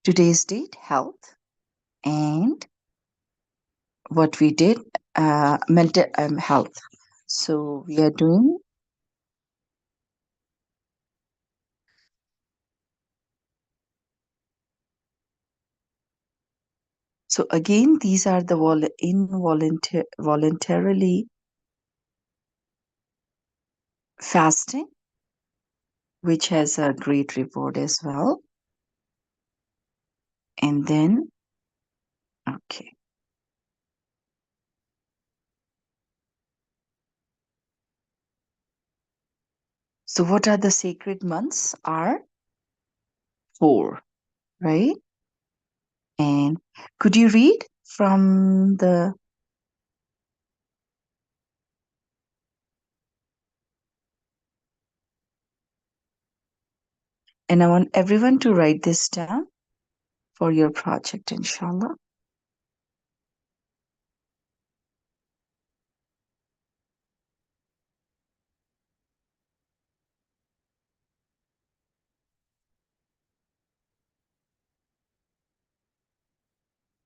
Today's date, health, and what we did, mental health. So we are doing. So again, these are the voluntarily fasting, which has a great reward as well. And then, okay. So what are the sacred months? Are four, right? And could you read from the, and I want everyone to write this down for your project, inshallah.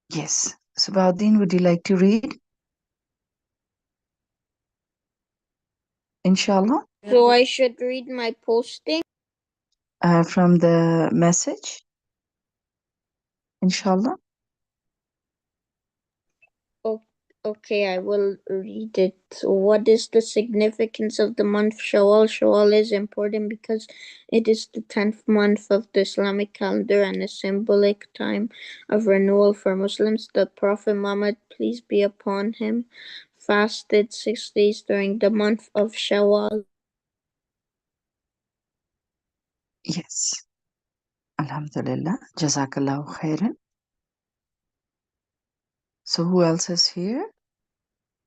Yes. Sabaudin, would you like to read? Inshallah. So I should read my posting? From the message. Inshallah. Oh, okay, I will read it. So what is the significance of the month Shawwal? Shawwal is important because it is the 10th month of the Islamic calendar and a symbolic time of renewal for Muslims. The Prophet Muhammad, peace be upon him, fasted 6 days during the month of Shawwal. Yes. Alhamdulillah. Jazakallahu khairan. So who else is here?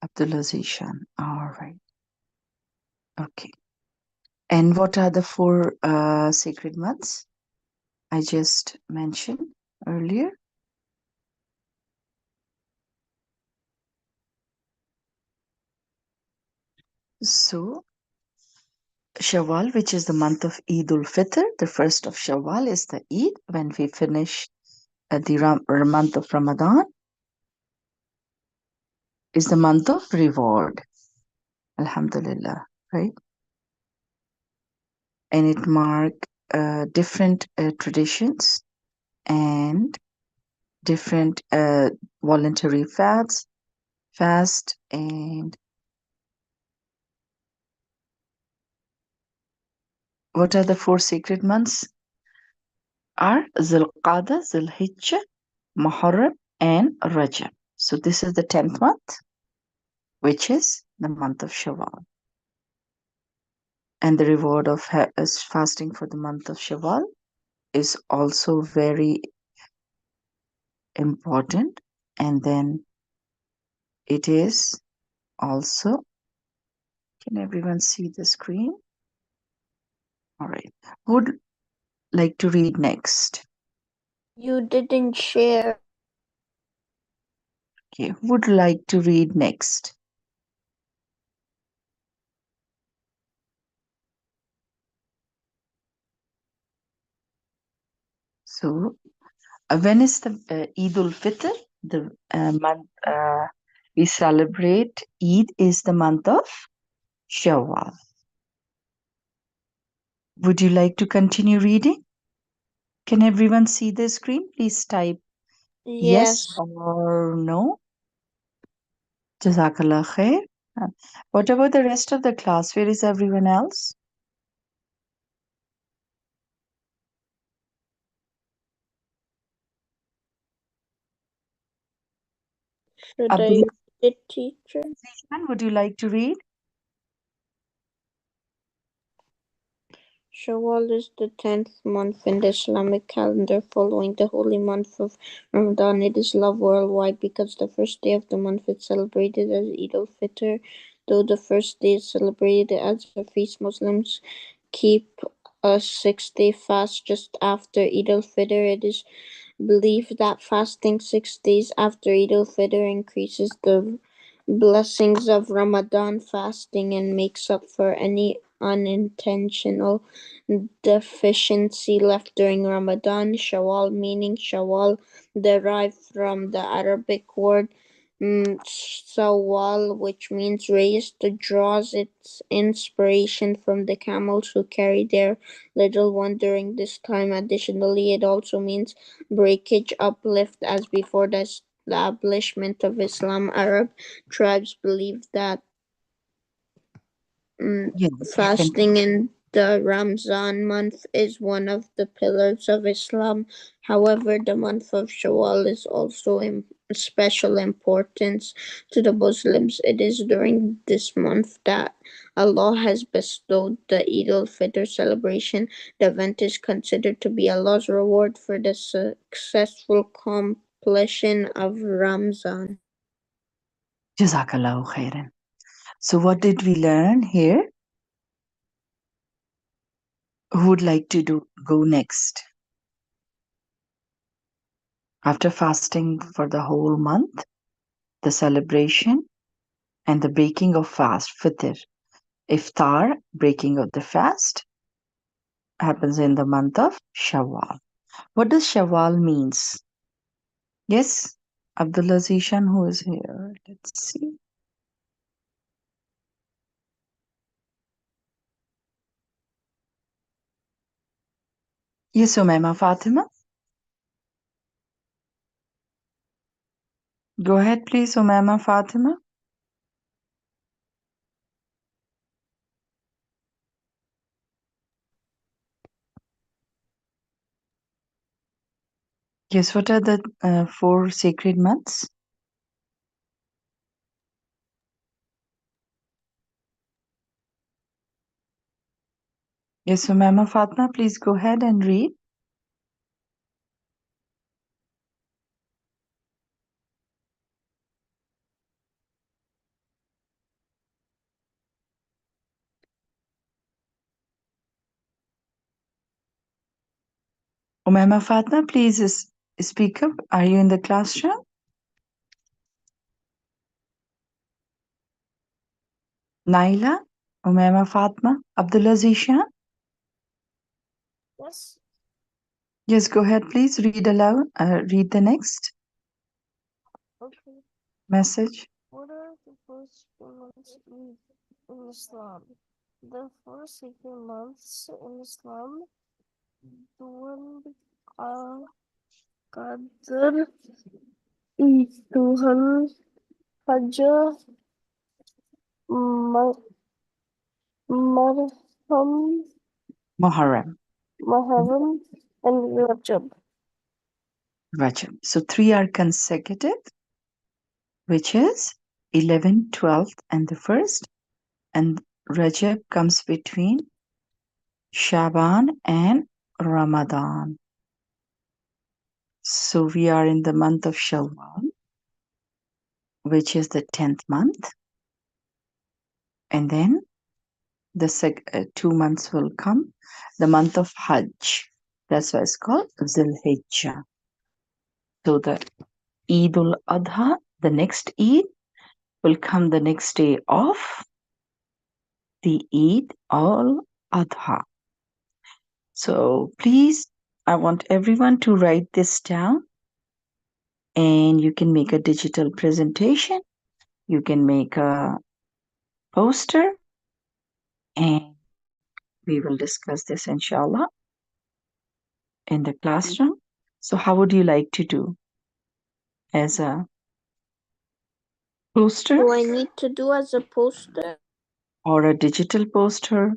Abdullah Zishan. All right. Okay. And what are the four sacred months I just mentioned earlier? So Shawwal, which is the month of Eid ul-Fitr, the first of Shawwal is the Eid when we finish the month of Ramadan, is the month of reward. Alhamdulillah, right? And it mark different traditions and different voluntary fast, and what are the four sacred months? Are Zulqada, Zulhijjah, Muharram, and Rajab. So this is the 10th month, which is the month of Shawwal. And the reward of fasting for the month of Shawwal is also very important. And then it is also, can everyone see the screen? All right. Would like to read next? You didn't share. Okay. Would like to read next? So when is the Eid ul-Fitr? The month we celebrate Eid is the month of Shawwal. Would you like to continue reading? Can everyone see the screen? Please type yes or no. Jazakallah khair. What about the rest of the class? Where is everyone else? Should I Abdul, read it, teacher? would you like to read? Shawwal is the 10th month in the Islamic calendar following the holy month of Ramadan. It is loved worldwide because the first day of the month is celebrated as Eid al-Fitr. Though the first day is celebrated as a feast, Muslims keep a 6-day fast just after Eid al-Fitr. It is believed that fasting 6 days after Eid al-Fitr increases the blessings of Ramadan fasting and makes up for any unintentional deficiency left during Ramadan. Shawwal, meaning Shawwal, derived from the Arabic word Sawal, which means raised, draws its inspiration from the camels who carry their little one during this time. Additionally, it also means breakage, uplift, as before the establishment of Islam. Arab tribes believed that Yes, you can. fasting in the Ramzan month is one of the pillars of Islam. However, the month of Shawwal is also in special importance to the Muslims. It is during this month that Allah has bestowed the Eid al-Fitr celebration. The event is considered to be Allah's reward for the successful completion of Ramzan. Jazakallahu khairan. So, what did we learn here? Who would like to go next? After fasting for the whole month, the celebration and the breaking of fast, fitr, iftar, breaking of the fast, happens in the month of Shawwal. What does Shawwal means? Yes, Abdullah Zishan, who is here. Let's see. Yes, Umaima Fatima. Go ahead, please, Umaima Fatima. Yes, what are the four sacred months? Yes, Umaima Fatima, please go ahead and read. Umaima Fatima, please speak up. Are you in the classroom? Naila, Umaima Fatma, Abdullah Zishan. Yes. Yes, go ahead, please. Read aloud. Read the next Okay. message. What are the first months in Islam? The four sacred months in Islam: Dhul Qadr, Dhul Hajj, Marham, Muharram. Muharram, and Rajab. Rajab. So three are consecutive, which is 11, 12th, and the first. And Rajab comes between Shaban and Ramadan. So we are in the month of Shawwal, which is the 10th month. And then the 2 months will come, the month of Hajj. That's why it's called Zulhijjah. So the Eid ul Adha, the next Eid, will come the next day of the Eid al Adha. So please, I want everyone to write this down, and you can make a digital presentation, you can make a poster, and we will discuss this inshallah in the classroom. So, how would you like to do? As a poster Do I need to do as a poster? or a digital poster,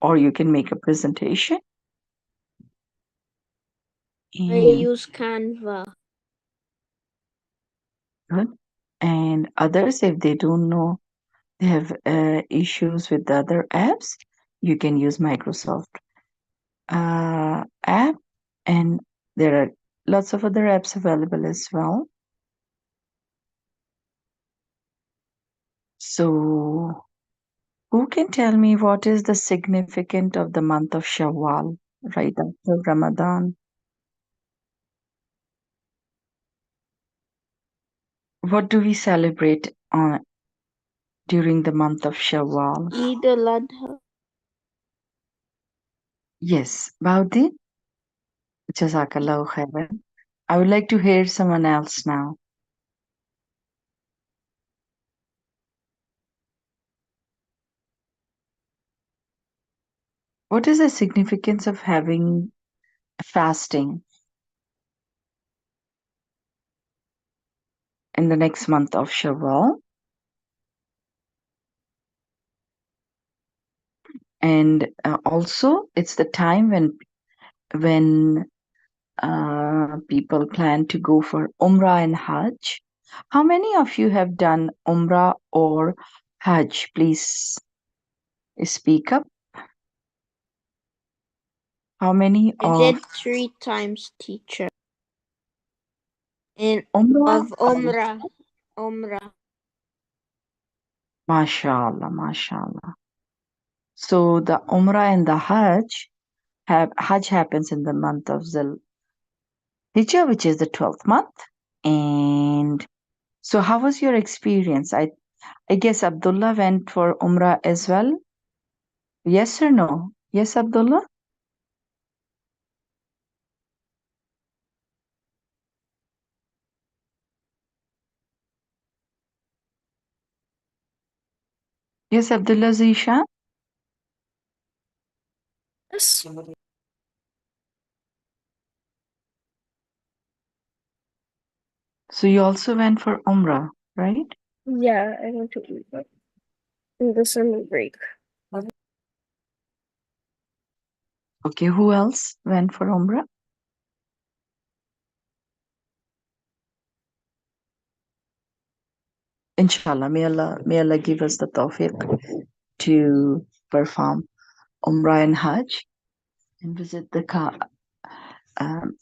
or you can make a presentation. I And use Canva. good. And others, if they don't know, they have issues with the other apps, you can use Microsoft app, and there are lots of other apps available as well. So, who can tell me what is the significance of the month of Shawwal right after Ramadan? What do we celebrate on during the month of Shawwal? Eid al Adha. Yes, Baudin, Jazakallahu khairan. I would like to hear someone else now. What is the significance of having fasting in the next month of Shawwal? And also, it's the time when people plan to go for Umrah and Hajj. How many of you have done Umrah or Hajj? Please speak up. How many I did of 3 times, teacher. In Umrah? of Umrah. Umrah. MashaAllah, MashaAllah. So the Umrah and the Hajj happens in the month of Zul Hijjah, which is the 12th month. And so, how was your experience? I guess Abdullah went for Umrah as well. Yes or no? Yes, Abdullah? Yes, Abdullah Zishan. Yes. So, you also went for Umrah, right? Yeah, I went to Egypt in the summer break. Okay, who else went for Umrah? Inshallah, may Allah give us the tawfiq to perform Umrah and Hajj and visit the um,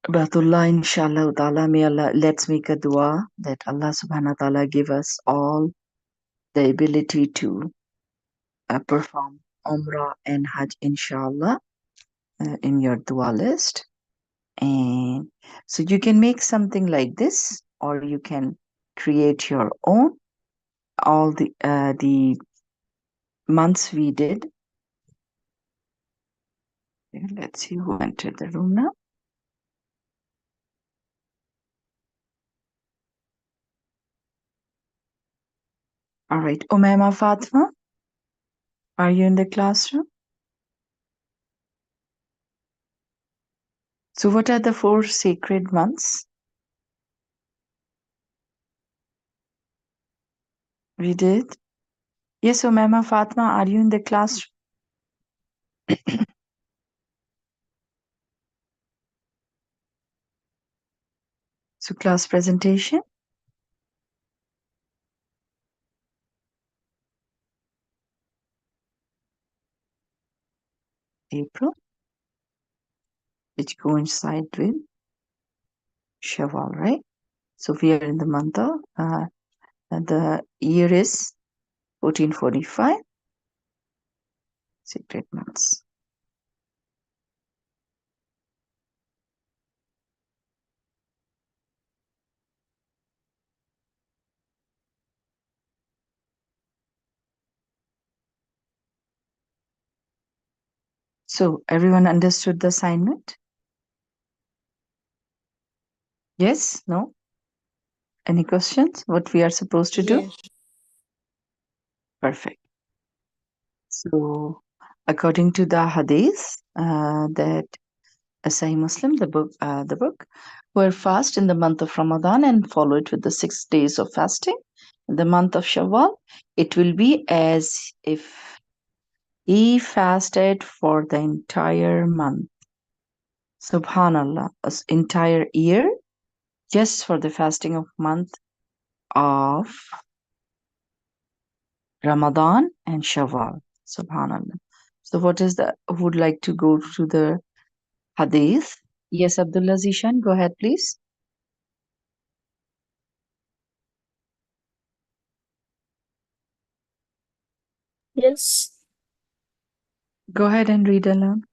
Batullah, inshallah ta'ala. May Allah, let's make a dua that Allah subhanahu wa ta'ala give us all the ability to perform Umrah and Hajj, inshallah, in your dua list. And so you can make something like this, or you can create your own. All the months we did. Let's see who entered the room now. All right, Umaima Fatma, are you in the classroom? So, what are the 4 sacred months we did? Yes, Umaima Fatma, are you in the classroom? So, class presentation, April, which coincide with Shawwal, right? So, we are in the month of, the year is 1445, sacred months. So, everyone understood the assignment? Yes? No? Any questions? What we are supposed to do? Yes. Perfect. So, according to the hadith, that a Sahih Muslim, the book, were fast in the month of Ramadan and follow it with the 6 days of fasting. In the month of Shawwal, it will be as if he fasted for the entire month. Subhanallah, entire year, just for the fasting of month of Ramadan and Shawwal. Subhanallah. So, what is the, who would like to go to the hadith? Yes, Abdullah Zishan, go ahead, please. Yes. Go ahead and read aloud.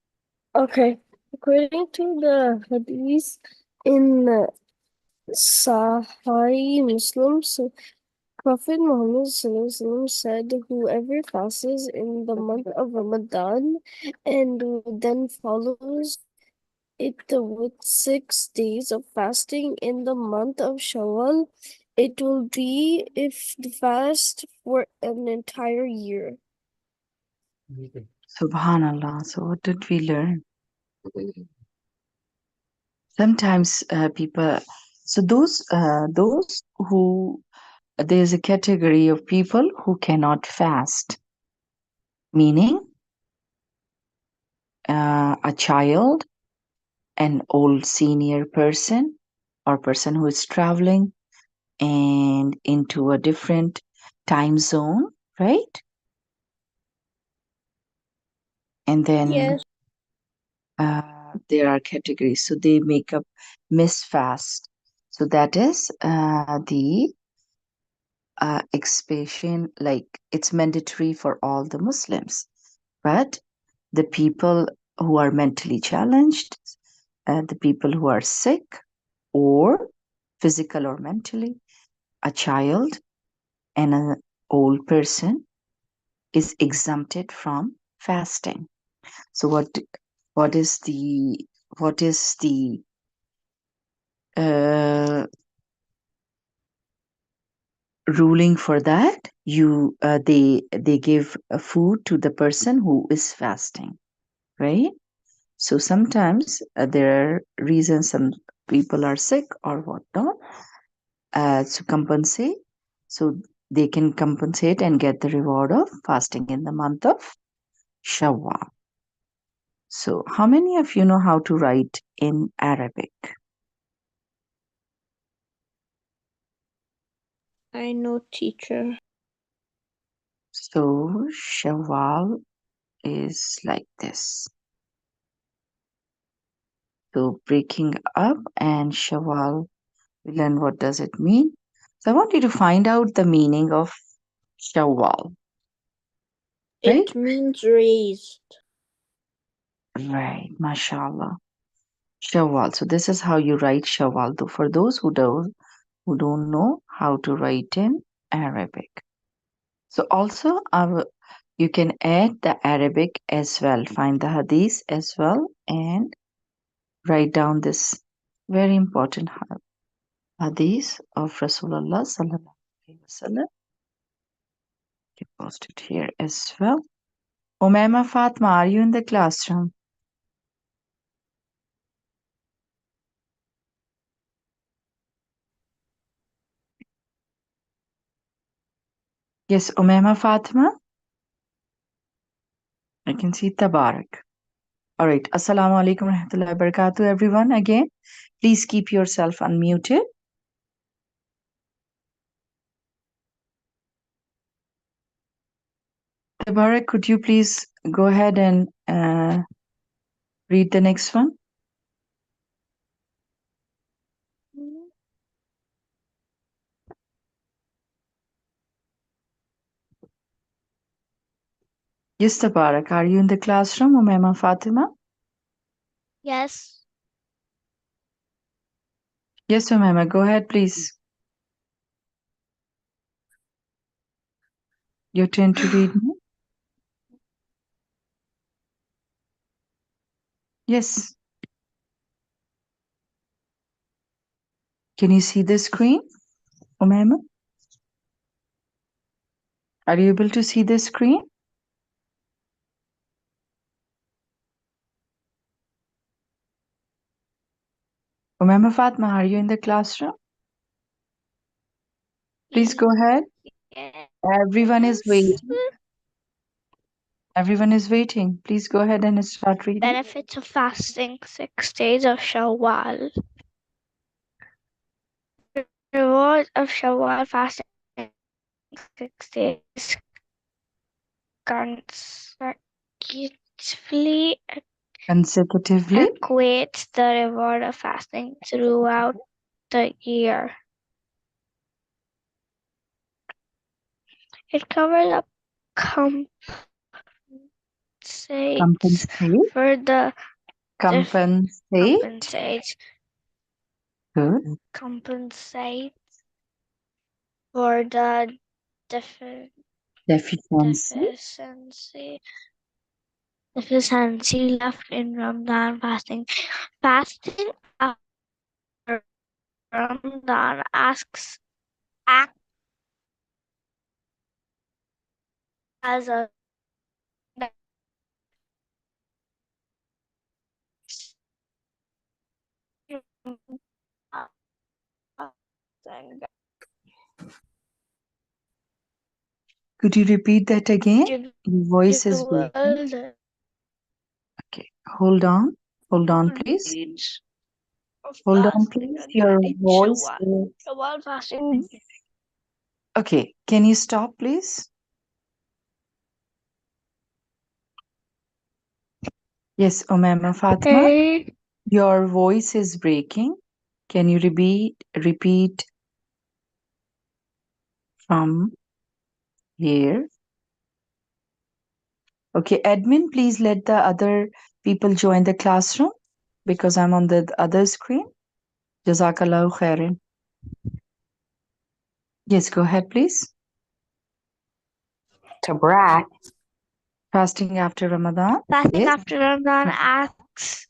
Okay. According to the hadith in Sahih Muslim, so Prophet Muhammad SAW said, "Whoever fasts in the month of Ramadan and then follows it with 6 days of fasting in the month of Shawwal, it will be if the fast for an entire year." Subhanallah. So, what did we learn? Sometimes people, so those who, there's a category of people who cannot fast, meaning a child, an old senior person, or person who is traveling and into a different time zone, right? And then Yes. there are categories. So they make up miss fast. So that is the expiation, like it's mandatory for all the Muslims. But the people who are mentally challenged, the people who are sick or physical or mentally, a child and an old person is exempted from fasting. So what is the uh, ruling for that? They give food to the person who is fasting, right? So sometimes there are reasons some people are sick or whatnot to compensate. So they can compensate and get the reward of fasting in the month of Shawwal. So how many of you know how to write in Arabic? I know, teacher. So Shawwal is like this. So breaking up and Shawwal, we learn what does it mean. So I want you to find out the meaning of Shawwal, right? It means raised. Right, mashallah. Shawwal. So this is how you write Shawwal. So for those who don't know how to write in Arabic. So also you can add the Arabic as well. Find the hadith as well and write down this very important hadith of Rasulullah sallallahu alaihi wasallam. You post it here as well. Umaima Fatma, are you in the classroom? Yes, Umaima Fatima. I can see Tabarak. All right. Assalamu alaikum rahmatullahi barakatuh, everyone. Again, please keep yourself unmuted. Tabarak, could you please go ahead and read the next one? Yes, Tabarak. Are you in the classroom, Umaima Fatima? Yes. Yes, Umaima. Go ahead, please. Your turn to read now. Yes. Can you see the screen, Umaima? Are you able to see the screen? Umaima Fatma, are you in the classroom? Please go ahead. Everyone is Yes. waiting. Everyone is waiting. Please go ahead and start reading. Benefits of fasting 6 days of Shawwal. Reward of Shawwal fasting 6 days consecutively Consecutively. equates the reward of fasting throughout the year. It covers up compensates Compensate. for the Compensate. compensates Good. compensate for the defi- Deficiency. deficiency deficiency left in Ramadan fasting. Fasting after Ramadan acts as a Could you repeat that again? Your voice is breaking. individual Okay, hold on. Hold on, please. needs of Hold on, fasting please. again Your in voice Shawwal. is. Shawwal fasting. Okay, can you stop, please? Yes, Umama Fatma, Okay. your voice is breaking. Can you repeat from here? Okay, admin, please let the other people join the classroom because I'm on the other screen. Jazakallahu khairan. Yes, go ahead, please. Tabrak. Fasting after Ramadan. Fasting Yes. after Ramadan acts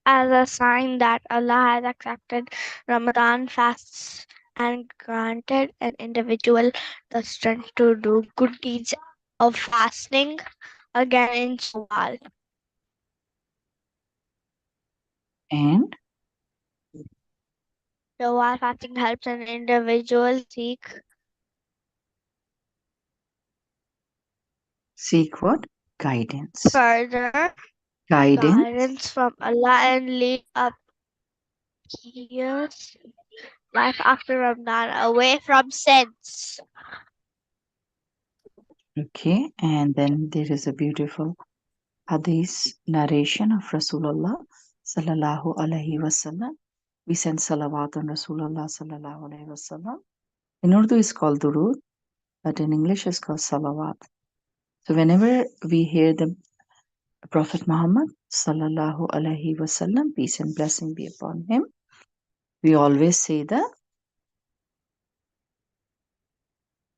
as a sign that Allah has accepted Ramadan fasts and granted an individual the strength to do good deeds of fasting again in Shawwal. And Shawwal fasting helps an individual seek what? Guidance. further Guidance. guidance from Allah and lead a pious life after Ramadan away from sins. Okay, and then there is a beautiful hadith narration of Rasulullah sallallahu alaihi wasallam. We send salawat on Rasulullah sallallahu alaihi wasallam. In Urdu, it's called durud, but in English, it's called salawat. So whenever we hear the Prophet Muhammad sallallahu alaihi wasallam, peace and blessing be upon him, we always say the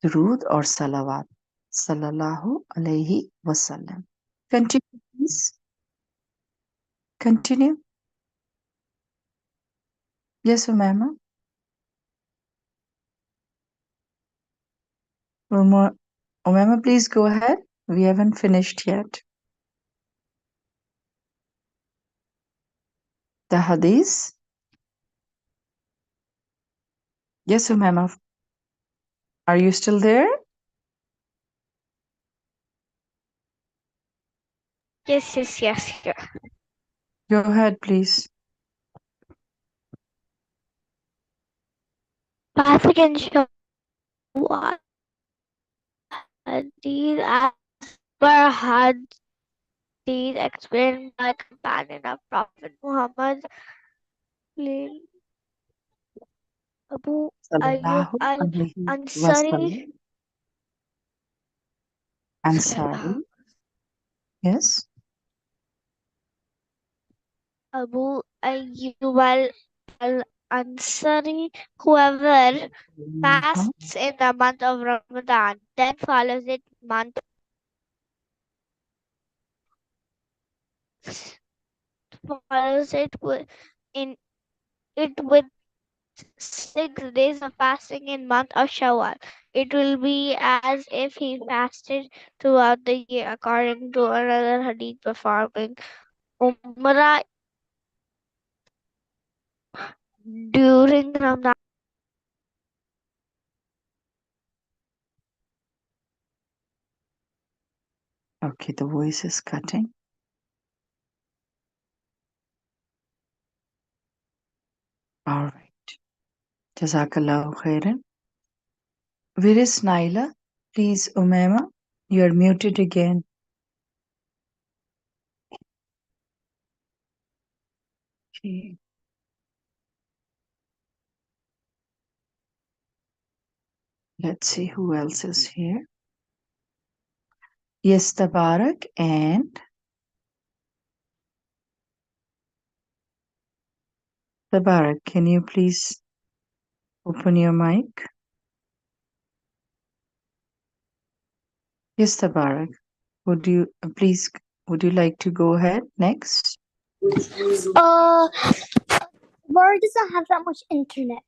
durud or salawat sallallahu alaihi wasallam. Continue, please. Continue. Yes, Umama. Umama, please go ahead. We haven't finished yet. The hadith. Yes, Umama. Are you still there? Yes. Go ahead, please. Fasting and Shawwal. Hadith as per Hadith explained by companion of Prophet Muhammad Abu Ayyub Sallallahu al alaihi Ansari wasallam. Ansari. Yes. Abu Ayyub al Ansari, whoever Mhm. fasts in the month of Ramadan, then follows it with 6 days of fasting in month of Shawwal. It will be as if he fasted throughout the year, according to another hadith performing Umrah during Ramadan. Okay, the voice is cutting. All right. Jazakallahu khairan. Where is Naila? Please, Umama, you are muted again. Okay. Let's see who else is here. Yes, Tabarak and Tabarak. Can you please open your mic? Yes, Tabarak. Would you like to go ahead next? Uh, Laura doesn't have that much internet.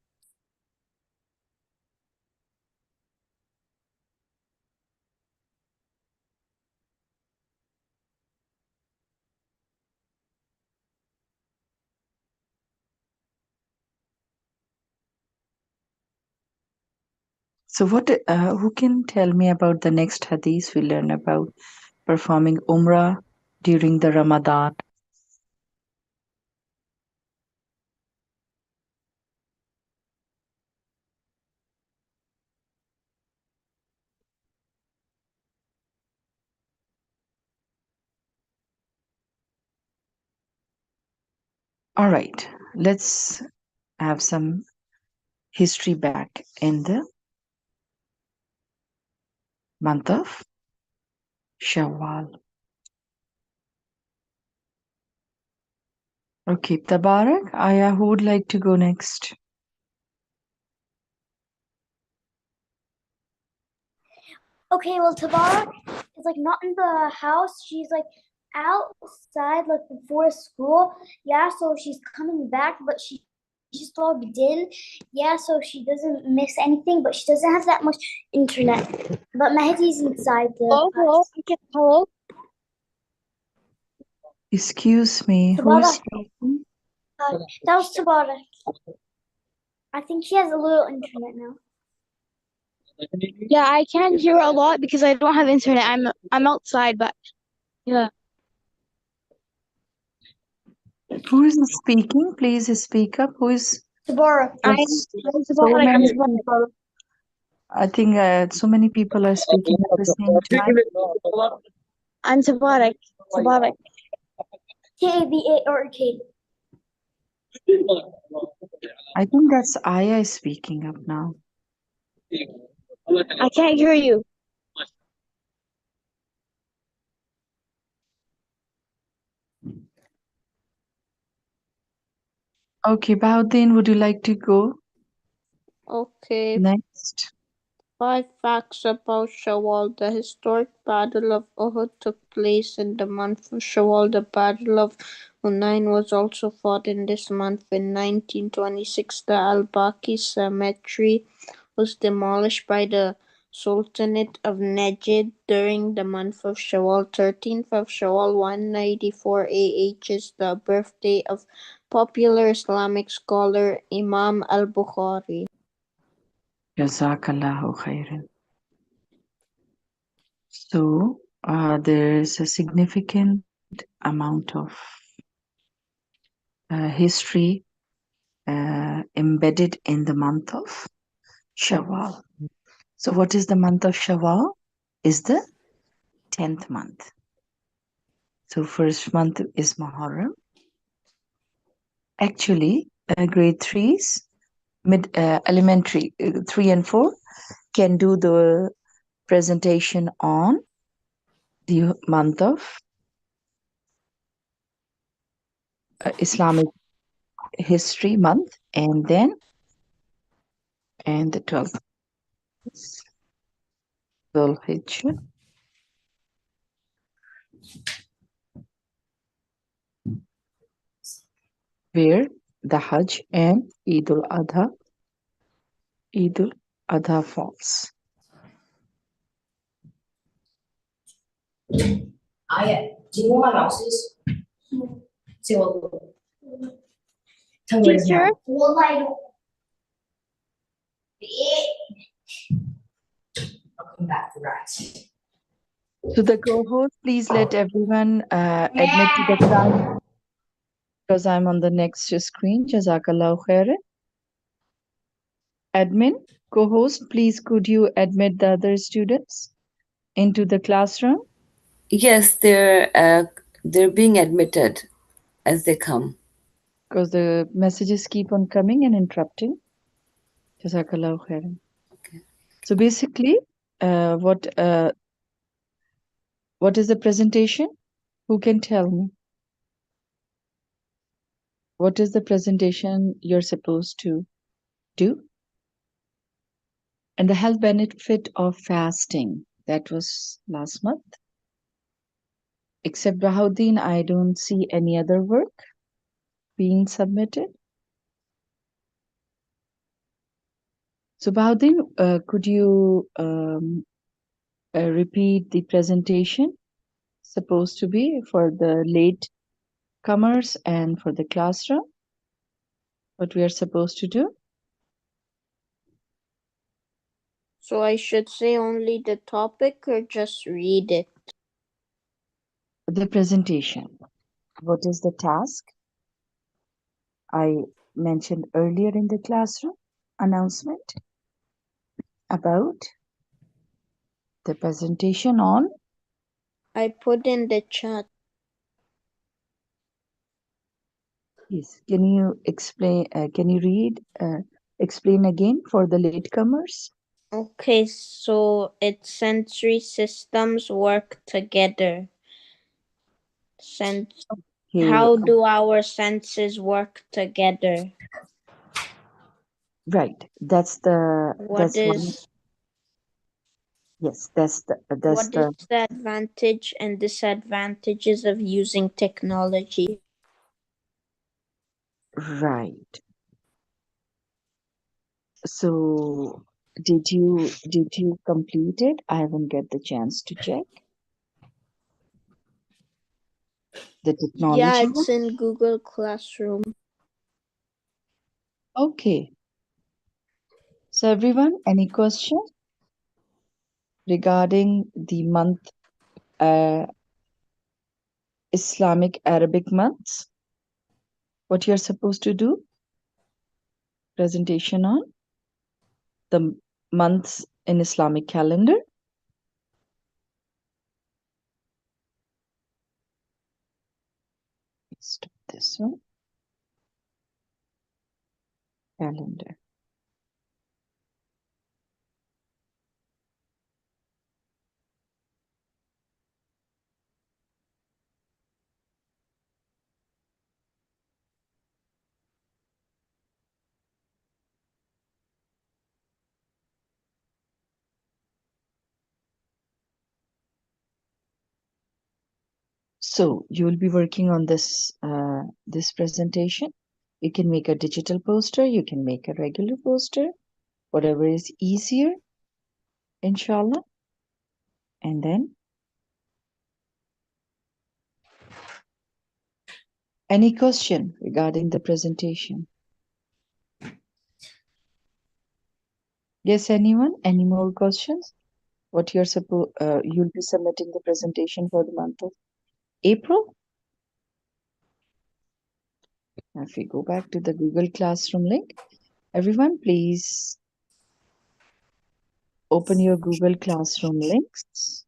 So, who can tell me about the next hadith we learn about performing Umrah during the Ramadan? All right, let's have some history back in the month of Shawwal. Okay, Tabarak, Aya, who would like to go next? Okay, well, Tabara is like not in the house. She's like outside, like before school. Yeah, so she's coming back, but she just logged in. Yeah, so she doesn't miss anything, but she doesn't have that much internet. But Mehdi's inside the Hello, house. hello. Excuse me, who is Tabara, speaking? that was Tabara. I think she has a little internet now. Yeah, I can't hear a lot because I don't have internet. I'm outside, but yeah. Who is speaking? Please speak up. Who is? Tabara. I'm There's so Sabarak. many people. I think so many people are speaking at the same time. I'm Sabarak. Sabarak. K-A-B-A or K. I think that's Aya speaking up now. I can't hear you. Okay, Baudin, would you like to go Okay, next? 5 facts about Shawwal. The historic Battle of Uhud took place in the month of Shawwal. The Battle of Hunain was also fought in this month. In 1926, the Al-Baqi Cemetery was demolished by the Sultanate of Najd during the month of Shawwal. 13th of Shawwal 194 AH is the birthday of popular Islamic scholar Imam al-Bukhari. Jazakallahu khairan. So, there's a significant amount of history embedded in the month of Shawwal. So, what is the month of Shawwal? Is the 10th month. So, first month is Muharram. Actually, grade threes, elementary 3 and 4 can do the presentation on the month of Islamic history month, and then the 12th is Dhul Hijjah, where the Hajj and Eid al-Adha falls. Aya, do you want my mouses? Say what? Tell me where to Teacher, now. Well, I don't. I'll come back for rats. So the co-host, please let everyone admit to the class because I'm on the next screen. Jazakallahu khairan. Admin, co-host, please could you admit the other students into the classroom? Yes, they're being admitted as they come. Because the messages keep on coming and interrupting. Jazakallahu khairan. Okay. So basically, what is the presentation? Who can tell me? What is the presentation you're supposed to do? And the health benefit of fasting. That was last month. Except Bahauddin, I don't see any other work being submitted. So Bahauddin, could you repeat the presentation supposed to be for the late comers and for the classroom? What we are supposed to do? So I should say only the topic or just read it? The presentation. What is the task? I mentioned earlier in the classroom announcement about the presentation on. I put in the chat. Yes. Can you explain? Can you read? Explain again for the latecomers. Okay, so its sensory systems work together. Okay. How do our senses work together? Right. That's What one. is Yes. That's what is the advantage and disadvantages of using technology? right. So did you complete it? I haven't get the chance to check the Yeah, technology one. it's in Google Classroom. Okay. So everyone, any question regarding the month, Islamic Arabic months? What you're supposed to do? Presentation on the months in Islamic calendar. Stop this one. Calendar. So you will be working on this presentation. You can make a digital poster. You can make a regular poster. Whatever is easier, inshallah. And then any question regarding the presentation? Yes, anyone? Any more questions? What you'll be submitting the presentation for the month of April? Now, if we go back to the Google Classroom link, everyone, please open your Google Classroom links.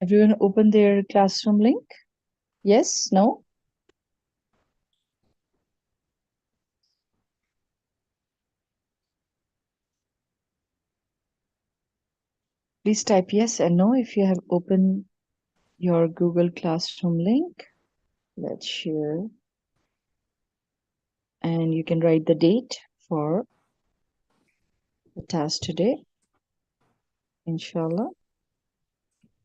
Everyone open their classroom link? Yes? No? Please type yes and no if you have opened your Google Classroom link. Let's share. And you can write the date for the task today, inshallah.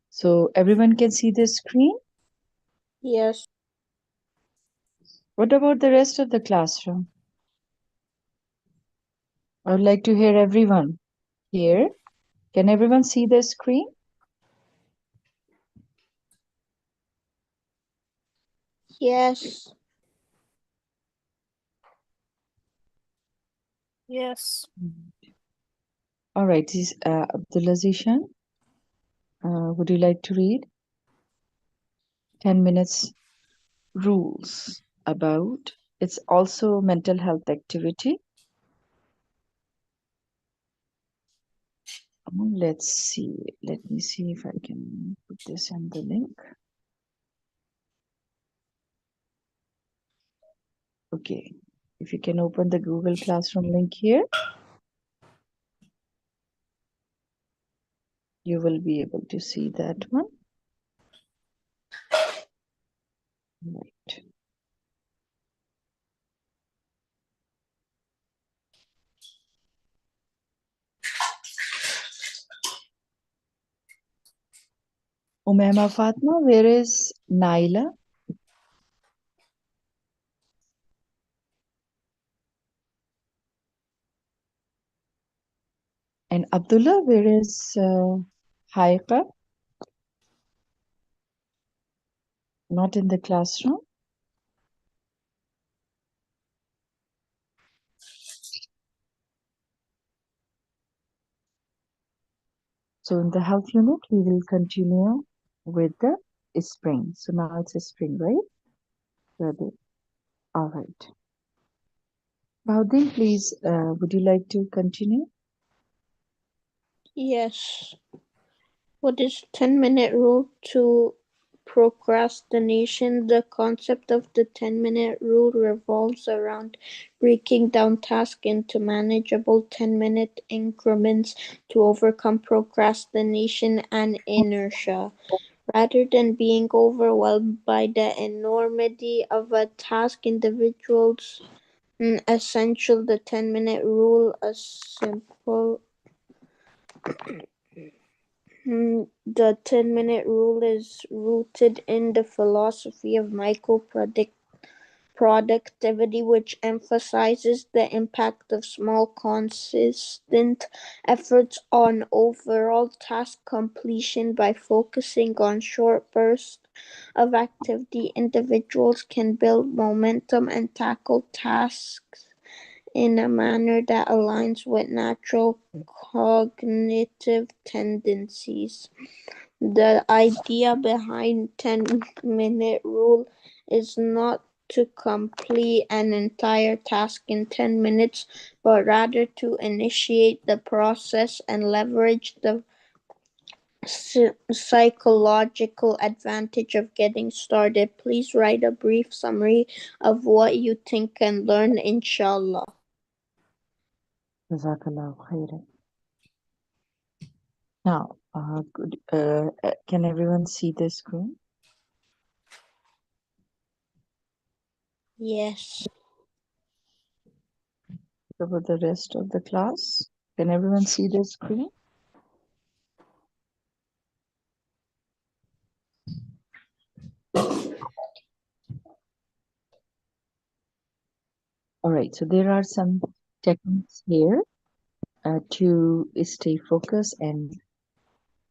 So everyone can see the screen. Yes. What about the rest of the classroom? I would like to hear everyone here. Can everyone see the screen? Yes. Yes. All right, Abdullah Zishan, would you like to read 10 minutes rules about it's also mental health activity? Let's see. Let me see if I can put this in the link. Okay. If you can open the Google Classroom link here, you will be able to see that one. Right. Umaima Fatma, where is Naila? And Abdullah, where is Haika? Not in the classroom. So in the health unit, we will continue with the spring. So now it's a spring, right? Ready? All right. Baudin, please, would you like to continue? Yes. What is 10-minute rule to procrastination? The concept of the 10-minute rule revolves around breaking down tasks into manageable 10-minute increments to overcome procrastination and inertia. Rather than being overwhelmed by the enormity of a task, individuals essential the 10-minute rule, a simple the 10-minute rule is rooted in the philosophy of productivity, which emphasizes the impact of small, consistent efforts on overall task completion. By focusing on short bursts of activity, individuals can build momentum and tackle tasks in a manner that aligns with natural cognitive tendencies. The idea behind 10-minute rule is not to complete an entire task in 10 minutes, but rather to initiate the process and leverage the psychological advantage of getting started. Please write a brief summary of what you think and learn, inshallah. Jazakallah khairan. Now, can everyone see the screen? Yes. About the rest of the class, can everyone see the screen? All right, so there are some techniques here to stay focused and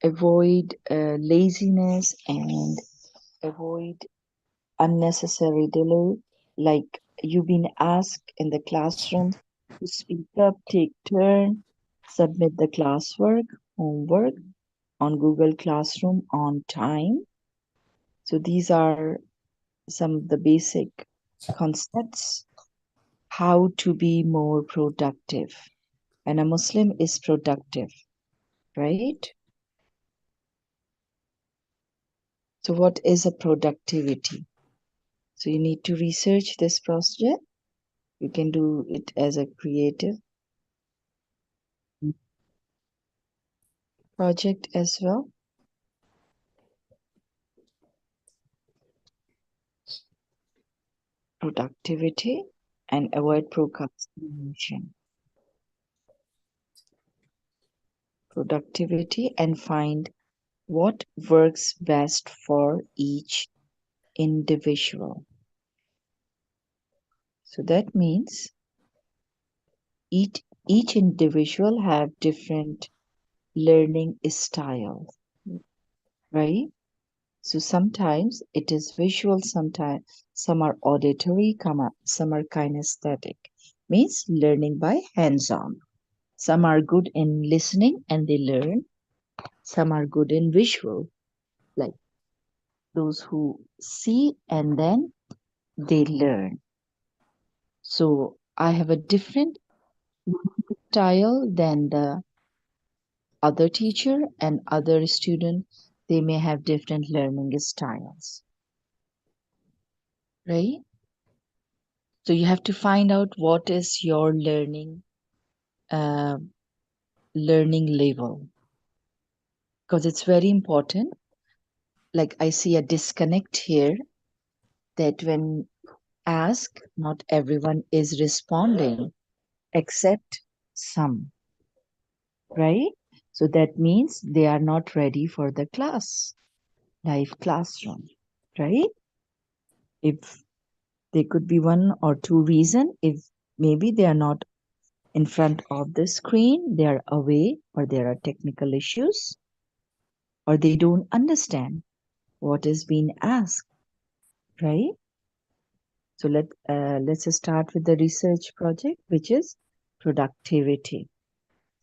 avoid laziness and avoid unnecessary delay. Like you've been asked in the classroom to speak up, take turn, submit the classwork, homework on Google Classroom on time. So these are some of the basic concepts how to be more productive. And a Muslim is productive, right? So, what is a productivity? So, you need to research this project. You can do it as a creative project as well. Productivity and avoid procrastination. Productivity and find what works best for each individual. So that means each individual have different learning style, right? So sometimes it is visual, sometimes some are auditory, some are kinesthetic, means learning by hands-on. Some are good in listening and they learn. Some are good in visual, like those who see and then they learn. So I have a different style than the other teacher and other student. They may have different learning styles, right? So you have to find out what is your uh, learning level, because it's very important. Like I see a disconnect here. that when asked, not everyone is responding except some, right? So that means they are not ready for the class, live classroom, right? If there could be one or two reason, if maybe they are not in front of the screen, they are away, or there are technical issues, or they don't understand what is being asked, right? So let's start with the research project, which is productivity.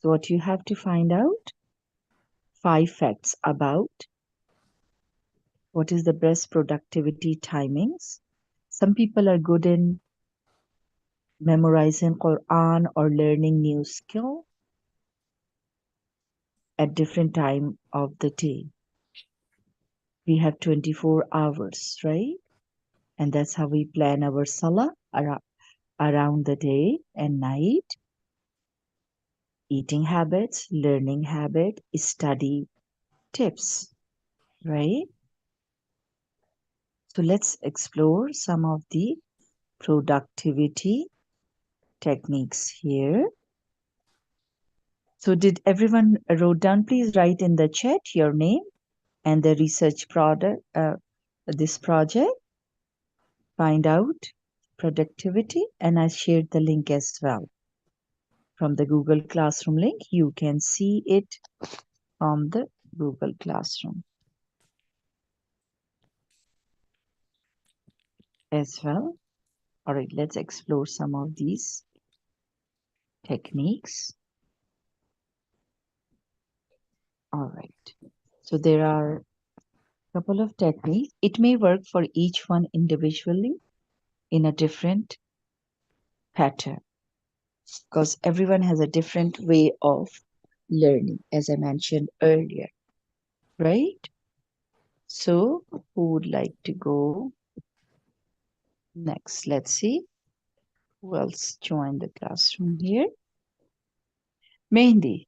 So what you have to find out 5 facts about what is the best productivity timings. Some people are good in memorizing Quran or learning new skill at different time of the day. We have 24 hours, right? And that's how we plan our salah around the day and night, eating habits, learning habit, study tips, right? So let's explore some of the productivity techniques here. So did everyone wrote down? Please write in the chat your name and the research product, this project. Find out productivity, and I shared the link as well from the Google Classroom link. You can see it from the Google Classroom as well. All right, let's explore some of these techniques. All right, so there are a couple of techniques. It may work for each one individually in a different pattern because everyone has a different way of learning, as I mentioned earlier, right? So, who would like to go next? Let's see who else joined the classroom here. Mehndi,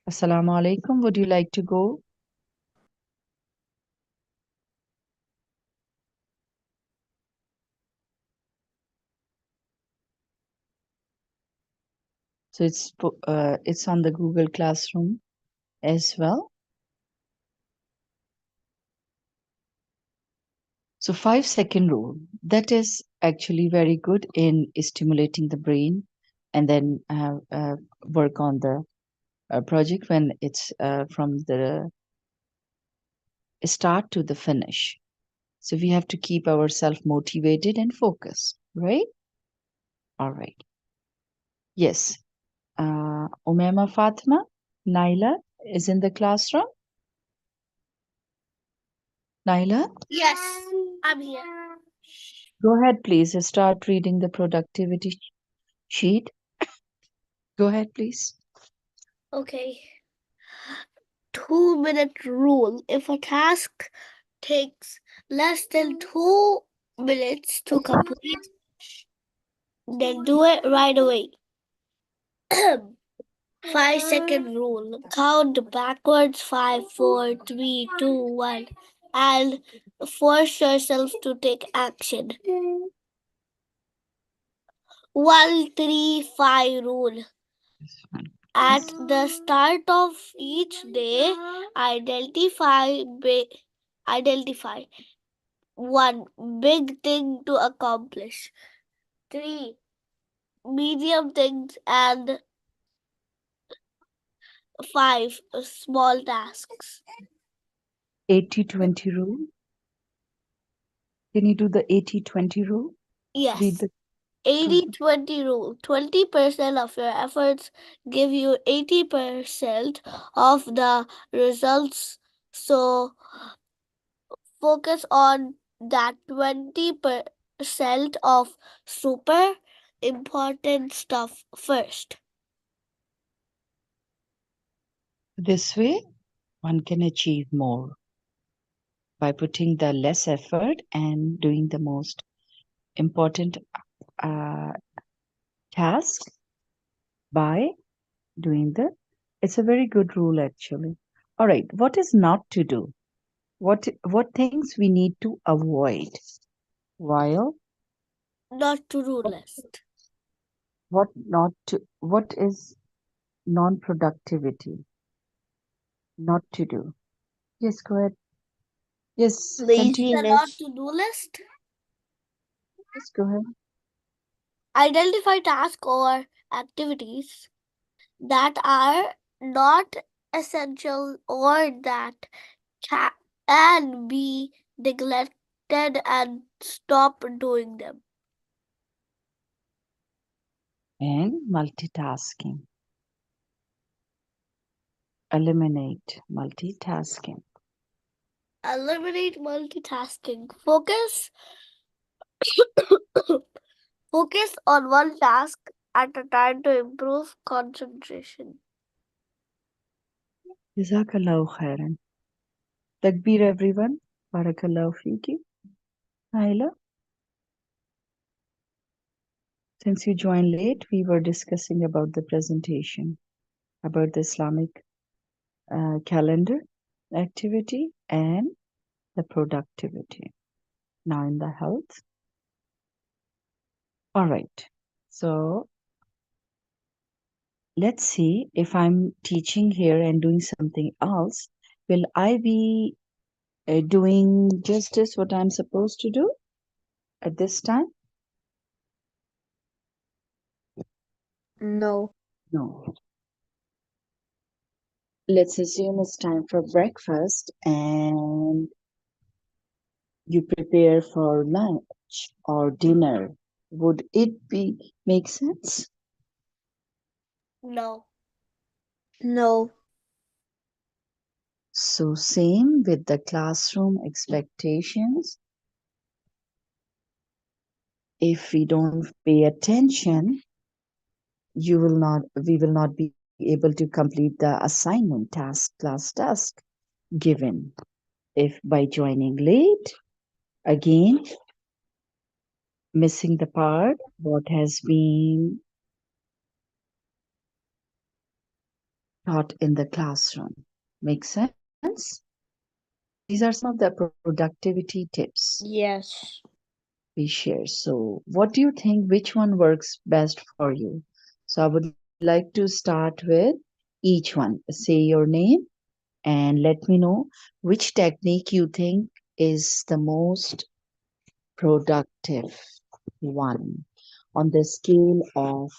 Assalamu alaikum. Would you like to go? So it's on the Google Classroom as well. So 5 second rule, that is actually very good in stimulating the brain and then work on the project when it's from the start to the finish. So we have to keep ourselves motivated and focused, right? All right. Yes. Umema Fatima, Naila is in the classroom. Naila, Yes, I'm here. go ahead, please. Start reading the productivity sheet. Go ahead, please. Okay. 2 minute rule. If a task takes less than 2 minutes to complete, then do it right away. 5 second rule. Count backwards 5, 4, 3, 2, 1, and force yourself to take action. 1, 3, 5 rule. At the start of each day, identify one big thing to accomplish, 3 medium things, and 5 small tasks. 80-20 rule. Can you do the 80-20 rule? Read Yes. the 80-20 rule. 20% of your efforts give you 80% of the results. So focus on that 20% of super important stuff first. this way. One can achieve more by putting the less effort and doing the most important uh, task by doing the. It's a very good rule actually. All right, what is not to do? What things we need to avoid? While Not to-do list. what is non-productivity? Not to do. Yes, go ahead. Yes, continue. The not Laziness. to-do list. Yes, go ahead. Identify tasks or activities that are not essential or that can be neglected and stop doing them. And multitasking. Eliminate multitasking. Eliminate multitasking. Focus on one task at a time to improve concentration. Jazakallahu khairan. Takbir everyone. Barakallahu fiki. Naila, since you joined late, we were discussing about the presentation, about the Islamic calendar activity and the productivity. Now in the health. All right. So let's see if I'm teaching here and doing something else. Will I be doing justice what I'm supposed to do at this time? No. No. Let's assume it's time for breakfast and you prepare for lunch or dinner. Would it be make sense? No. No. So same with the classroom expectations. If we don't pay attention, we will not be able to complete the assignment class task given. If by joining late, again, missing the part, what has been taught in the classroom. Make sense? These are some of the productivity tips Yes. we share. So, what do you think? Which one works best for you? So, I would like to start with each one. Say your name and let me know which technique you think is the most productive one on the scale of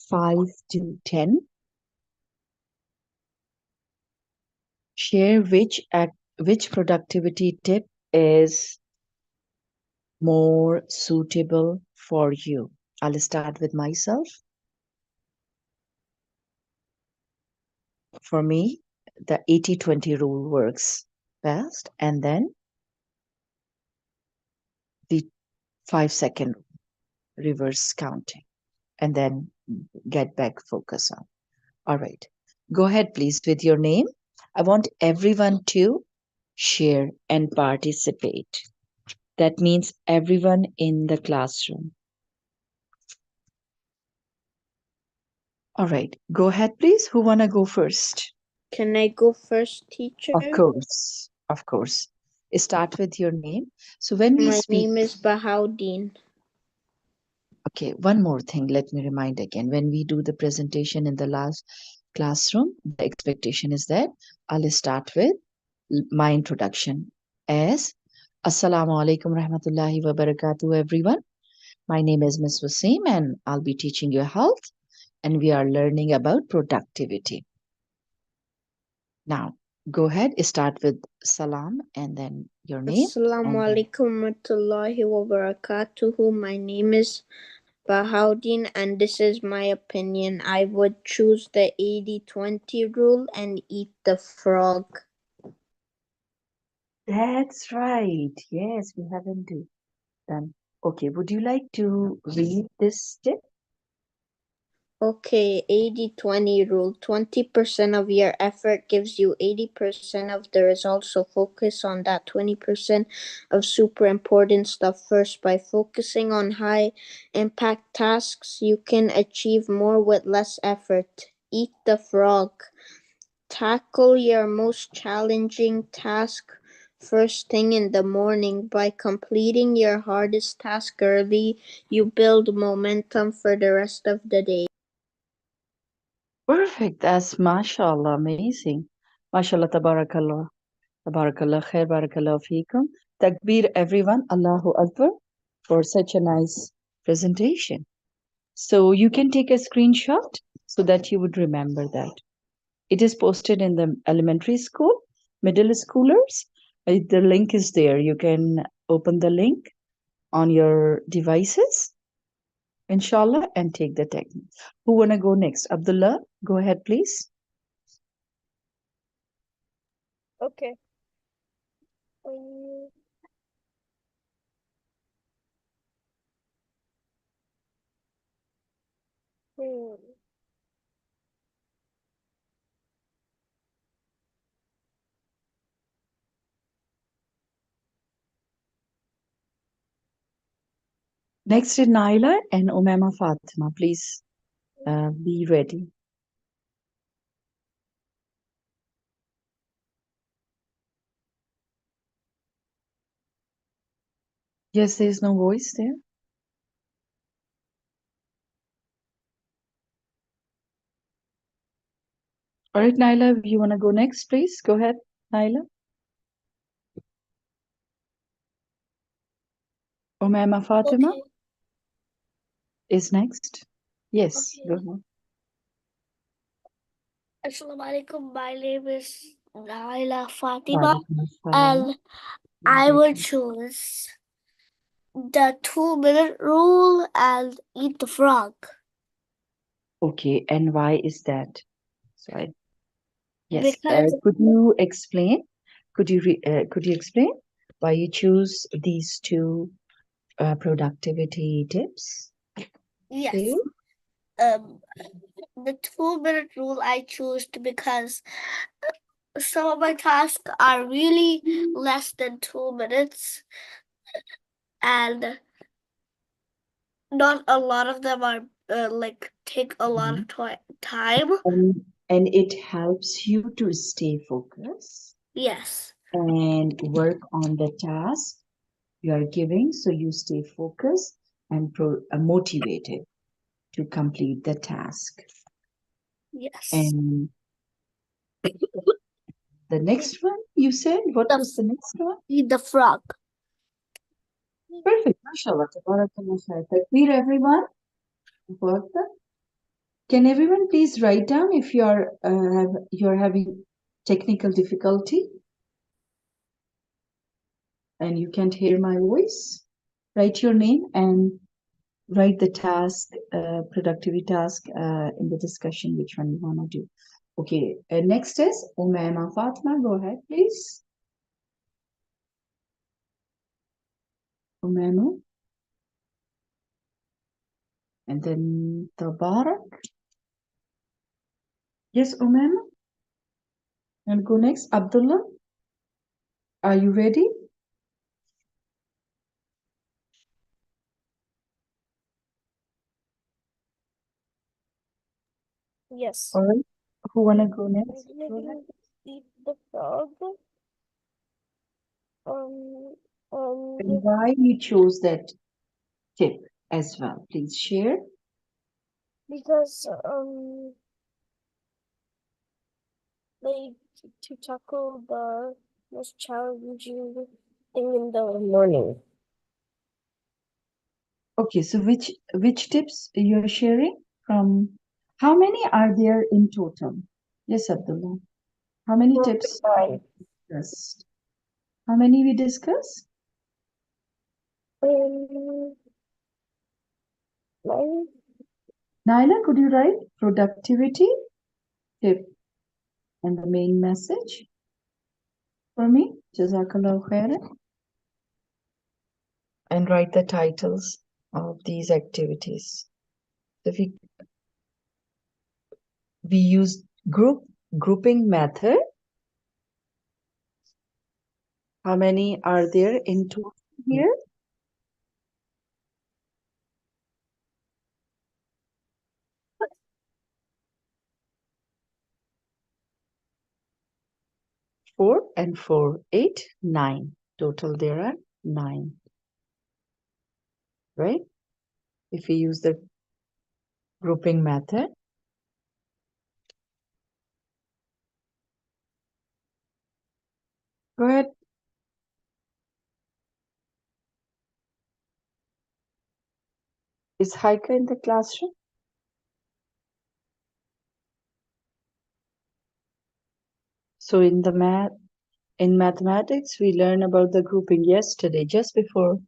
5 to 10. Share which productivity tip is more suitable for you. I'll start with myself. For me, the 80-20 rule works best, and then the 5-second reverse counting, and then get back focus on. All right. Go ahead, please, with your name. I want everyone to share and participate. That means everyone in the classroom. All right. Go ahead, please. Who wanna go first? Can I go first, teacher? Of course. Of course. Start with your name. So when we My speak, name is Bahaudin. okay, one more thing, let me remind again. When we do the presentation in the last classroom, the expectation is that I'll start with my introduction as Assalamu alaikum rahmatullahi wa barakatuh, everyone. My name is Miss Wasim and I'll be teaching you health and we are learning about productivity. Now, go ahead, start with salam and then your name. Assalamu alaikum warahmatullahi wabarakatuh. My name is Bahaudin and this is my opinion. I would choose the 80-20 rule and eat the frog. That's right. Yes, we haven't done. Okay, would you like to read this tip? Okay, 80-20 rule. 20% of your effort gives you 80% of the results, so focus on that 20% of super important stuff first. By focusing on high impact tasks, you can achieve more with less effort. Eat the frog. Tackle your most challenging task first thing in the morning. By completing your hardest task early, you build momentum for the rest of the day. Perfect. That's mashallah, amazing. Mashallah, tabarakallah. Tabarakallah khair, barakallah feekum. Takbir, everyone. Allahu Akbar for such a nice presentation. So you can take a screenshot so that you would remember that. It is posted in the elementary school, middle schoolers. The link is there. You can open the link on your devices, inshallah, and take the technique. Who wanna go next? Abdullah, go ahead, please. Okay. Um, hmm. Next is Naila and Umama Fatima. Please be ready. Yes, there's no voice there. All right, Naila, if you want to go next, please go ahead, Naila. Umama Fatima Okay. is next. Yes, go Okay. ahead. Assalamu alaikum. My name is Naila Fatima, Walaikum assalam. and I would choose the 2-minute rule and eat the frog. Okay, and why is that? So I, yes, Because could you explain? Could you explain why you choose these two productivity tips? yes, Please? the 2-minute rule I chose because some of my tasks are really less than 2 minutes, and not a lot of them are like take a lot Mhm. of time. And it helps you to stay focused Yes, and work on the task you are giving, so you stay focused and motivated to complete the task. yes. And the next one you said, what The was the next one? eat the frog. Perfect. MashaAllah. Tabarakallah khair. Takbir, everyone. Allahu Akbar. Can everyone please write down if you're having technical difficulty and you can't hear my voice? Write your name and write the task, productivity task in the discussion, which one you want to do. Okay, next is Umayma Fatma. Go ahead, please. Umayma. And then Tabarak. Yes, Umayma. And go next. Abdullah. Are you ready? Yes. All right. Who wanna go I'm next? gonna Go ahead. do eat the frog. Um, And and why you chose that tip as well? Please share. because like to tackle the most challenging thing in the morning. Okay, so which tips you're sharing from? How many are there in total? Yes, Abdullah. How many tips Fine. discussed? How many we discuss? Um, nine. Naila, could you write productivity tip and the main message for me? Jazakallah khairan. And write the titles of these activities. So we use grouping method. How many are there in total here? 4 and 4, 8, 9. Total there are 9. Right? If we use the grouping method. Go ahead. Is Haika in the classroom? So in mathematics, we learned about the grouping yesterday, just before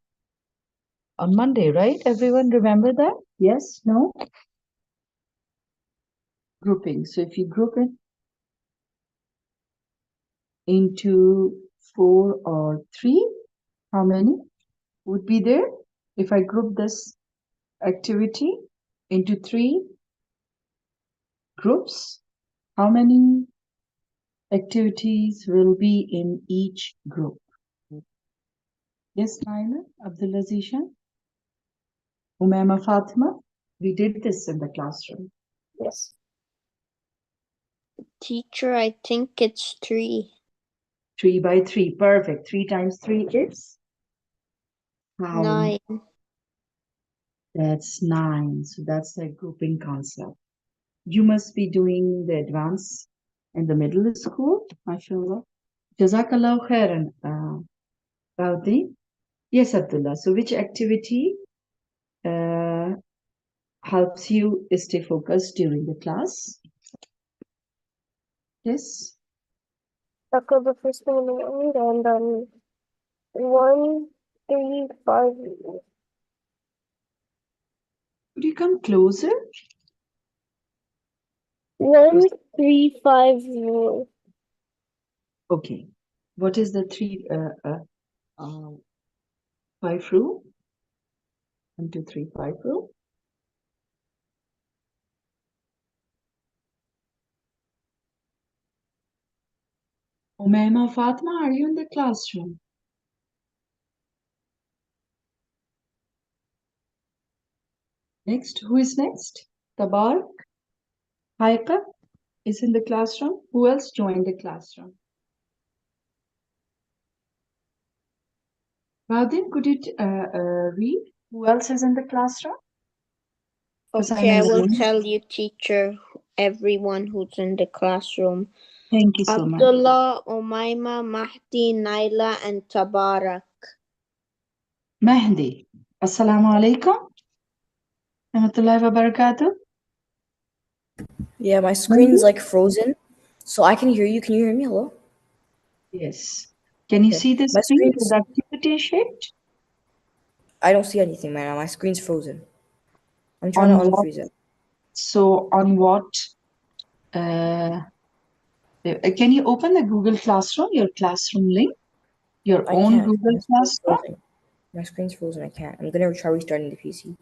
on Monday, right? Everyone remember that? Yes? No? Grouping. So if you group it into 4 or 3, how many would be there? If I group this activity into 3 groups, how many activities will be in each group? Yes, Naila, Abdulazisha, Umaima Fatima, we did this in the classroom. Yes. Teacher, I think it's 3. 3 by 3, perfect. 3 times 3 is? How? 9. That's 9. So that's the grouping concept. You must be doing the advanced in the middle school, mashallah. Jazakallah khairan, Baudi. Yes, Abdullah. So which activity uh, helps you stay focused during the class? Yes. Circle the first thing in the mind, and then 1, 3, 5. Could you come closer? 1, 3, 5 rule. Okay. What is the 5 rule? 1, 2, 3, 5 rule. Umaima Fatma, are you in the classroom? Next, who is next? Tabar? Haika is in the classroom. Who else joined the classroom? Vadim, could you read? Who else is in the classroom? Because I'm Okay, in I the will room. tell you, teacher, everyone who's in the classroom. Thank you so much. Abdullah, Umaima, Mahdi, Naila, and Tabarak. Mahdi. Assalamu alaikum. Rahmatullahi wa barakatuh. Yeah, my screen's like frozen, so I can hear you. Can you hear me? Hello? Yes. Can you Okay. see the My screen screen's. with activity sheet? I don't see anything, man. My screen's frozen. I'm trying On to what? unfreeze it. So on what? Can you open the Google Classroom, your classroom link, your I own can't. Google My screen's Classroom? frozen. My screen's frozen. I can't. I'm gonna try restarting the PC.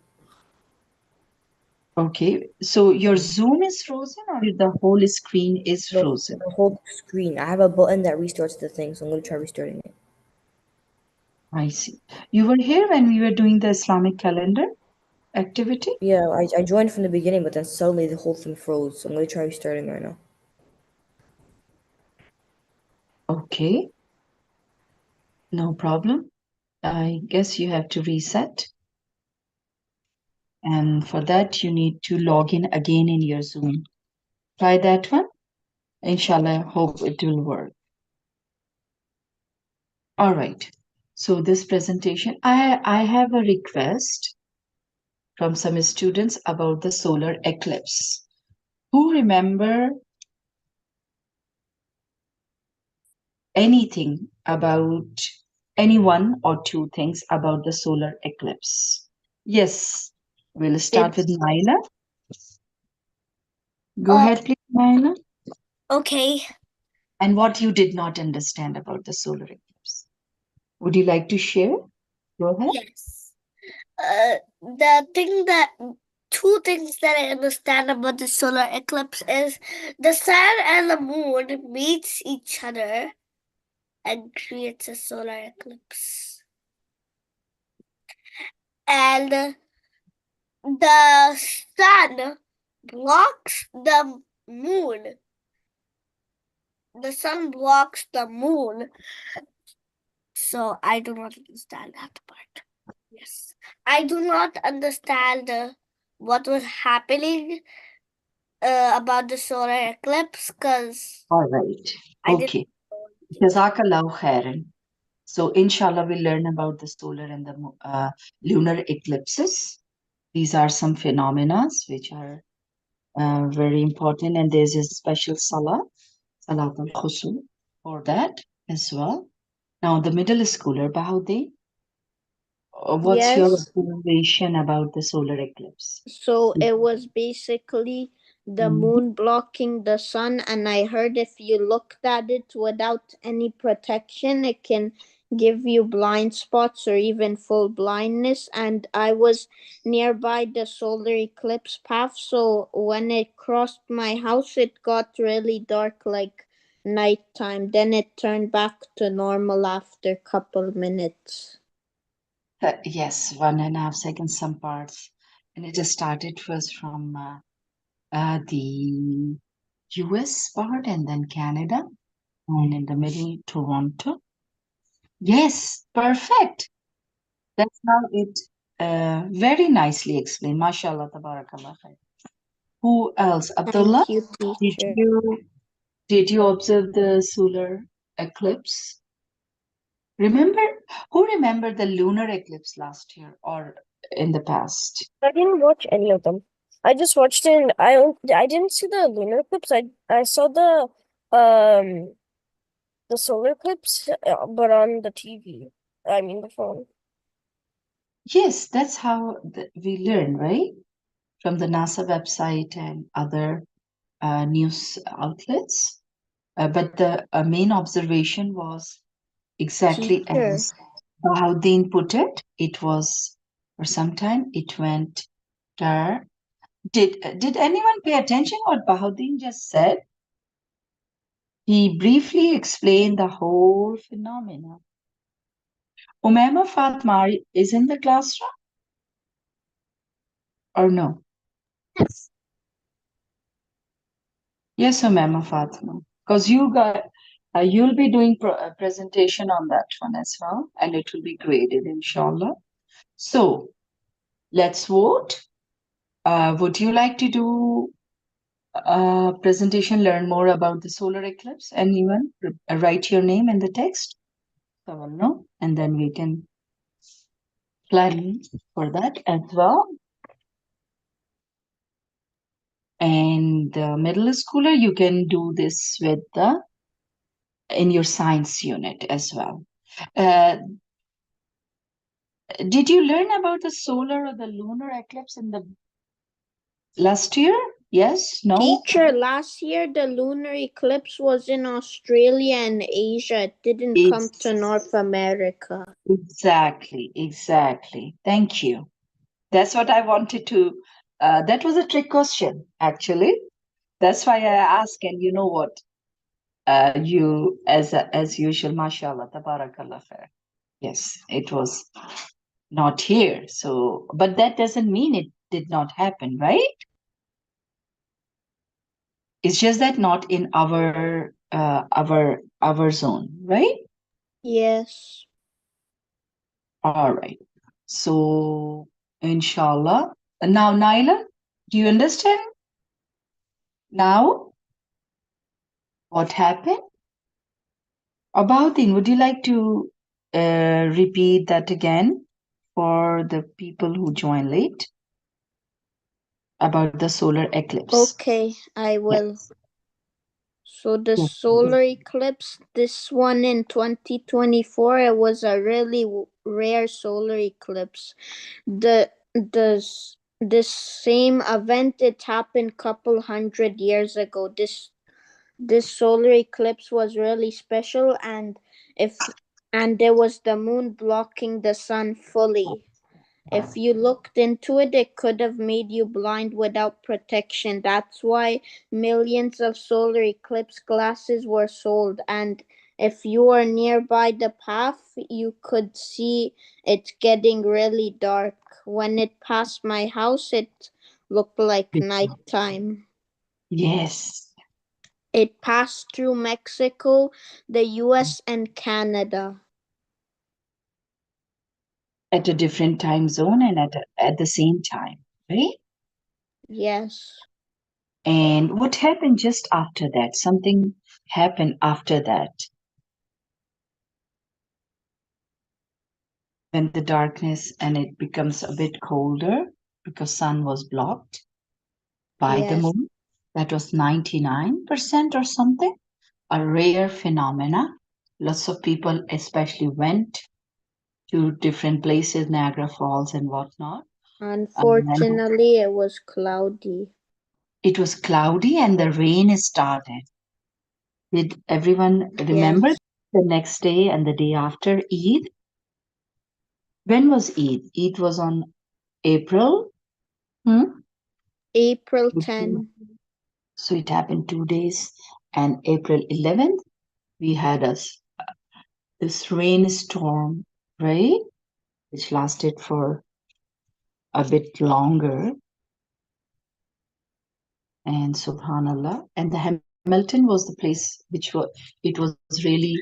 Okay. So your Zoom is frozen or the whole screen is frozen? The whole screen. I have a button that restarts the thing, so I'm gonna try restarting it. I see. You were here when we were doing the Islamic calendar activity? Yeah, I joined from the beginning, but then suddenly the whole thing froze, so I'm gonna try restarting right now. Okay. No problem. I guess you have to reset. And for that, you need to log in again in your Zoom. Try that one. Inshallah, hope it will work. All right. So this presentation, I have a request from some students about the solar eclipse. Who remember anything about any one or two things about the solar eclipse? Yes, we'll start with It's Naila. Go ahead, please, Naila. Okay. And what you did not understand about the solar eclipse. Would you like to share? Go ahead. Yes. The thing that two things that I understand about the solar eclipse is the sun and the moon meets each other and creates a solar eclipse. And the sun blocks the moon the sun blocks the moon. So I do not understand that part. Yes. I do not understand what was happening about the solar eclipse because All right. I didn't Okay. know anything. Jazakallah khairan. So, inshallah, we'll learn about the solar and the lunar eclipses. These are some phenomena which are very important, and there's a special salat al khusuf, for that as well. Now, the middle schooler, Bahauddin, what's your Yes. observation about the solar eclipse? So it was basically the Mhm. moon blocking the sun, and I heard if you looked at it without any protection, it can give you blind spots or even full blindness. And I was nearby the solar eclipse path, so when it crossed my house, it got really dark like nighttime. Then it turned back to normal after a couple minutes. Yes, 1.5 seconds, some parts. And it just started first from the US part and then Canada, and in the middle, Toronto. Yes, perfect. That's how it very nicely explained. MashaAllah, tabarakallah khair. Who else? Abdullah, Thank you, did teacher. you observe the solar eclipse? Remember, who remembered the lunar eclipse last year or in the past? I didn't watch any of them. I just watched it. And I didn't see the lunar eclipse. I saw the solar eclipse, but on the TV. I mean the phone. Yes, that's how we learn, right? From the NASA website and other news outlets. But the main observation was exactly Teacher. as Bahauddin put it. It was, for some time, it went dark. Did anyone pay attention what Bahauddin just said? He briefly explained the whole phenomena. Umaima Fatma is in the classroom or no? Yes. Yes, Umaima Fatma, because you'll be doing a presentation on that one as well, and it will be graded, inshallah. So let's vote. Would you like to do a presentation, learn more about the solar eclipse? Anyone? Write your name in the text. Someone know, and then we can plan for that as well. And the middle schooler, you can do this with the in your science unit as well. Uh, did you learn about the solar or the lunar eclipse in the last year? Yes? No? Teacher, last year the lunar eclipse was in Australia and Asia. It didn't come to It's North America. exactly. Thank you. That's what I wanted to. That was a trick question, actually. That's why I asked, and you know what? You, as usual, mashallah, tabarakallah khair. Yes, it was not here. So, but that doesn't mean it did not happen, right? It's just that not in our zone, right? Yes. All right. So, inshallah. Now, Naila, do you understand now what happened? About would you like to repeat that again for the people who join late about the solar eclipse? Okay, I will. Yes. So the Yes. solar eclipse, this one in 2024, it was a really rare solar eclipse. This same event it happened couple hundred years ago. This solar eclipse was really special, if and there was the moon blocking the sun fully. If you looked into it, it could have made you blind without protection. That's why millions of solar eclipse glasses were sold. And if you were nearby the path, you could see it getting really dark. When it passed my house, it looked like nighttime. Yes. It passed through Mexico, the US, and Canada. At a different time zone and at the same time, right? Yes. And what happened just after that? Something happened after that. When the darkness and it becomes a bit colder because sun was blocked by the Yes. moon. That was 99% or something. A rare phenomena. Lots of people especially went to different places, Niagara Falls and whatnot. And Unfortunately, it was cloudy. it was cloudy and the rain started. Did everyone remember Yes. the next day and the day after Eid? When was Eid? Eid was on April. Hmm? April 10. So it happened 2 days. And April 11th, we had this rainstorm, right? Which lasted for a bit longer. And subhanallah. And the Hamilton was the place which it was really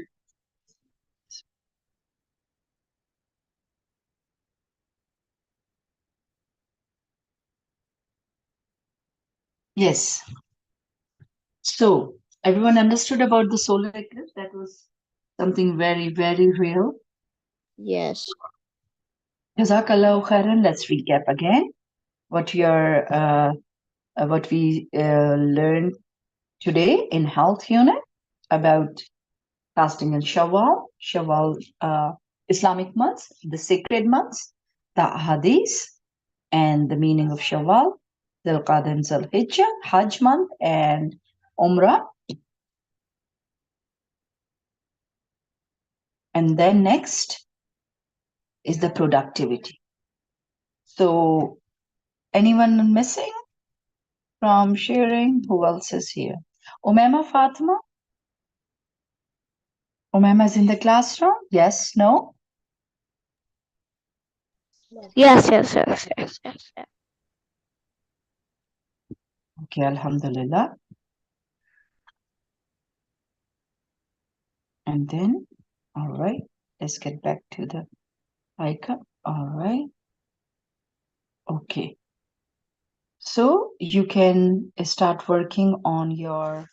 yes. So everyone understood about the solar eclipse. That was something very, very real. Yes. Jazakallahu khairan. Let's recap again what we learned today in health unit about fasting in Shawwal, Islamic months, the sacred months, the hadith, and the meaning of Shawwal, Dhul Qa'dah and Dhul Hijjah, Hajj month, and Umrah. And then next is the productivity. So, anyone missing from sharing? Who else is here? Umema Fatima? Umema is in the classroom? Yes, no? Yes, yes, yes, yes, yes, yes. Okay, Alhamdulillah. And then, all right, let's get back to the icon. All right. Okay. So you can start working on your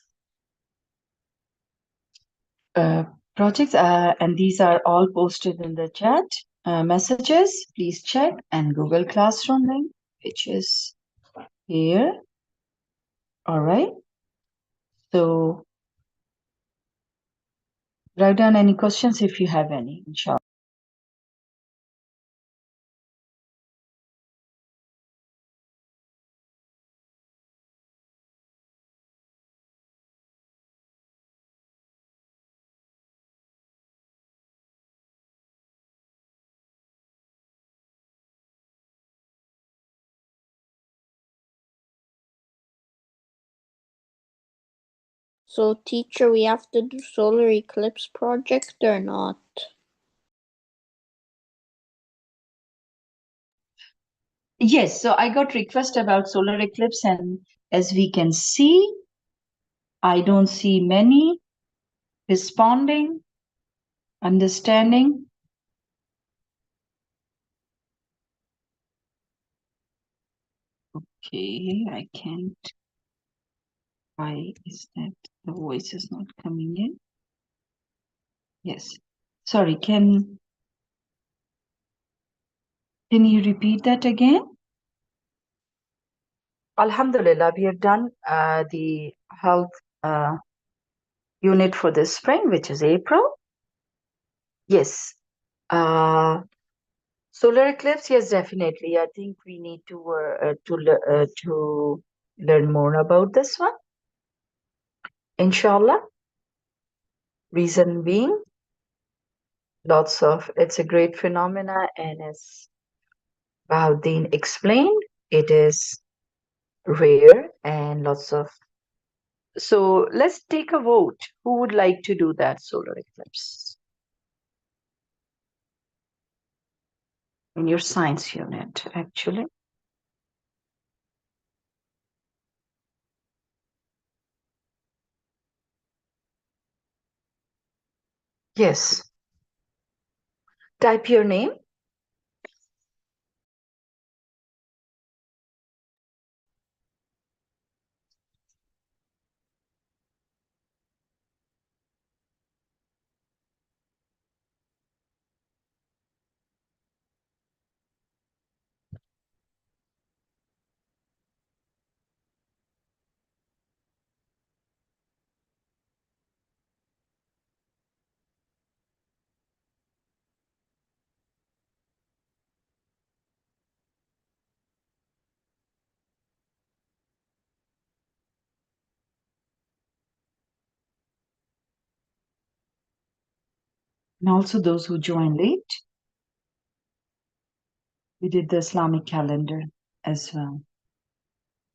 projects, and these are all posted in the chat messages. Please check, and Google Classroom link, which is here. All right. So write down any questions if you have any, inshallah. So, teacher, we have to do solar eclipse project or not? Yes, so I got request about solar eclipse, and as we can see, I don't see many responding, understanding. Okay, I can't. Why is that the voice is not coming in? Yes. Sorry, can you repeat that again? Alhamdulillah, we have done the health unit for this spring, which is April. Yes. Solar eclipse, yes, definitely. I think we need to learn more about this one, inshallah. Reason being, it's a great phenomena, and as Bahauddin explained, it is rare and lots of. So let's take a vote. Who would like to do that solar eclipse in your science unit, actually? Yes. Type your name. And also those who join late, we did the Islamic calendar as well.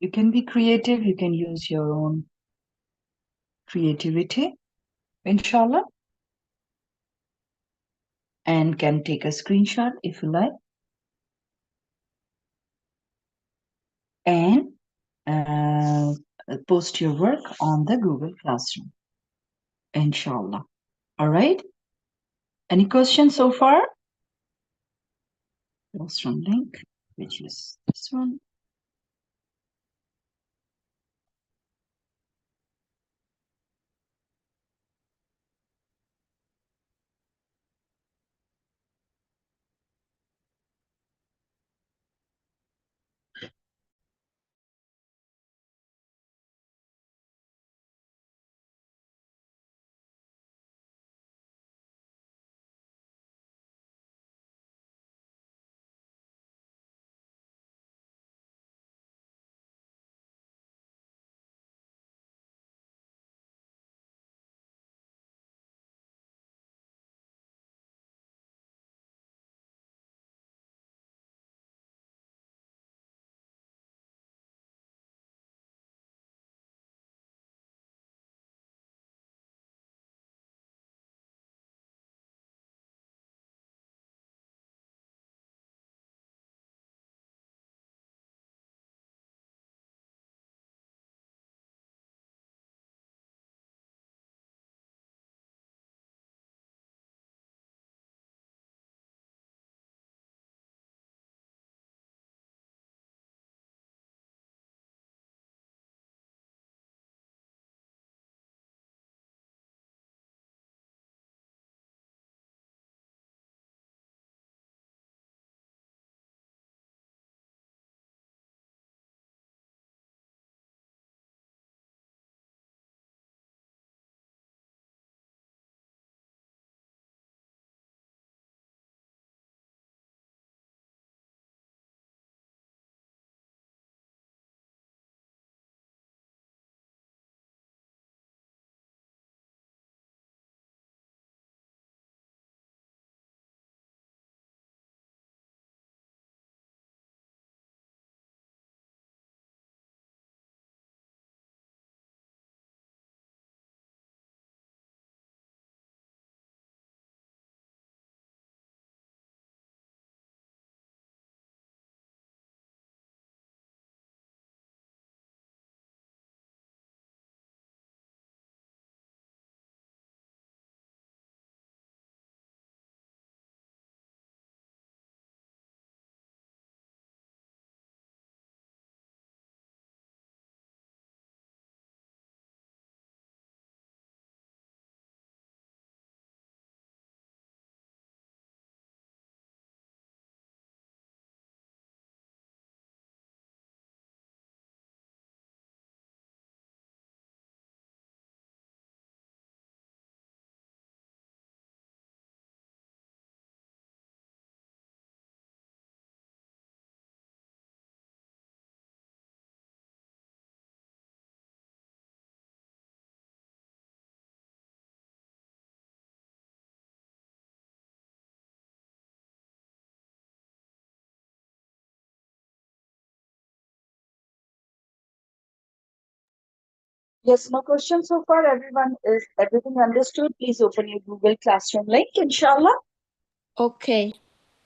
You can be creative, you can use your own creativity, inshallah, and can take a screenshot if you like, and uh, post your work on the Google Classroom, inshallah. All right. Any questions so far? Classroom link, which is this one. Yes, no questions so far. Everyone is everything understood. Please open your Google Classroom link, inshallah, Okay.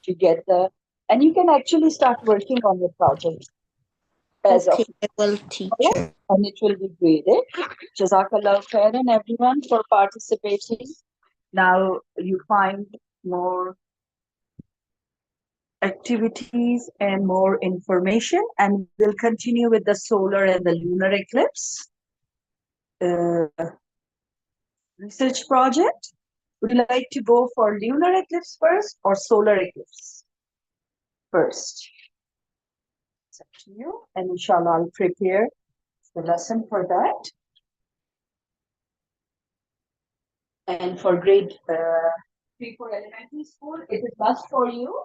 to get the and you can actually start working on your project as of Okay, I will, now, teacher. and it will be graded. Jazakallah khairan everyone for participating. Now you find more activities and more information, and we'll continue with the solar and the lunar eclipse research project. Would you like to go for lunar eclipse first or solar eclipse first? It's up to you. And inshallah, I'll prepare the lesson for that. And for grade 3 for elementary school, it is must for you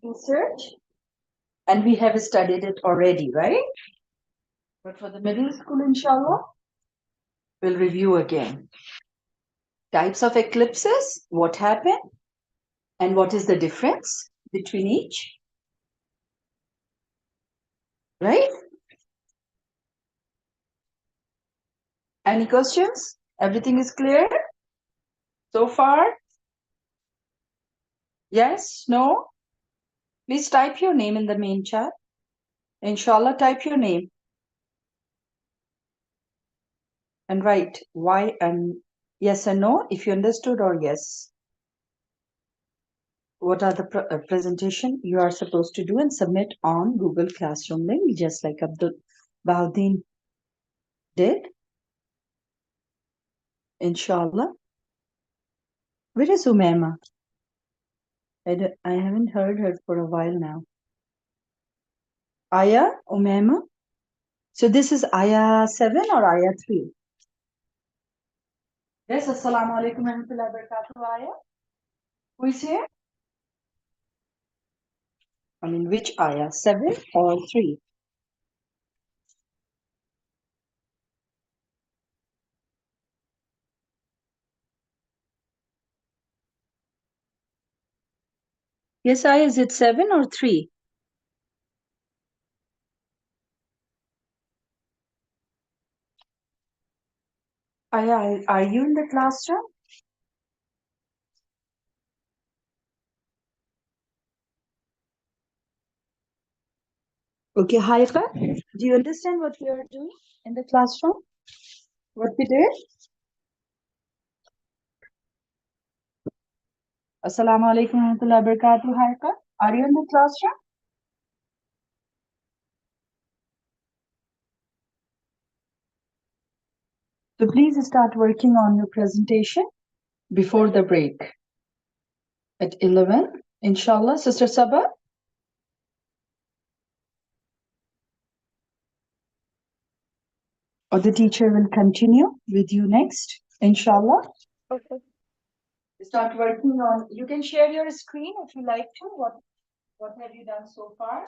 research. And we have studied it already, right? But for the middle school, inshallah, we'll review again. Types of eclipses, what happened, and what is the difference between each, right? Any questions? Everything is clear so far? Yes? No? Please type your name in the main chat. Inshallah, type your name and write why and yes and no if you understood, or yes. What are the presentation you are supposed to do and submit on Google Classroom link, just like Abdul Baudin did. Inshallah. Where is Umaima? I haven't heard her for a while now. Aya, Umaima. So this is Aya 7 or Aya 3? Yes, Assalamu alaikum wa rahmatullahi wa barakatuh, Aya. Who is here? I mean, which Aya? 7 or 3? Yes, Aya, is it 7 or 3? Aya, are you in the classroom? Okay, Haifa, do you understand what we are doing in the classroom? What we did? Assalamu alaikum wa rahmatullahi wa barakatuh, Haifa. Are you in the classroom? So please start working on your presentation before the break at 11, inshallah. Sister Saba? Or the teacher will continue with you next, inshallah. Okay. Start working on, you can share your screen if you like to. What have you done so far?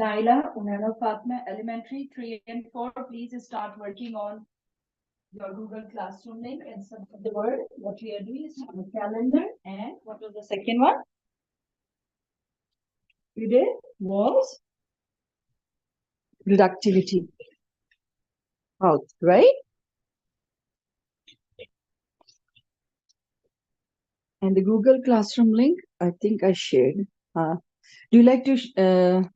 Naila, Unana, Fatma, elementary 3 and 4, please start working on your Google Classroom link and submit the word. What we are doing is on the calendar. And what was the second one? You did? Was productivity. Out, right? And the Google Classroom link, I think I shared. Do you like to,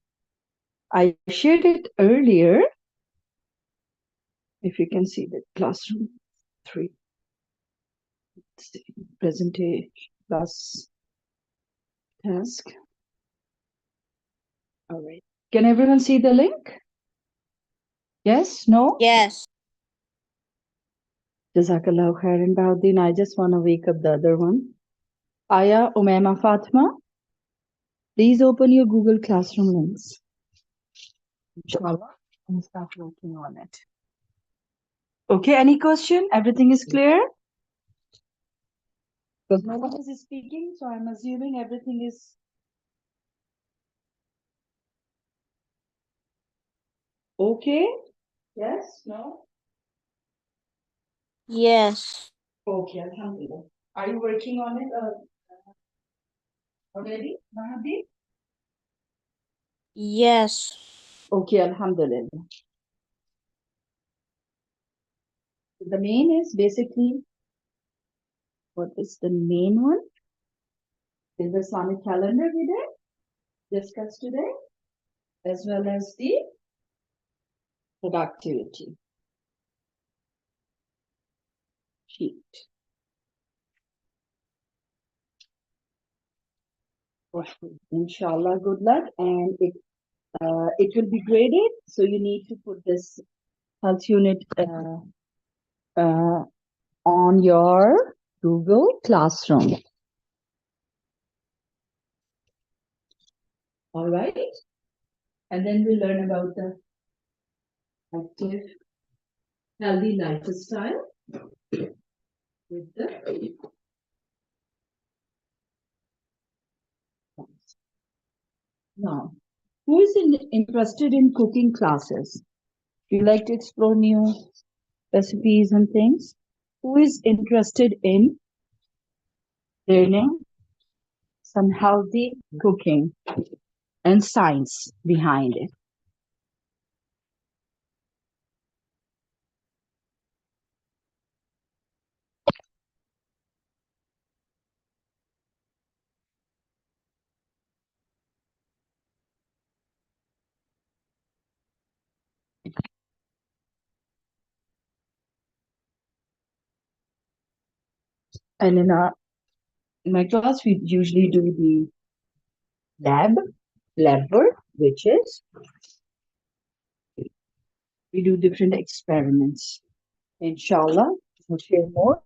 I shared it earlier. If you can see the classroom 3. Presentation plus task. All right. Can everyone see the link? Yes? No? Yes. Jazakallah khairan, Baudin. I just want to wake up the other one. Aya, Umaima, Fatma, please open your Google Classroom links. Inshallah, and start working on it. Okay, any question? Everything is clear? Because no one is speaking, so I'm assuming everything is okay. Yes? No? Yes. Okay, alhamdulillah. Are you working on it already, Mahadeep? Yes. Okay, Alhamdulillah. The main is basically, what is the main one? Is the Islamic calendar we did discuss today, as well as the productivity sheet. Inshallah, good luck, and it will be graded. So you need to put this health unit uh, on your Google Classroom. All right, and then we'll learn about the active, healthy lifestyle with the. Now, who is interested in cooking classes? Do you like to explore new recipes and things? Who is interested in learning some healthy cooking and science behind it? And in my class, we usually do the lab work, which is we do different experiments. Inshallah, we'll share more.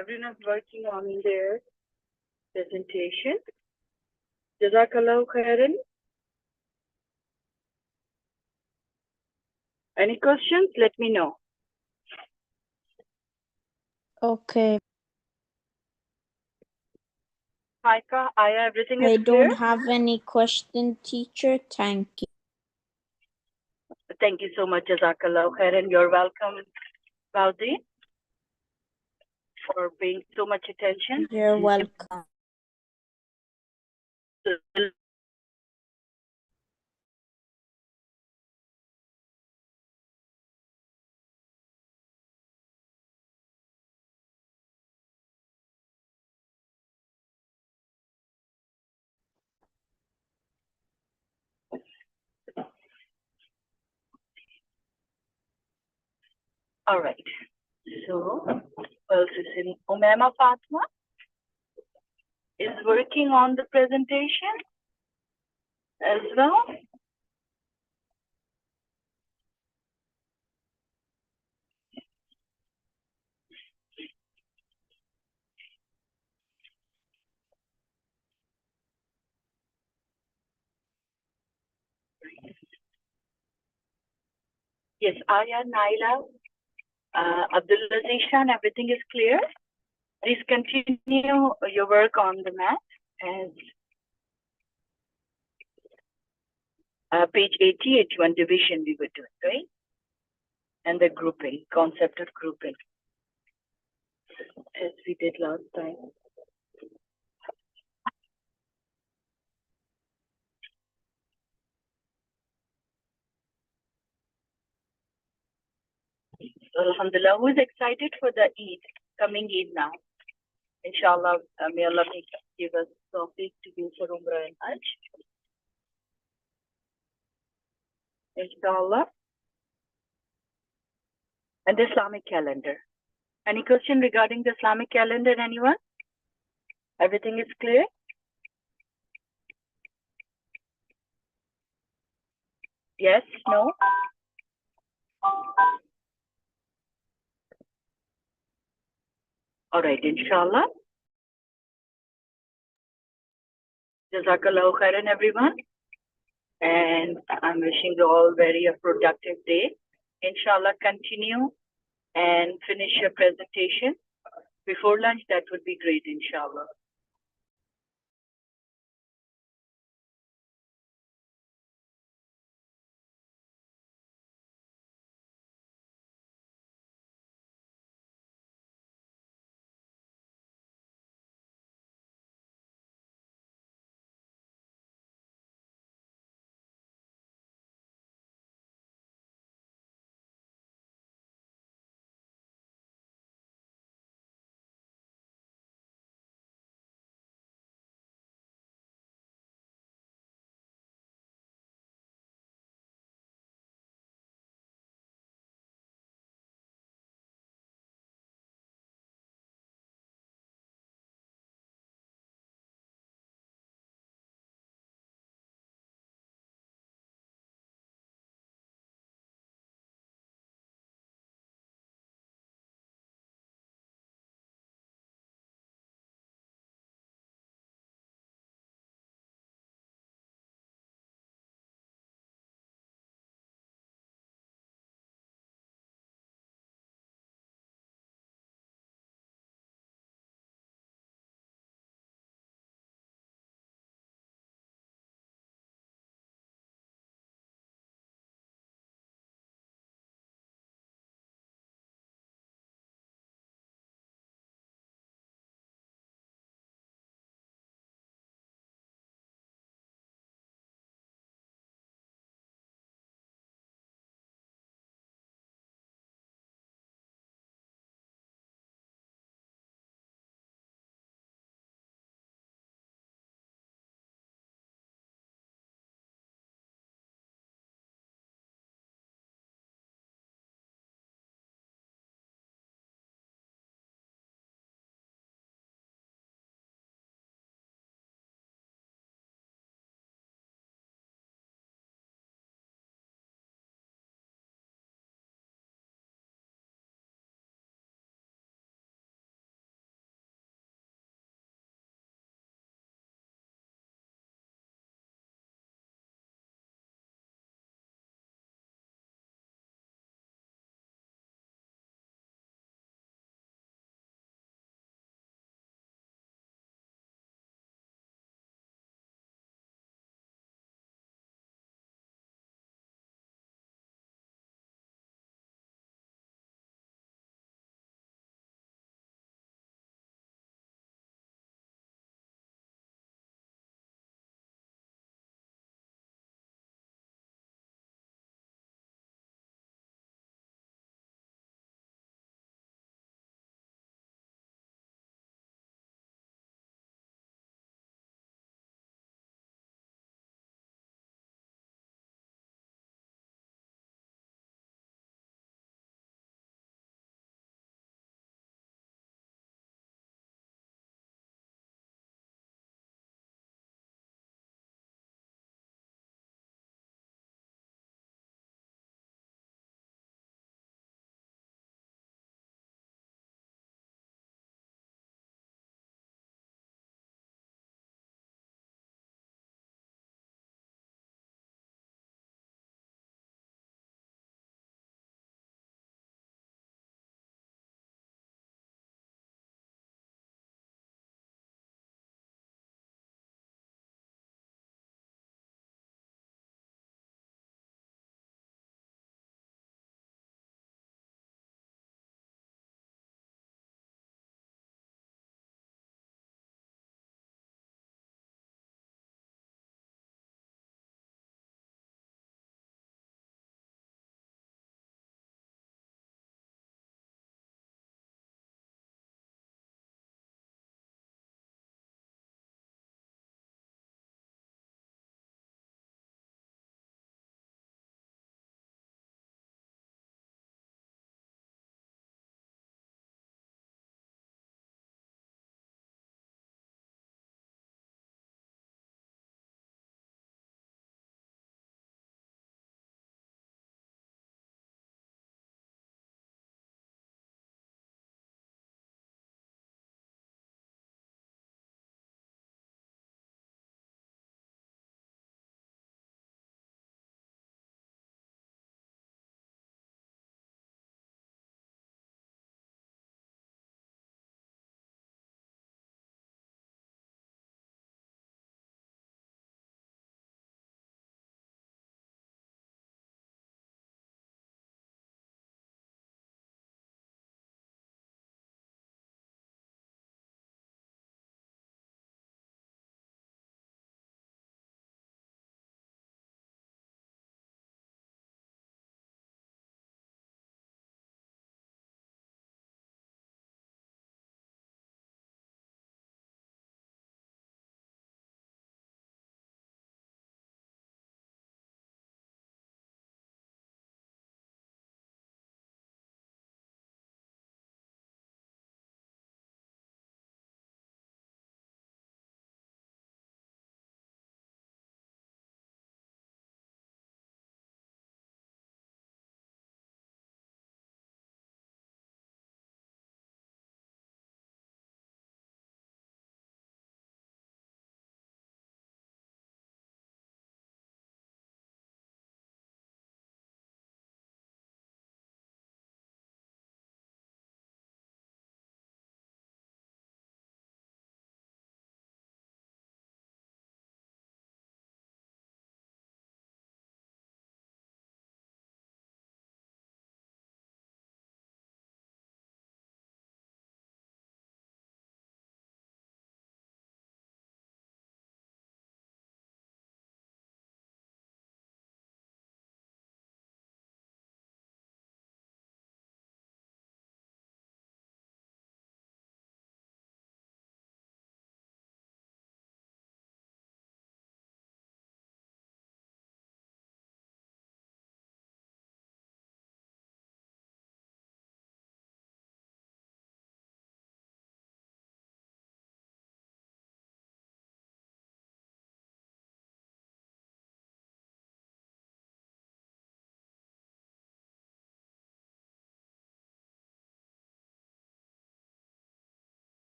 Everyone's working on their presentation. Jazakallah khairan. Any questions? Let me know. Okay. Maika, Aya, everything I is clear? don't have any question, teacher. Thank you. Thank you so much, Jazakallah khairan. You're welcome, Valdi, for paying so much attention. You're welcome. All right. So, else is in Umema Fatma is working on the presentation as well. Yes, Aya, Naila, Abdullah Zishan, everything is clear. Please continue your work on the math and page 80, 81 division we were doing, right? And the grouping, concept of grouping, as we did last time. Alhamdulillah, who is excited for the Eid, coming Eid now? Inshallah, may Allah give us tawfiq to be for Umrah and Hajj. Inshallah. And the Islamic calendar. Any question regarding the Islamic calendar, anyone? Everything is clear? Yes, no? All right, inshallah. Jazakallahu khairan, everyone. And I'm wishing you all very a productive day. Inshallah, continue and finish your presentation before lunch. That would be great, inshallah.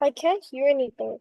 I can't hear anything.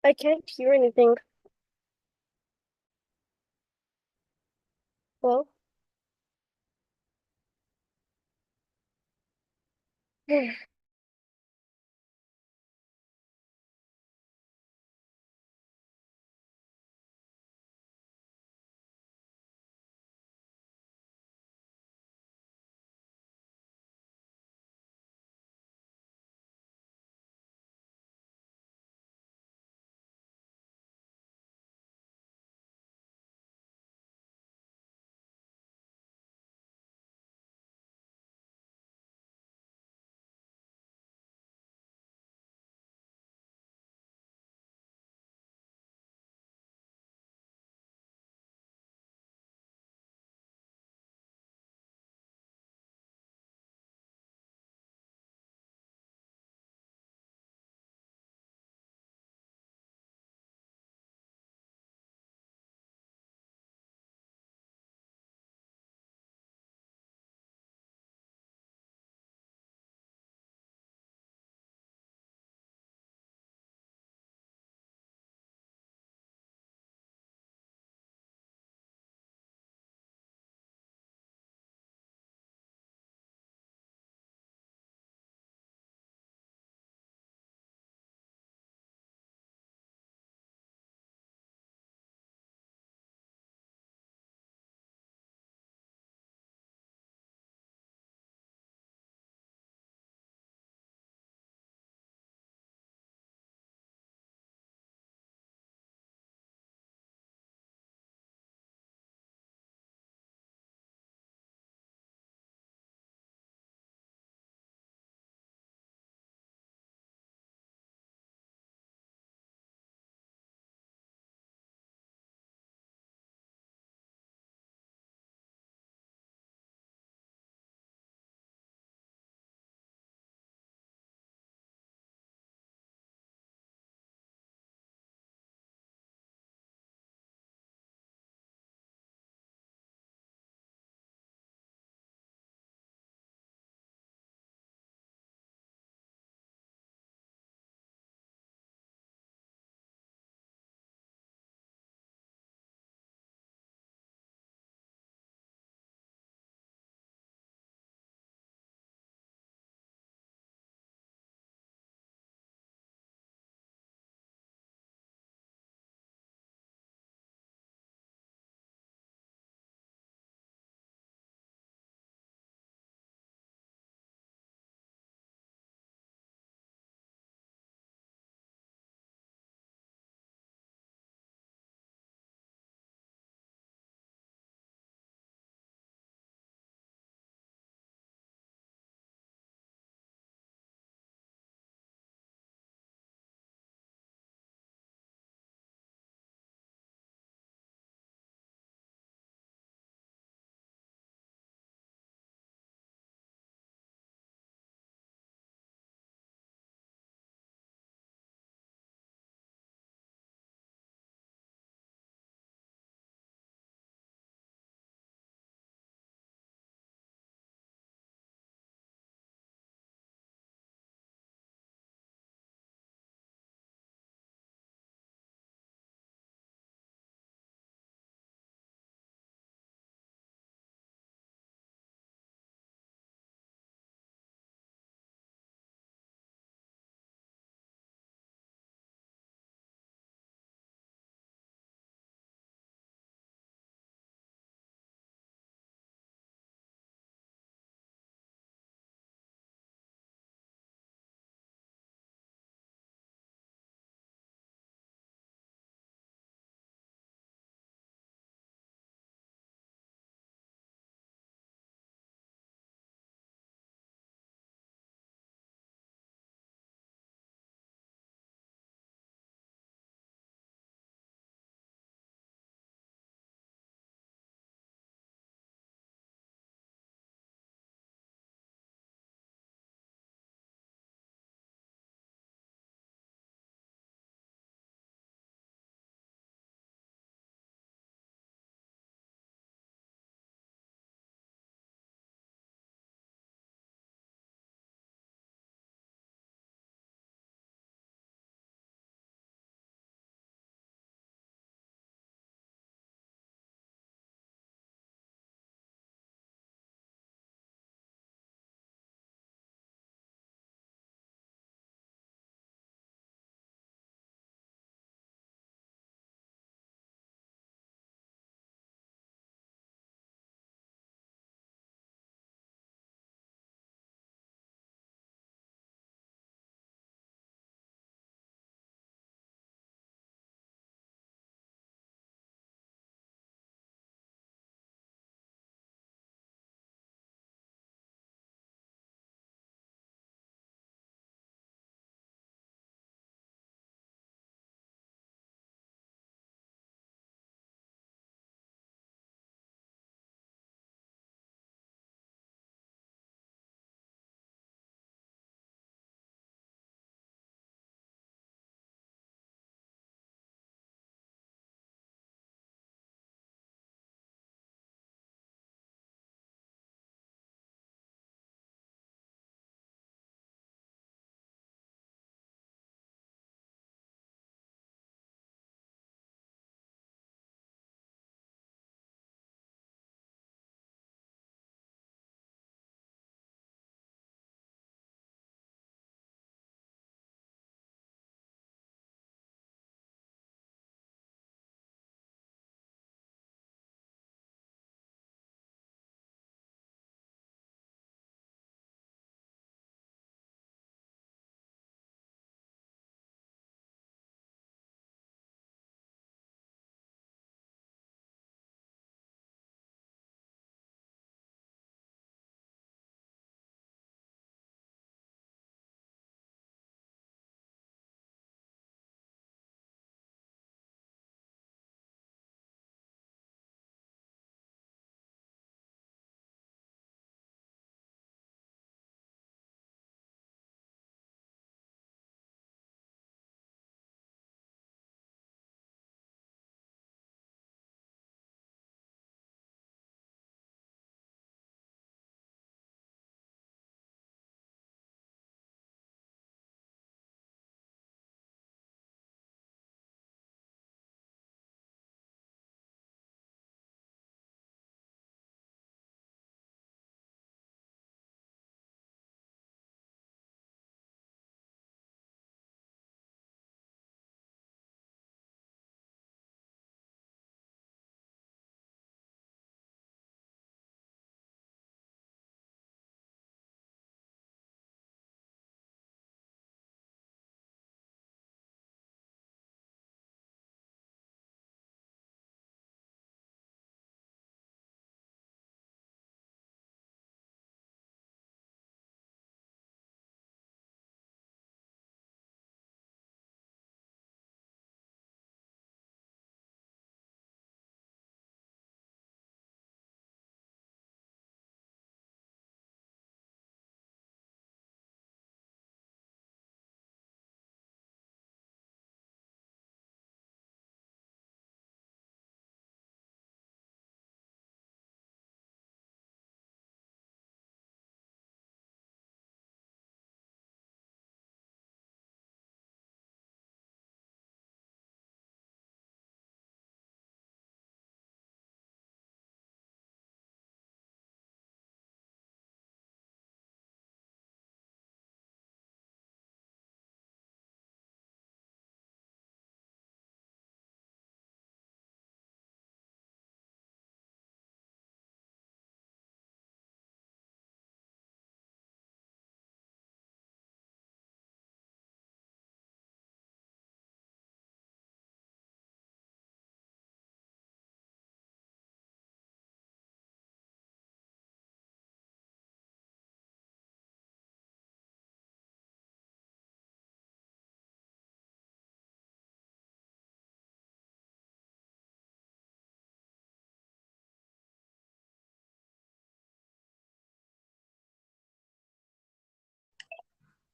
I can't hear anything. Well,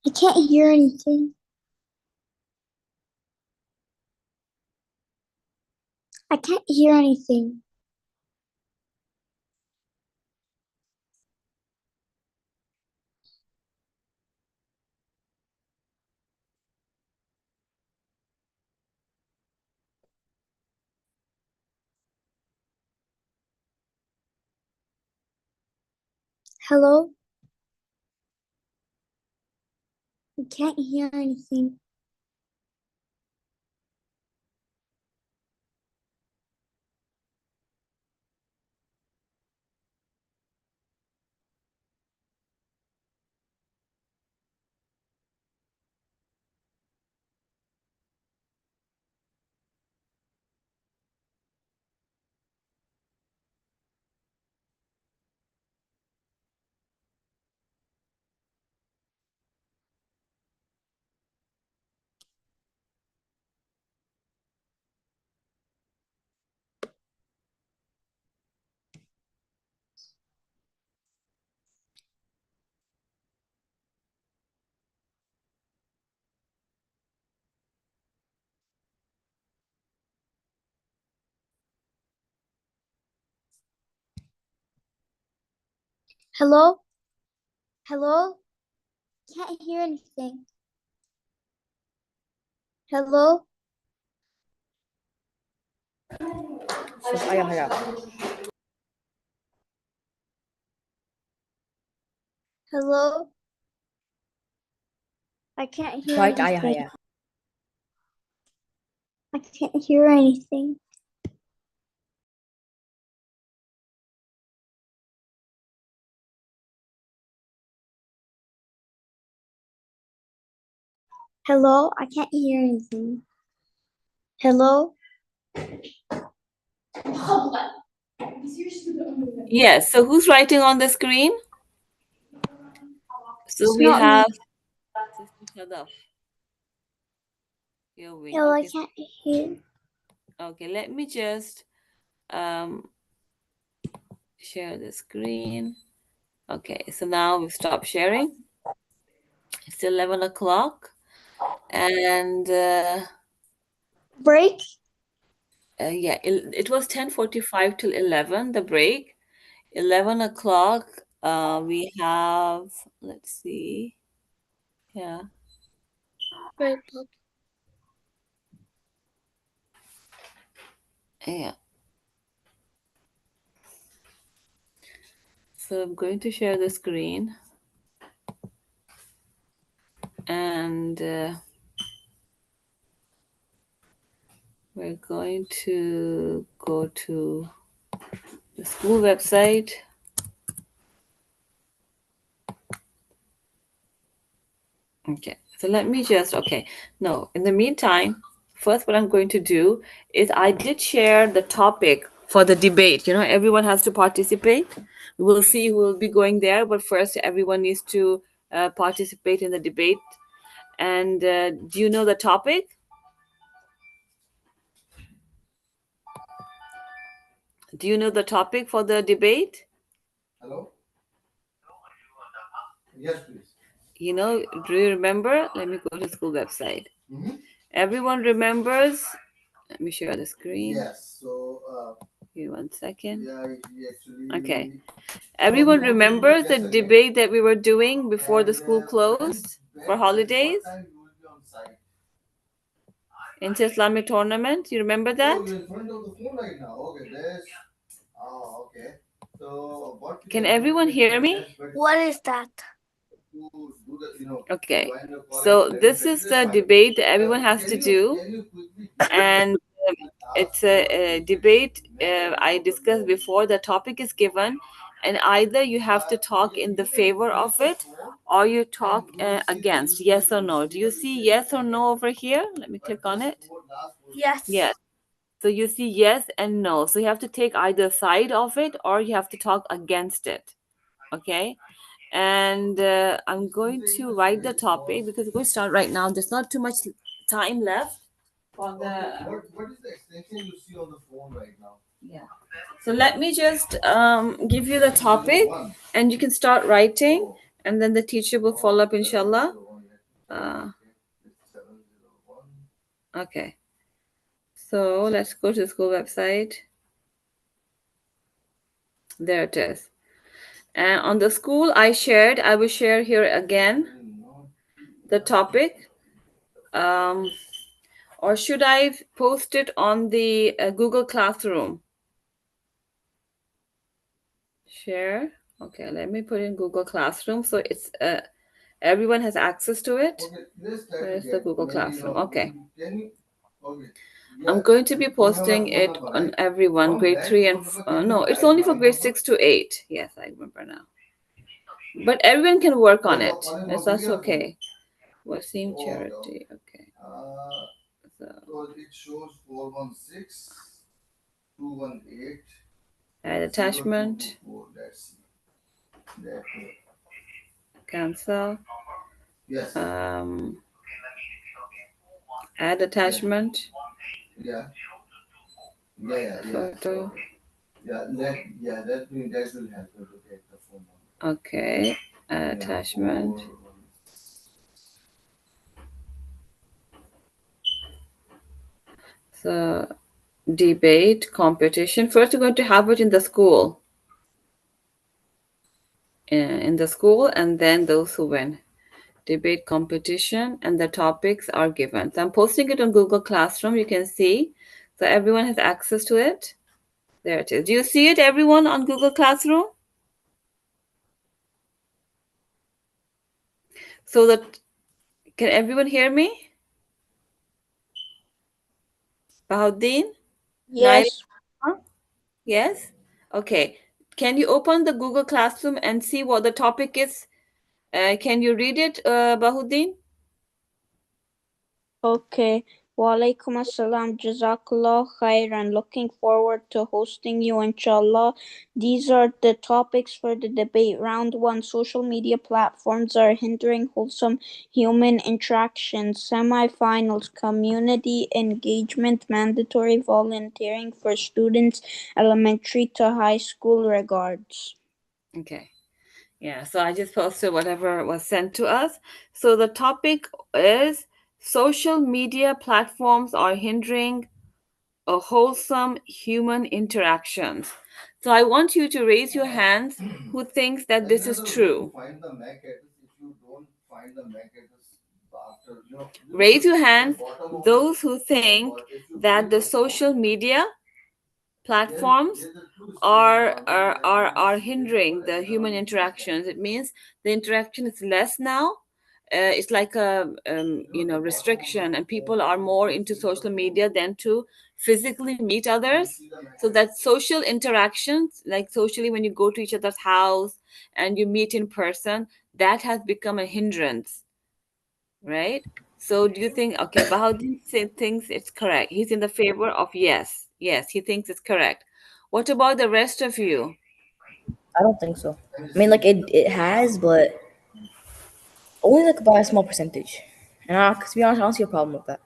I can't hear anything. I can't hear anything. Hello? I can't hear anything. Hello? Hello? Can't hear anything. Hello? Sus ayah ayah. Hello? I can't hear Quiet ayah anything. ayah. I can't hear anything. Hello? I can't hear anything. Hello? Yes. So who's writing on the screen? So It's we not me. have Sister Sadaf. Your wing. No, I Okay. can't hear. Okay. Let me just um share the screen. Okay. So now we've stopped sharing. It's 11 o'clock, and Break? yeah, it was 10:45 till 11. The break. 11 o'clock. We have. Let's see. Yeah. Right, Pop. Yeah. So I'm going to share the screen, and we're going to go to the school website. Okay, so let me just, okay, no, in the meantime, first what I'm going to do is I did share the topic for the debate. You know, everyone has to participate. We'll see who will be going there, but first everyone needs to participate in the debate. And do you know the topic? Do you know the topic for the debate? Hello? Yes, please. You know, do you remember? Let me go to school website. Mm-hmm. Everyone remembers. Let me share the screen. Yes. So, Give me 1 second. yeah, we actually. Okay. Everyone remembers the debate that we were doing before the school closed for holidays? Inter-Islamic tournament. You remember that? Oh, you're in front of the phone right now. Okay, this. Oh, okay. So, what? Can everyone hear me? What is that? To do the, you know. Okay. So this is the debate that everyone has to do, Can you quickly? and it's a debate I discussed before. The topic is given, and either you have to talk in the favor of it, or you talk against. Yes or no? Do you see yes or no over here? Let me click on it. Yes. Yes. So you see yes and no. So you have to take either side of it, or you have to talk against it. Okay. And I'm going to write the topic because we're going to start right now. There's not too much time left for the. What is the extension you see on the phone right now? Yeah. So let me just give you the topic, and you can start writing, and then the teacher will follow up, inshallah. Uh, okay. So let's go to the school website. There it is. And on the school I shared, I will share here again the topic. Um, or should I post it on the Google Classroom? Share. Okay, let me put in Google Classroom so it's everyone has access to it. Where's the Google Classroom? Okay. I'm going to be posting it on everyone, grade 3 and no, it's only for grade 6 to 8. Yes, I remember now. But everyone can work on it. That's okay. Wasim Charity. Okay. So it shows 416 218. Add attachment. Cancel. Yes. Add attachment. Yeah. Photo. That will help you to get the phone number. Okay. Attachment. So debate competition. First, we're going to have it in the school. In the school, and then those who win. Debate competition, and the topics are given. So I'm posting it on Google Classroom. You can see. So everyone has access to it. There it is. Do you see it, everyone, on Google Classroom? So that can everyone hear me? Bahuddin? Nail? Yes. Yes? Okay. Can you open the Google Classroom and see what the topic is? Can you read it, Bahuddin? Okay. Walaikum assalam. Jazakallah khairan. Looking forward to hosting you, inshallah. These are the topics for the debate. Round 1. Social media platforms are hindering wholesome human interactions. Semi-finals. Community engagement. Mandatory volunteering for students elementary to high school. Regards. Okay. Yeah, so I just posted whatever was sent to us. So the topic is social media platforms are hindering a wholesome human interactions. So I want you to raise your hands who thinks that this is true. Raise your hands those who think that the social media platforms are hindering the human interactions. It means the interaction is less now. It's like a restriction, and people are more into social media than to physically meet others. So that social interactions, like socially when you go to each other's house and you meet in person, that has become a hindrance, right? So do you think, okay, Bahaudin thinks it's correct. He's in the favor of yes. Yes, he thinks it's correct. What about the rest of you? I don't think so. I mean, like it has, but only like by a small percentage. And to be honest, I don't see a problem with that.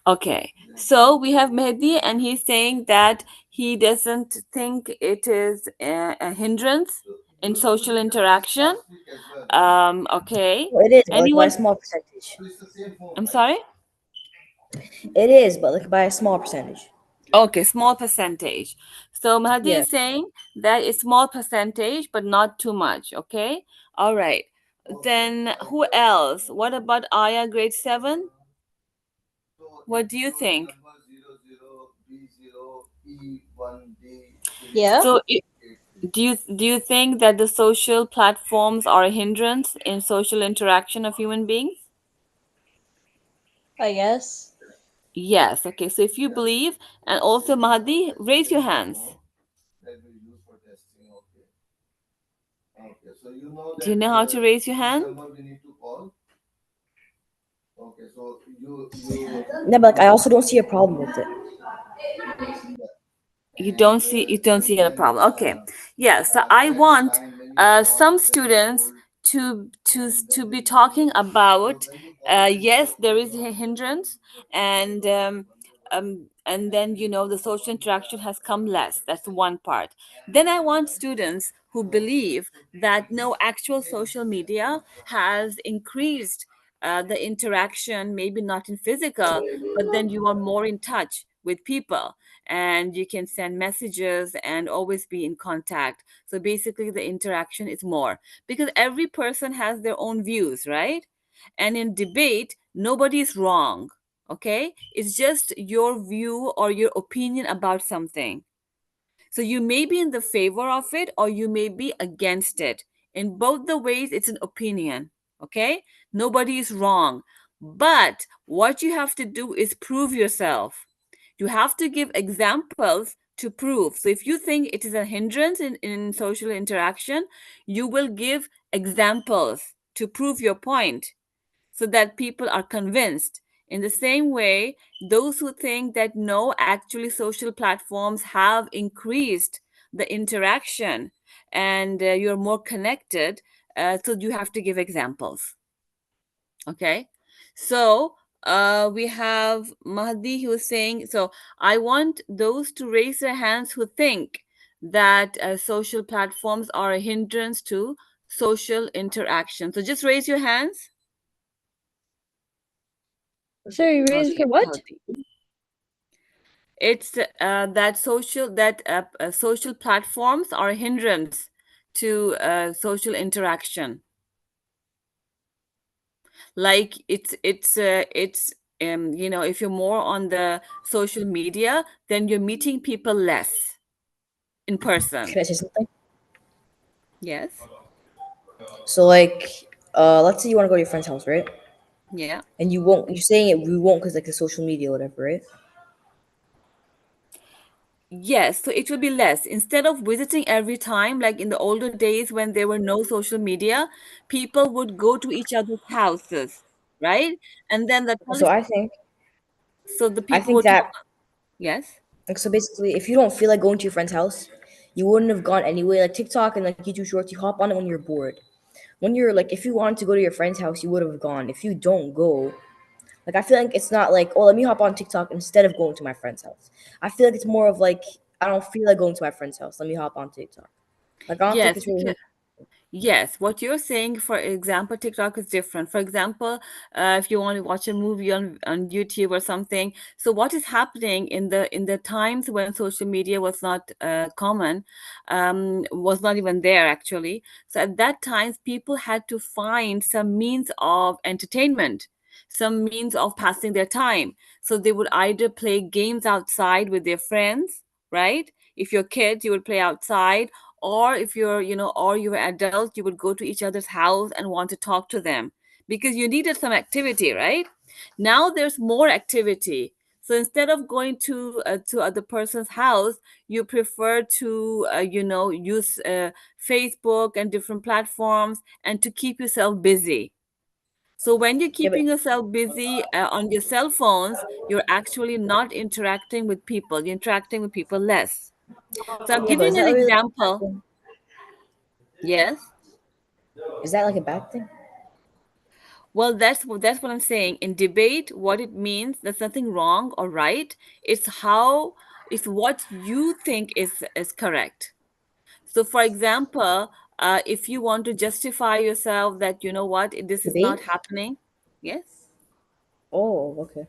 Okay, so we have Mehdi, and he's saying that he doesn't think it is a hindrance in social interaction. Okay. Well, it is, but like by a Anyone? small percentage. I'm sorry? It is, but like by a small percentage. Okay, small percentage. So Mahdi Yeah. is saying that it's small percentage, but not too much. Okay. All right. Then who else? What about Aya grade 7? What do you think? Yeah. So do you think that the social platforms are a hindrance in social interaction of human beings? I guess. Yes. Okay. So if you believe, and also Mahdi, raise your hands. Do you know how to raise your hand? Yeah, but like I also don't see a problem with it. You don't see any problem. Okay. Yeah. So I want some students to be talking about yes, there is a hindrance, and and then the social interaction has come less. That's one part. Then I want students who believe that no, actual social media has increased the interaction, maybe not in physical, but then you are more in touch with people and you can send messages and always be in contact. So basically the interaction is more because every person has their own views, right? And in debate nobody is wrong. Okay, it's just your view or your opinion about something. So you may be in the favor of it or you may be against it. In both the ways, it's an opinion. Okay? Nobody is wrong. But what you have to do is prove yourself. You have to give examples to prove. So if you think it is a hindrance in social interaction, you will give examples to prove your point so that people are convinced. In the same way, those who think that no, actually, social platforms have increased the interaction and you're more connected, so you have to give examples. Okay. So we have Mahdi who is saying, so I want those to raise their hands who think that social platforms are a hindrance to social interaction. So just raise your hands. Sorry, raise Okay, for what? healthy. It's that social platforms are a hindrance to social interaction. Like if you're more on the social media, then you're meeting people less in person. Can I say something? Yes. So like, let's say you want to go to your friend's house, right? Yeah. And you won't. You're saying it. We won't because like the social media, or whatever, right? Yes, so it will be less. Instead of visiting every time, like in the older days when there were no social media, people would go to each other's houses, right? And then the So tele- so the I people think would talk. that Yes. like so basically, if you don't feel like going to your friend's house, you wouldn't have gone anyway. Like TikTok and like YouTube Shorts, you hop on it when you're bored. When you're like, if you wanted to go to your friend's house, you would have gone. If you don't go, like I feel like it's not like, oh, let me hop on TikTok instead of going to my friend's house. I feel like it's more of like, I don't feel like going to my friend's house. Let me hop on TikTok. Like I don't think Yes, it's because really. yes, what you're saying, for example, TikTok is different. For example, if you want to watch a movie on YouTube or something, so what is happening in the times when social media was not common, was not even there actually. So at that times, people had to find some means of entertainment, some means of passing their time. So they would either play games outside with their friends, right? If you're kids, you would play outside, or if you're adult, you would go to each other's house and want to talk to them because you needed some activity, right? Now there's more activity. So instead of going to other person's house, you prefer to use Facebook and different platforms and to keep yourself busy. So when you're Yeah, but keeping yourself busy on your cell phones, you're actually not interacting with people. You're interacting with people less. So I'm yeah, but is giving that an really like a bad example. thing? Yes. Is that like a bad thing? Well, that's what I'm saying. In debate, what it means, there's nothing wrong or right. It's what you think is correct. So, for example, if you want to justify yourself that you know what, this is not Debate? happening. Yes. Oh, okay.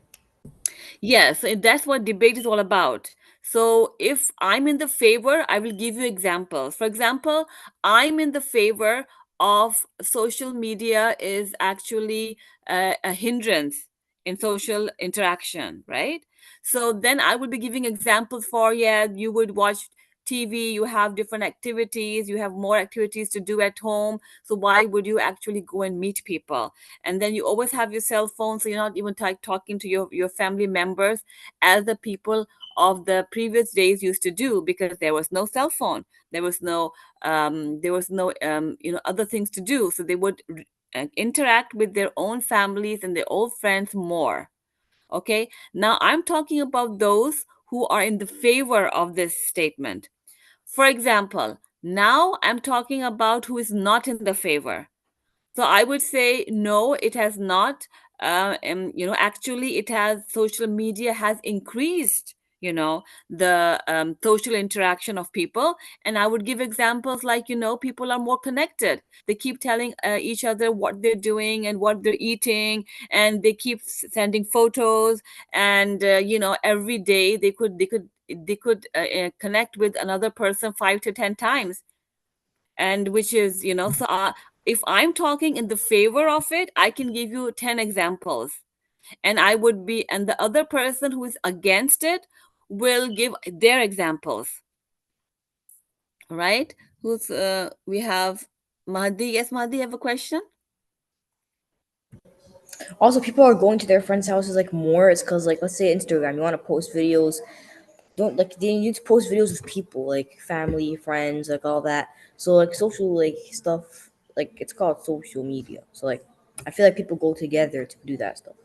Yeah, so that's what debate is all about. So if I'm in the favor, I will give you examples. For example, I'm in the favor of social media is actually a hindrance in social interaction, right? So then I would be giving examples for, yeah, you would watch TV, you have different activities, you have more activities to do at home. So why would you actually go and meet people? And then you always have your cell phone, so you're not even talking to your family members as the people of the previous days used to do, because there was no cell phone, there was no other things to do, so they would interact with their own families and their old friends more. Okay, now I'm talking about those who are in the favor of this statement. For example, now I'm talking about who is not in the favor. So I would say no, it has not actually it has social media has increased the social interaction of people. And I would give examples like, people are more connected. They keep telling each other what they're doing and what they're eating, and they keep sending photos. And every day they could connect with another person 5 to 10 times. And which is, so if I'm talking in the favor of it, I can give you 10 examples. And the other person who is against it will give their examples. Right? We have Mahdi. Yes, Mahdi, you have a question? Also, people are going to their friends' houses like more. It's because, like, let's say Instagram, you want to post videos. Don't like they need to post videos with people, like family, friends, like all that. So like social like stuff, like it's called social media. So like I feel like people go together to do that stuff.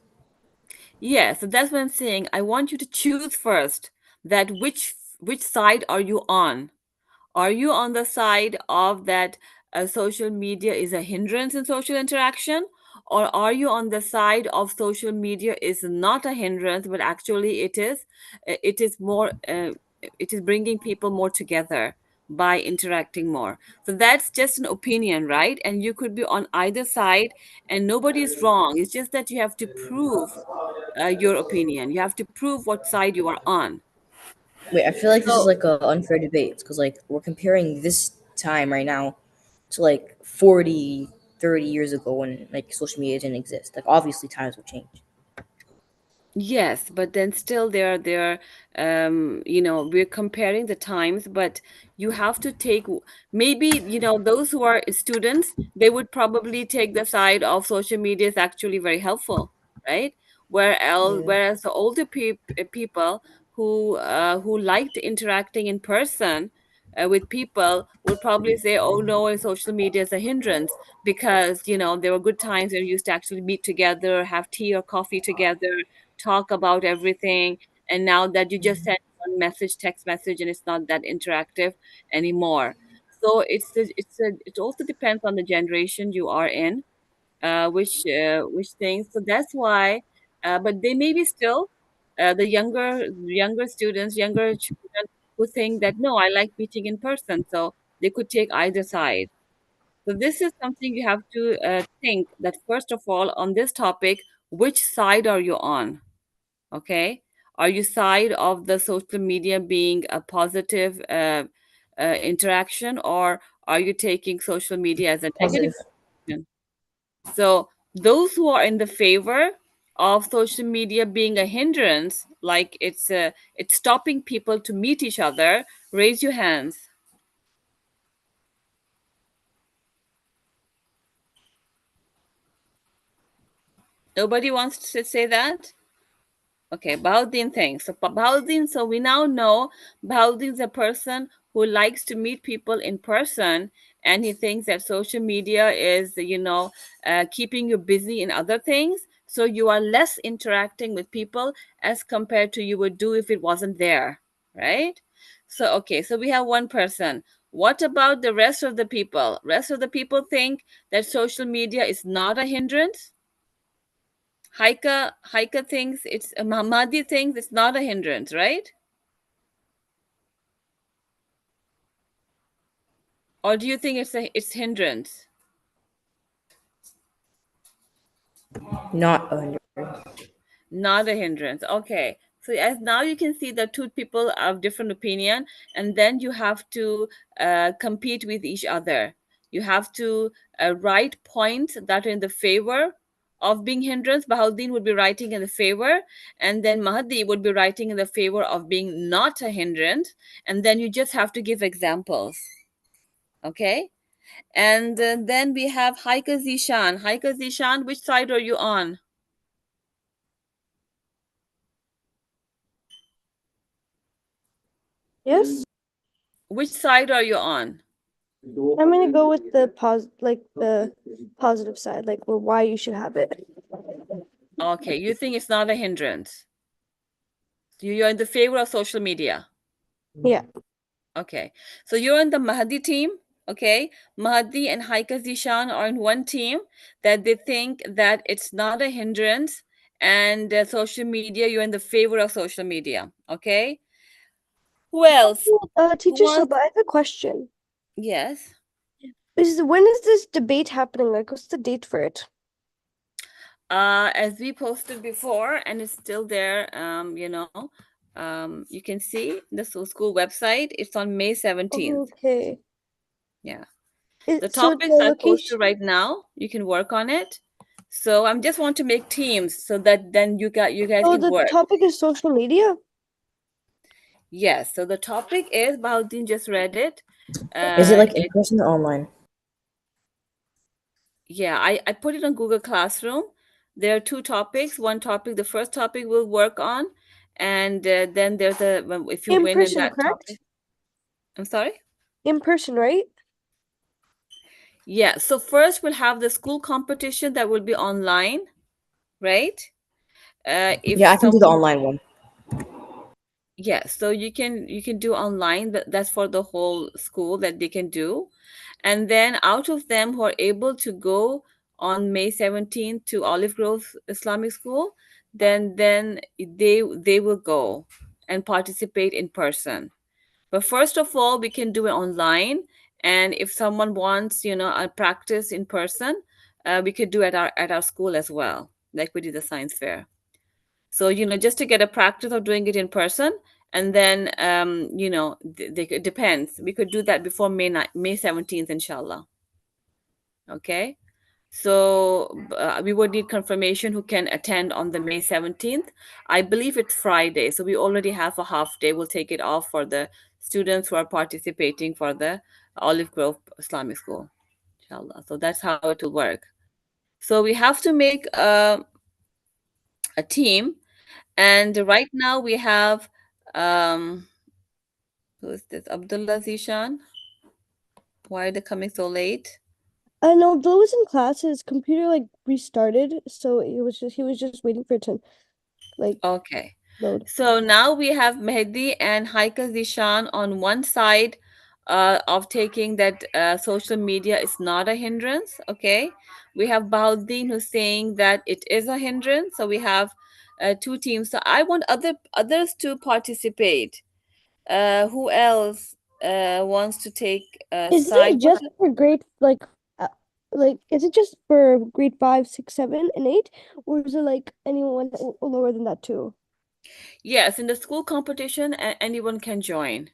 Yeah, so that's what I'm saying. I want you to choose first that which side are you on? Are you on the side of that social media is a hindrance in social interaction? Or are you on the side of social media is not a hindrance, but actually it is more, it is bringing people more together by interacting more? So that's just an opinion, right? And you could be on either side, and nobody is wrong. It's just that you have to prove your opinion. You have to prove what side you are on. Wait, I feel like this is So like a unfair debate because like we're comparing this time right now to like 40, 30 years ago when like social media didn't exist. Like obviously times will change. yes, but then still we're comparing the times, but you have to maybe, those who are students, they would probably take the side of social media is actually very helpful, right? Yeah. Whereas the older people who liked interacting in person with people would probably say, oh no, social media is a hindrance, because there were good times where you used to actually meet together, have tea or coffee together, talk about everything. And now that you just send one message, text message, and it's not that interactive anymore. So it also depends on the generation you are in, which things. So that's why, but they may be still the younger students, younger children who think that no, I like meeting in person. So they could take either side. So this is something you have to think that first of all on this topic, which side are you on? Okay, are you side of the social media being a positive interaction, or are you taking social media as a negative Positive. interaction? So those who are in the favor of social media being a hindrance, like it's stopping people to meet each other, raise your hands. Nobody wants to say that. Okay, Bahauddin, thanks. So Bahauddin, so we now know Bahauddin's a person who likes to meet people in person, and he thinks that social media is, keeping you busy in other things. So you are less interacting with people as compared to you would do if it wasn't there, right? So okay, so we have one person. What about the rest of the people? Rest of the people think that social media is not a hindrance. Haika thinks it's Mahdi thinks it's not a hindrance, right? Or do you think it's hindrance? Not a hundred. Not a hindrance. Okay. So as now you can see that two people have different opinion, and then you have to compete with each other. You have to write points that are in the favor of being hindrance. Bahauddin would be writing in the favor, and then Mahdi would be writing in the favor of being not a hindrance. And then you just have to give examples. Okay. And then we have Haika Zishan. Haika Zishan, which side are you on? Yes, Which side are you on? I'm gonna go with the positive side, like well, why you should have it. Okay, you think it's not a hindrance. You're in the favor of social media. Yeah. Okay. So you're in the Mahdi team? Okay, Mahdi and Haika Zishan are in one team that they think that it's not a hindrance, and social media, you're in the favor of social media. Okay, who else Teacher wants? Saba, I have a question. Yes. When is this debate happening? Like, what's the date for it? As we posted before, and it's still there, you can see the school website. It's on May 17th. Okay. Yeah. The So the topics are location. posted right now. You can work on it. So I'm just want to make teams so that then you guys So can the work. topic is social media. Yes. So the topic is Bahauddin just read it. Is it like in It person or online? Yeah, I put it on Google Classroom. There are two topics. One topic, the first topic we'll work on, and then there's if you In win in person, that correct? topic. I'm sorry. In person, right? Yeah. So first we'll have the school competition that will be online, right? If Yeah, I can do the someone online one. Yeah, so you can do online, but that's for the whole school that they can do. And then out of them who are able to go on May 17th to Olive Grove Islamic School, then they will go and participate in person. But first of all, we can do it online. And if someone wants, a practice in person, we could do at our school as well, like we did the science fair. So just to get a practice of doing it in person, and then it depends, we could do that before May 17th, inshallah. Okay, so we would need confirmation who can attend on the May 17th. I believe it's Friday, so we already have a half day. We'll take it off for the students who are participating for the Olive Grove Islamic School, inshallah. So that's how it will work. So we have to make a team. And right now we have, um, who is this? Abdullah Zishan. Why are they coming so late? I know Bill was in class. His computer like restarted, so he was just waiting for it to like Okay. load. So now we have Mehdi and Haika Zishan on one side of taking that social media is not a hindrance. Okay. We have Bahauddin who's saying that it is a hindrance. So we have two teams. So I want others to participate. Who else wants to take a Is side? it just for uh, is it just for grade 5, 6, 7, and 8, or is it like anyone lower than that too? Yes, in the school competition, anyone can join.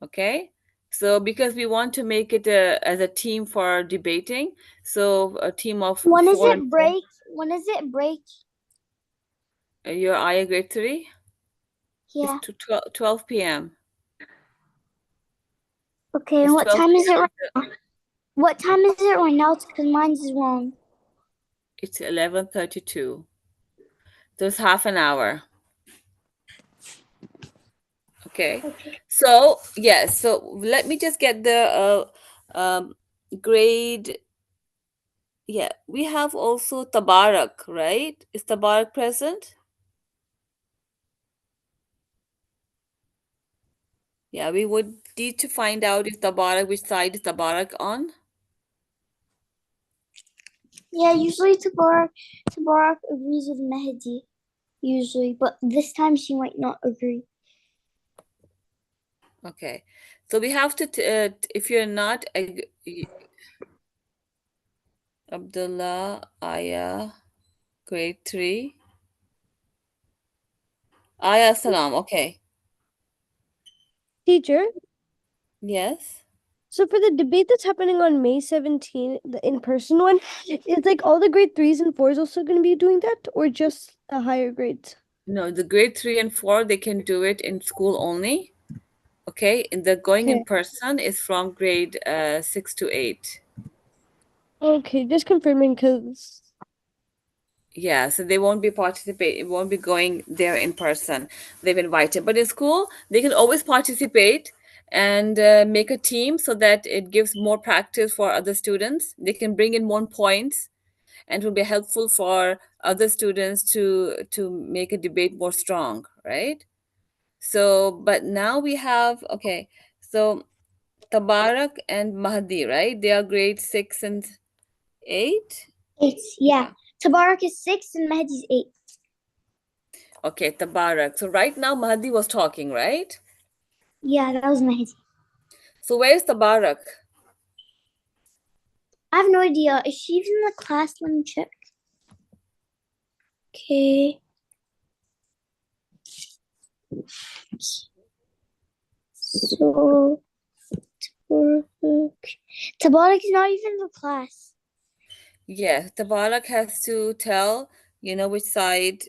Okay. So because we want to make it as a team for debating, so a team of When is four and it four. break? When is it break? Your Aya grade 3 is Yeah. to 12 p.m. Okay, and It's what 12 time is it? p.m. What time is it right now? Because mine is wrong. It's 11:32. So it's half an hour. Okay. So yes. So let me just get the grade. Yeah, we have also Tabarak, right? Is Tabarak present? Yeah, we would need to find out if Tabarak, which side is Tabarak on. Yeah, usually Tabarak agrees with Mehdi. Usually, but this time she might not agree. Okay. So we have to, if you're not, Abdullah, Aya, grade 3. Aya Salam, okay. Teacher, Yes. so for the debate that's happening on May 17th, the in-person one, is like all the grade 3s and 4s also going to be doing that, or just the higher grades? No, the grade 3 and 4, they can do it in school only. Okay. And the going in Okay. person is from grade 6 to 8. Okay, just confirming because Yeah, so they won't be won't be going there in person. They've invited, but in school they can always participate and make a team so that it gives more practice for other students. They can bring in more points, and it will be helpful for other students to make a debate more strong, right? So, but now we have, okay. So Tabarak and Mahdi, right? They are grade 6 and 8. 8, yeah. Tabarak is 6 and Mehdi's 8. Okay, Tabarak. So right now Mahdi was talking, right? Yeah, that was Mehdi. So where's Tabarak? I have no idea. Is she even in the class? Let me check. Okay. So Tabarak is not even in the class. Yeah, Tabarak has to tell, which side.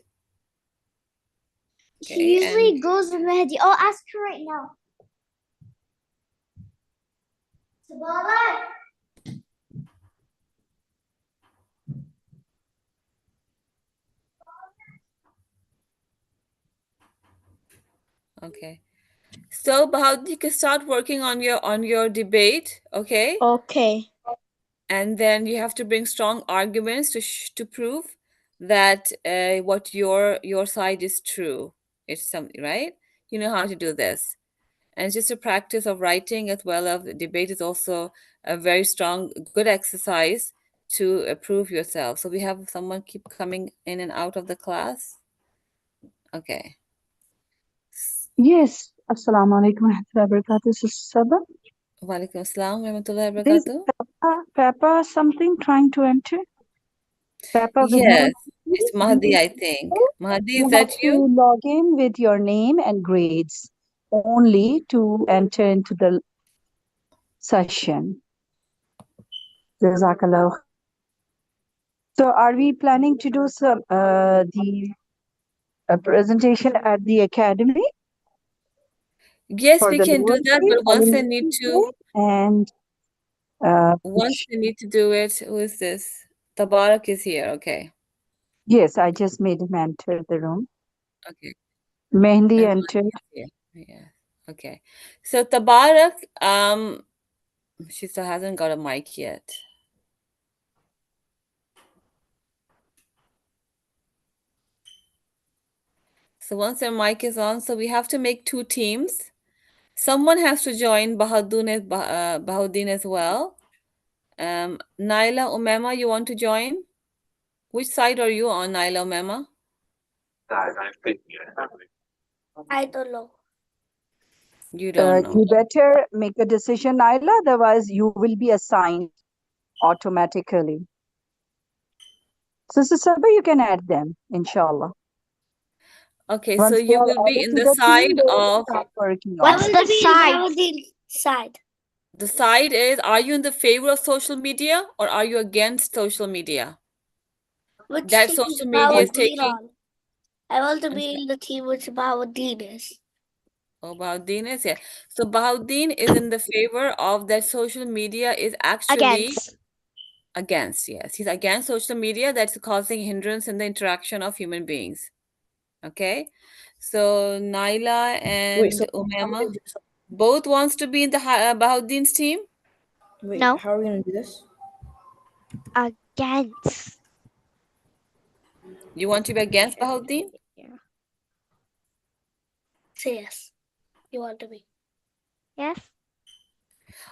She Okay, usually and goes with Mehdi. I'll ask her right now. Tabarak. okay. So Bahadur, you can start working on your debate, okay? Okay. And then you have to bring strong arguments to prove that what your side is true. It's something, right? You know how to do this. And it's just a practice of writing as well as the debate is also a very strong, good exercise to prove yourself. So we have someone keep coming in and out of the class. Okay. Yes. Assalamu alaikum wa rahmatullahi wa barakatuh. This is Saba. Walaikum assalam wa rahmatullahi wa There's barakatuh. Peppa something trying to enter. Peppa with no Yes, name. it's Mahdi, I think. Mahdi, is You have that you? to log in with your name and grades only to enter into the session. Jazakallah. So are we planning to do some the presentation at the academy Yes, for we the can do lower that, grade, but elementary grade, and once they need to do it, who is this? Tabarak is here. Okay. yes, I just made him enter the room. Okay. Mehndi And Mahdi entered. is here. Yeah. Okay. So Tabarak, she still hasn't got a mic yet. So once their mic is on, so we have to make two teams. Someone has to join Bahauddin as well. Naila, Umema, you want to join? Which side are you on, Naila, Umema? I don't know. You don't know. You better make a decision, Naila, otherwise you will be assigned automatically. Sister Sabah, you can add them, inshallah. Okay, so Once they you are will be added in to the the team, side they will of start working on What's it. the side? Bahauddin's side. the side is, are you in the favor of social media or are you against social media? Which That team is social media is Bahauddin taking. on? I want to I'm be sorry. in the team which Bahauddin is. Oh, Bahauddin is, yeah. So Bahauddin is in the favor of that social media is actually Against. against, yes. He's against social media that's causing hindrance in the interaction of human beings. Okay. So Naila Wait, so and how are we Umema gonna do this? both wants to be in the Bahauddin's team. Wait, No. how are we gonna do this? Against. You want to be against Bahauddin? Yeah. Say yes. You want to be. Yes.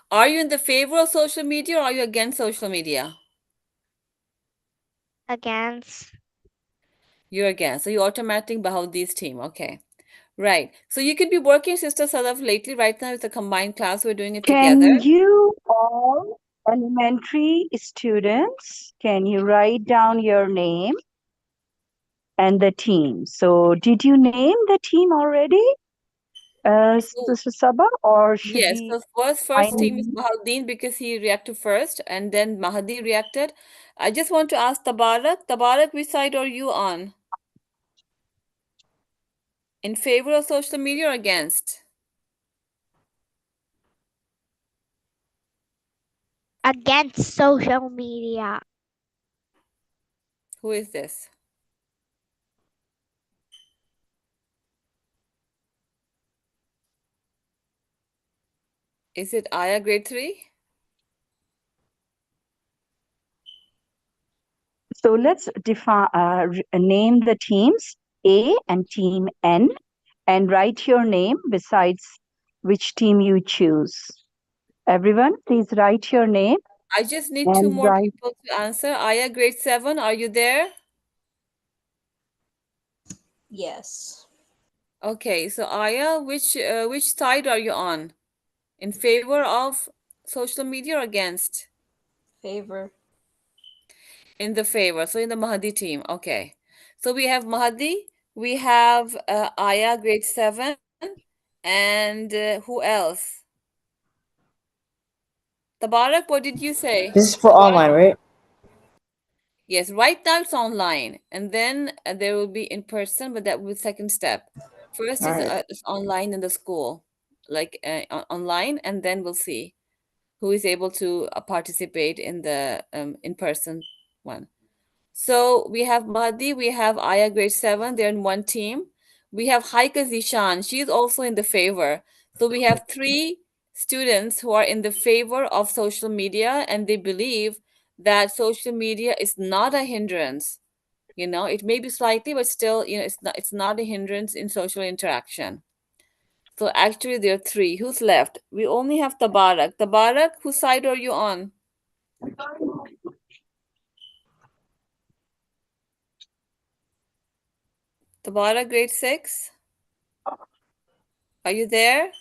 Are you in the favor of social media or are you against social media? Against. You're against. So you're automatic Bahauddin's team. Okay. Right. So you could be working, Sister Sadaf, lately. Right now it's a combined class. We're doing it together. Can you all elementary students, can you write down your name and the team? So did you name the team already, So, Sister Sabah, or should yes. we So first find team is Bahauddin because he reacted first and then Mahdi reacted. I just want to ask Tabarak. Tabarak, which side are you on? In favor of social media or against? Against social media. Who is this? Is it Aya grade 3? So let's define name the teams A and team N and write your name besides which team you choose. Everyone, please write your name I just need two and more write. people to answer. Aya, grade 7, are you there? Yes. Okay, so Aya, which side are you on? In favor of social media or against? Favor. In the favor. So in the Mahdi team. Okay. So we have Mahdi, we have Aya, grade 7, and who else? Tabarak, what did you say? This is for Tabarak? online, right? Yes, right now it's online, and then there will be in person, but that will be second step. First All is right. online in the school, like online, and then we'll see who is able to participate in the in-person one. So we have Mahdi, we have Aya grade 7, they're in one team. We have Haika Zishan, she's also in the favor. So we have three students who are in the favor of social media, and they believe that social media is not a hindrance. You know, it may be slightly, but still, it's not a hindrance in social interaction. So actually there are three. Who's left? We only have Tabarak. Tabarak, whose side are you on? Tabarak, grade 6. Are you there?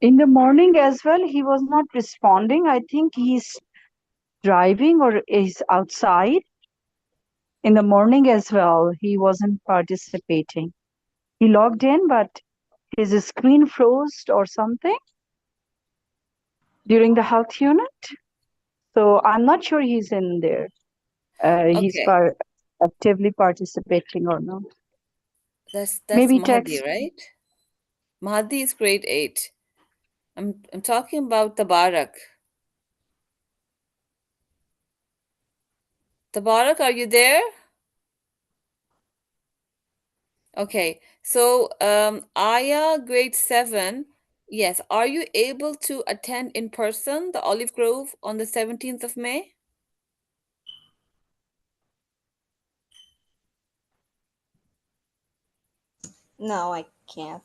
In the morning as well, he was not responding. I think he's driving or is outside. In the morning as well, he wasn't participating. He logged in, but his screen froze or something during the health unit. So I'm not sure he's in there. He's Okay. actively participating or not. That's Maybe Mahdi, text. right? Mahdi is grade 8. I'm talking about Tabarak. Tabarak, are you there? Okay. So Aya, grade 7. Yes. Are you able to attend in person the Olive Grove on the 17th of May? No, I can't.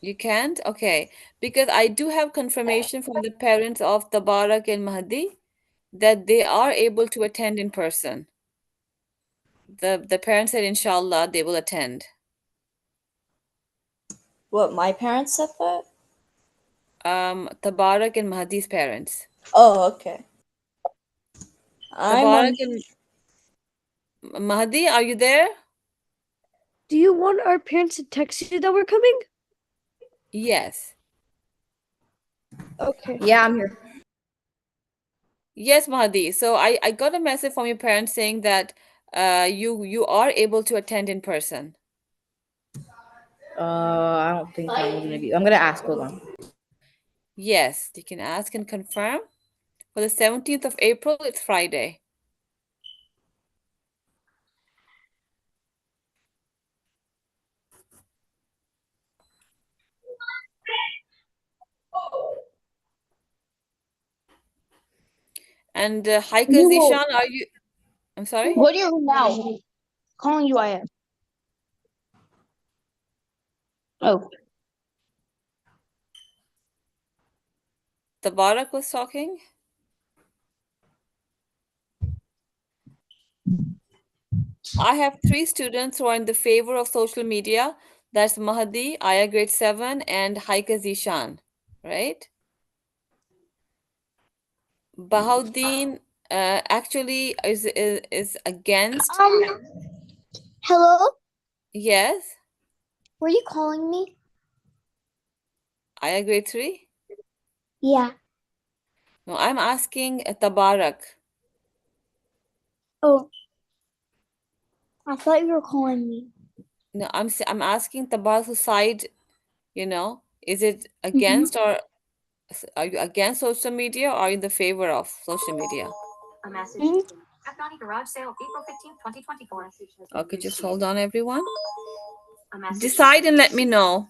You can't? Okay. Because I do have confirmation from the parents of Tabarak and Mahdi that they are able to attend in person. The parents said inshallah they will attend. What, my parents said that? Tabarak and Mahdi's parents. Oh, okay. I'm Tabarak on. and Mahdi, are you there? Do you want our parents to text you that we're coming? Yes. Okay. Yeah, I'm here. Yes, Mahdi. So I got a message from your parents saying that you are able to attend in person. I don't think I'm gonna be. I'm gonna ask. Hold on. Yes, you can ask and confirm. For the 17th of April, it's Friday. And Haika You will. Zishan, are you? I'm sorry? Go to your room now. Calling you, I am. Oh. Tabarak was talking? I have three students who are in the favor of social media. That's Mahdi, Aya grade 7, and Haika Zishan, right? Bahauddin actually is against. Hello? Yes, Were you calling me? Aya grade 3. Yeah. No, I'm asking Tabarak. Oh, I thought you were calling me. No, I'm asking Tabarak's side. Is it Mm-hmm. against, or are you against social media, or are you in the favor of social media? Mm-hmm. Okay, just hold on, everyone. Decide and let me know.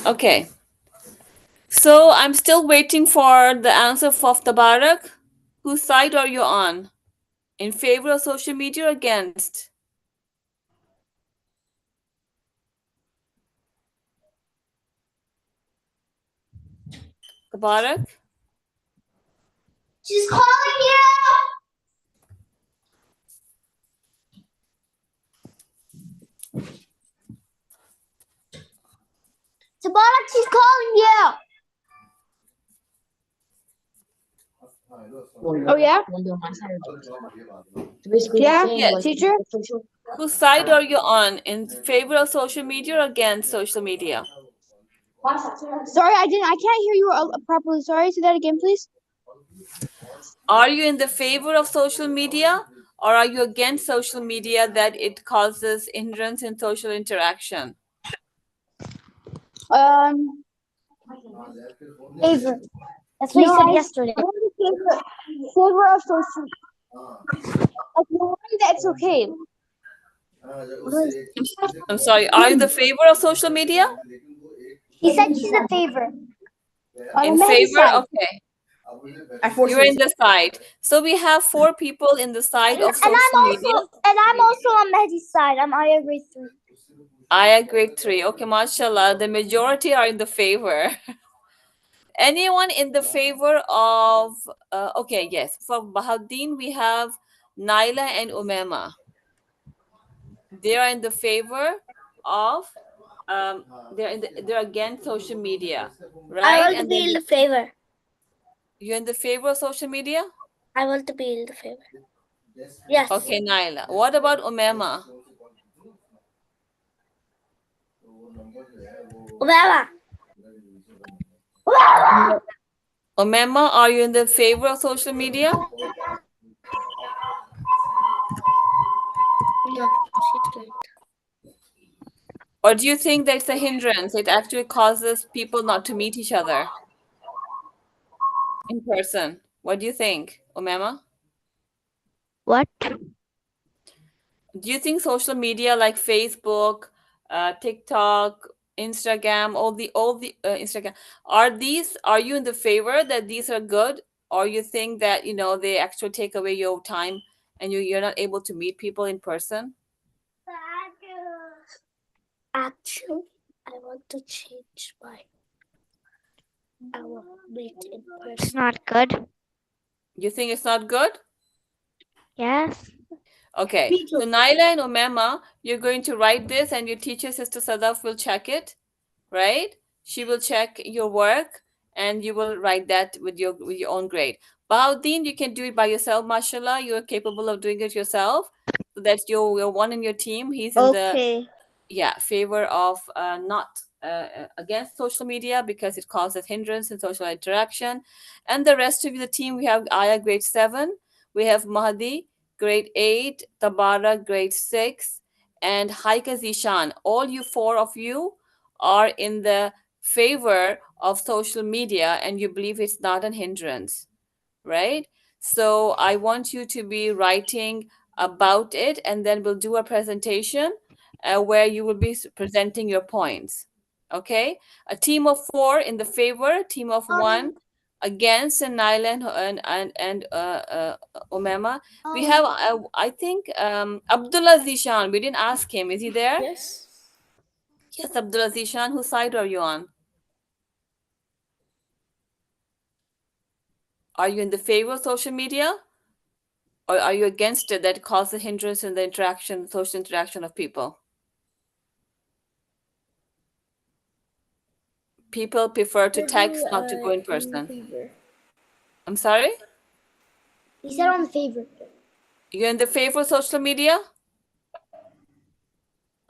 Okay. So I'm still waiting for the answer of Tabarak. Whose side are you on? In favor of social media or against? Tabarak? She's calling you. Tabarak, she's calling you. Oh yeah? Yeah, Yes. teacher? Whose side are you on? In favor of social media or against social media? Sorry, I can't hear you properly. Sorry, say that again, please. Are you in the favor of social media or are you against social media that it causes hindrance in social interaction? Um, Favor. That's what no, you said yesterday. I'm in favor of social. Like, no, that's okay. I'm sorry. Are you the favor of social media? He said she's a favor. On In Mehdi's favor? side. Okay. I forced You're her in to. the side. So we have 4 people in the side of And social media. I'm also on Mehdi's side. I'm Aya grade 3. I grade 3. Okay, mashallah. The majority are in the favor. Anyone in the favor of okay, yes. For Bahauddin, we have Naila and Umema. They are in the favor of they're against social media, I right? want to And be then in the favor. you're in the favor of social media? I want to be in the favor. Yes. Okay, Naila. What about Umema? Umama. Umema, are you in the favor of social media? No, she's good. Or do you think that it's a hindrance? It actually causes people not to meet each other in person. What do you think, Umema? What? Do you think social media like Facebook, TikTok, Instagram, all the Instagram, are you in the favor that these are good, or you think that they actually take away your time and you're not able to meet people in person? Actually, I want to change my. I want to meet in It's person. not good. You think it's not good? Yes. Okay, Me so too. Naila and Umema, you're going to write this, and your teacher, Sister Sadaf, will check it, right? She will check your work, and you will write that with your own grade. Bahauddin, you can do it by yourself, mashallah. You are capable of doing it yourself. So that's your one in your team. He's in the Okay. favor of not against social media because it causes hindrance in social interaction. And the rest of the team, we have Aya grade 7, we have Mahdi grade 8, Tabara grade 6, and Haika Zishan. All you 4 of you are in the favor of social media and you believe it's not an hindrance, right? So I want you to be writing about it, and then we'll do a presentation where you will be presenting your points. Okay, a team of 4 in the favor, team of 1 against, and Naila and Umema. We have I think Abdullah Zishan. We didn't ask him. Is he there? Yes. Yes, Abdullah Zishan. Whose side are you on? Are you in the favor of social media? Or are you against it that it causes hindrance in the interaction, social interaction of people? People prefer to text, not to go in person. I'm sorry? He said on the favor. You're in the favor of social media?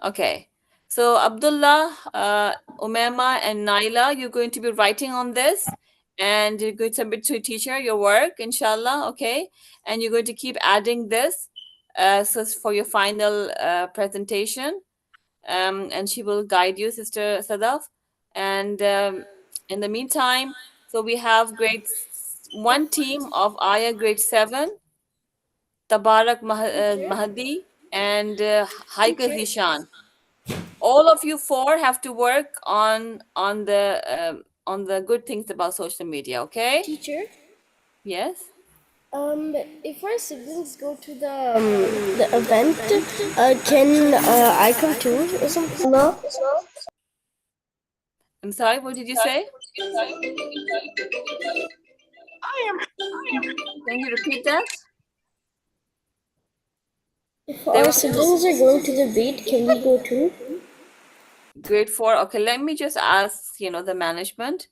Okay. So Abdullah, Umema, and Naila, you're going to be writing on this, and you're going to submit to a teacher your work, inshallah, okay? And you're going to keep adding this so for your final presentation. And she will guide you, Sister Sadaf. And in the meantime, so we have one team of Aya grade 7, Tabarak Mahdi, and Haika Zishan. all of you four have to work on the good things about social media. Okay? Teacher, Yes. if our siblings go to the event, can I come too or something? Hello? I'm sorry. What did you say? Can you repeat that? If They our want to siblings are going to the debate, can we go too? grade 4. Okay, let me just ask, the management.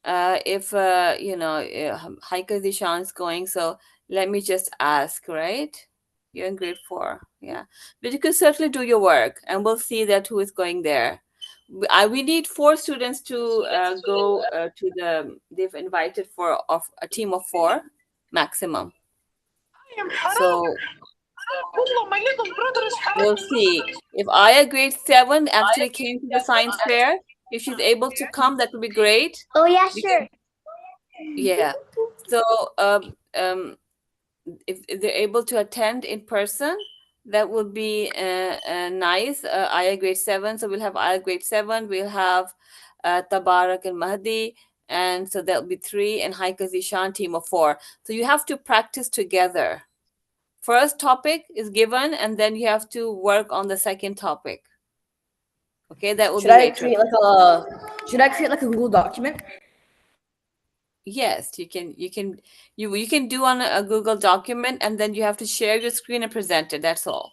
If Haika Zishan is going, so let me just ask, right? You're in grade 4, yeah. But you can certainly do your work, and we'll see that who is going there. We need 4 students to go to the. They've invited for of a team of 4 maximum. So we'll see if Aya grade 7 actually came to the science fair. If she's able to come, that would be great. Oh, yeah, We sure. Yeah. So if they're able to attend in person, that would be nice. Aya grade 7. So we'll have Aya grade 7. We'll have Tabarak and Mahdi. And so that'll be 3, and Haika Zishan team of 4. So you have to practice together. First topic is given, and then you have to work on the second topic. Okay, that will Should be I later. create like a Should I create like a Google document? Yes, you can do on a Google document, and then you have to share your screen and present it. That's all.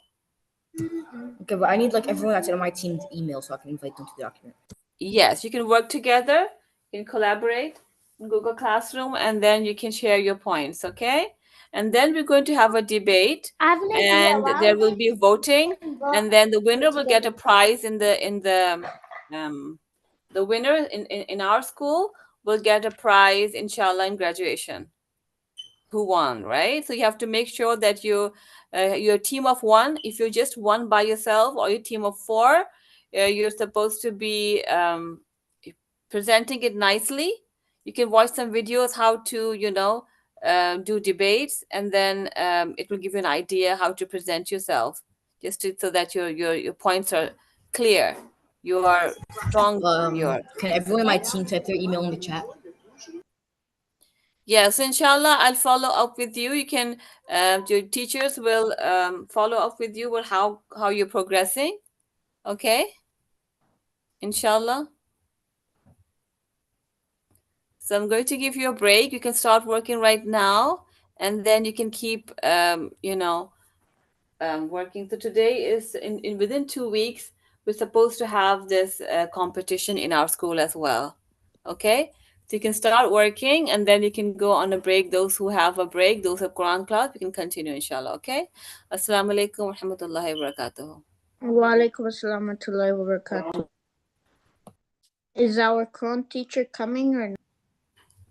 Okay, but I need like everyone that's in my team's email so I can invite them to the document. Yes, you can work together, you can collaborate in Google Classroom, and then you can share your points, okay? And then we're going to have a debate, I have an idea. and Why there don't will be voting, and then the winner will get a together? prize the winner in our school will get a prize, inshallah, in graduation. Who won, right? So you have to make sure that you're a team of 1. If you're just 1 by yourself, or you're a team of 4, you're supposed to be presenting it nicely. You can watch some videos how to do debates, and then it will give you an idea how to present yourself, so that your points are clear, you are strong, Can everyone in my team type their email in the chat? Yes, inshallah, I'll follow up with you. You can, your teachers will follow up with you with how you're progressing. Okay, inshallah. So I'm going to give you a break. You can start working right now, and then you can keep, working. So today is in within 2 weeks. We're supposed to have this competition in our school as well. Okay, so you can start working, and then you can go on a break. Those who have a break, those who have Quran class, we can continue, inshallah. Okay. Assalamu alaikum wa rahmatullahi wa barakatuh. Wa alaikum assalam wa rahmatullahi wa barakatuh. Is our Quran teacher coming or not?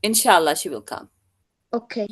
Inshallah, she will come. Okay.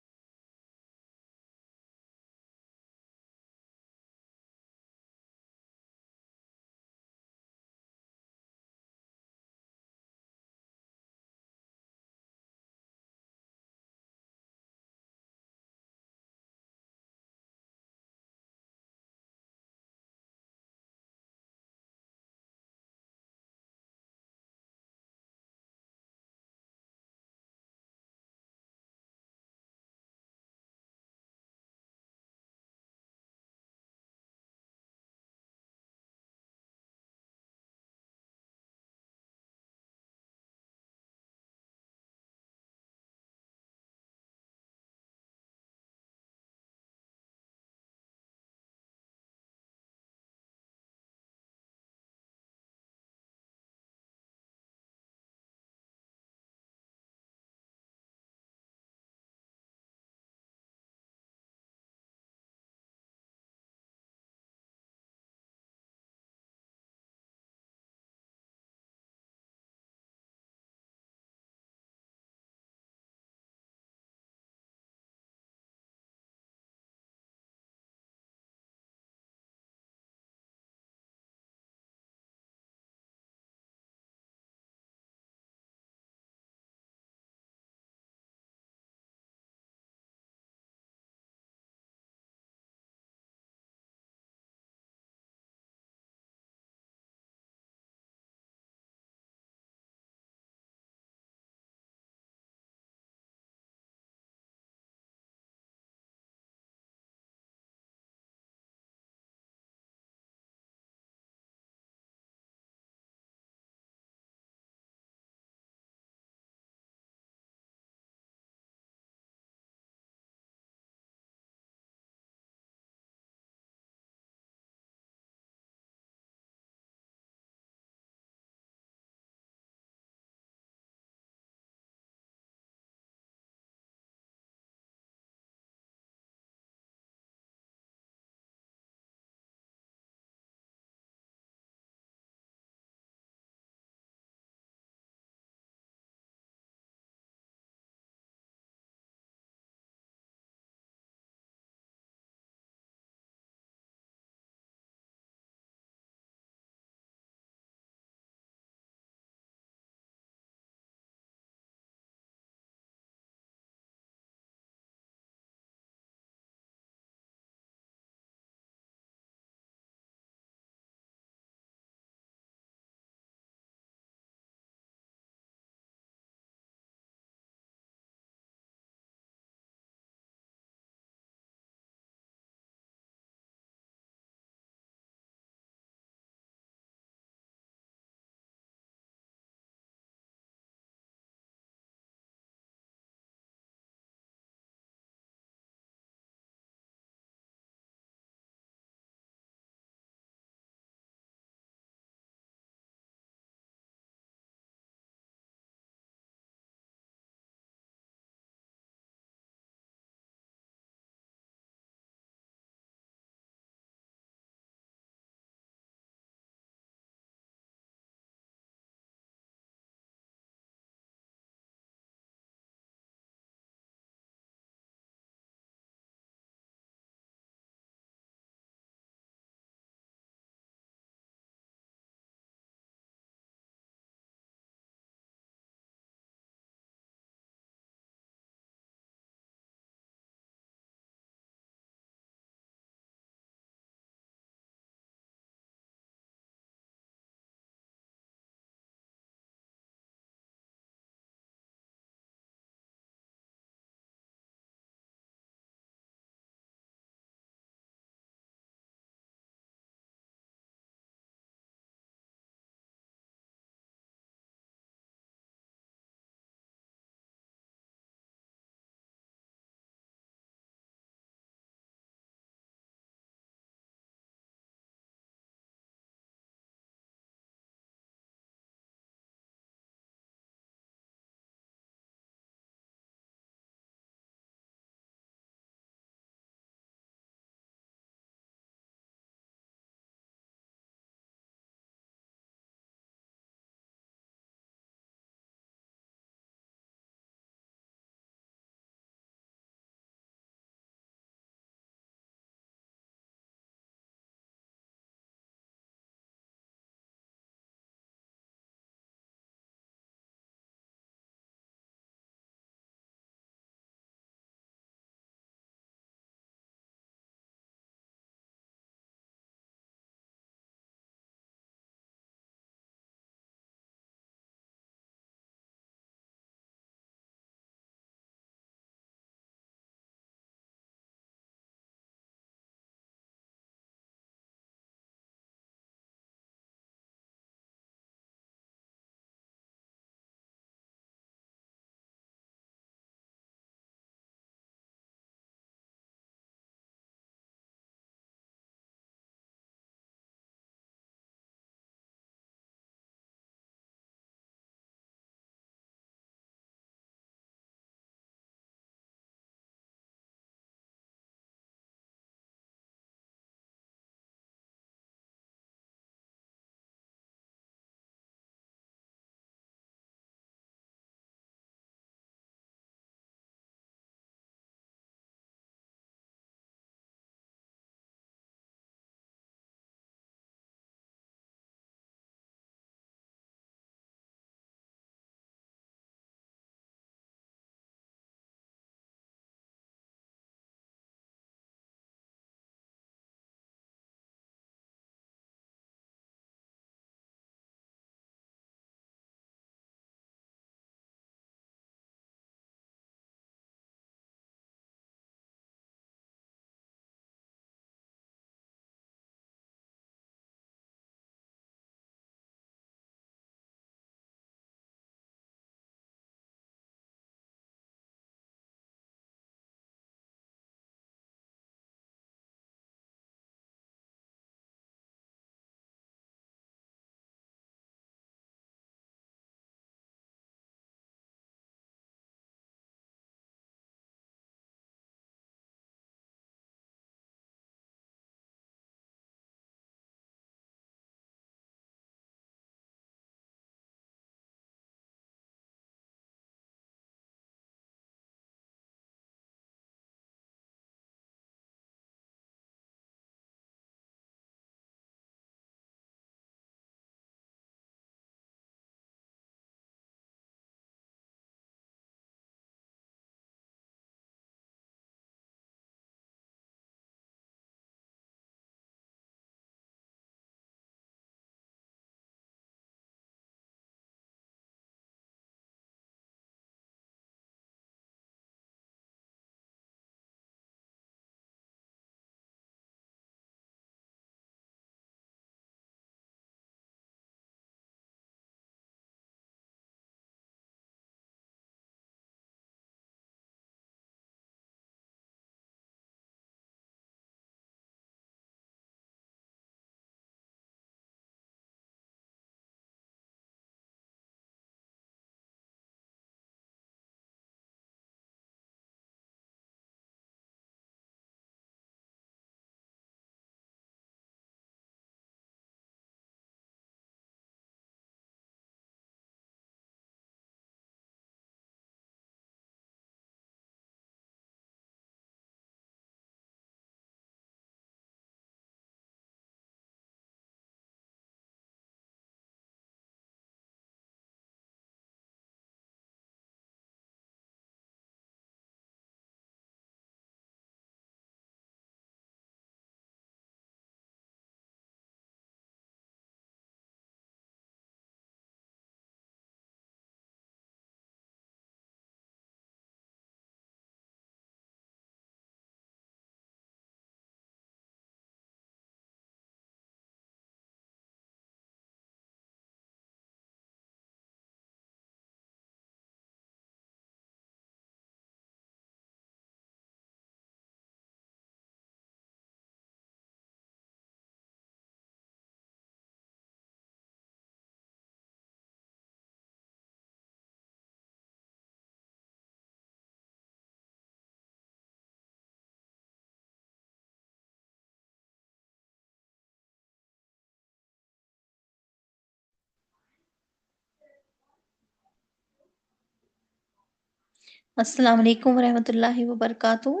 अस्सलाम वालेकुम वरहमतुल्लाहि वबरकातुहू।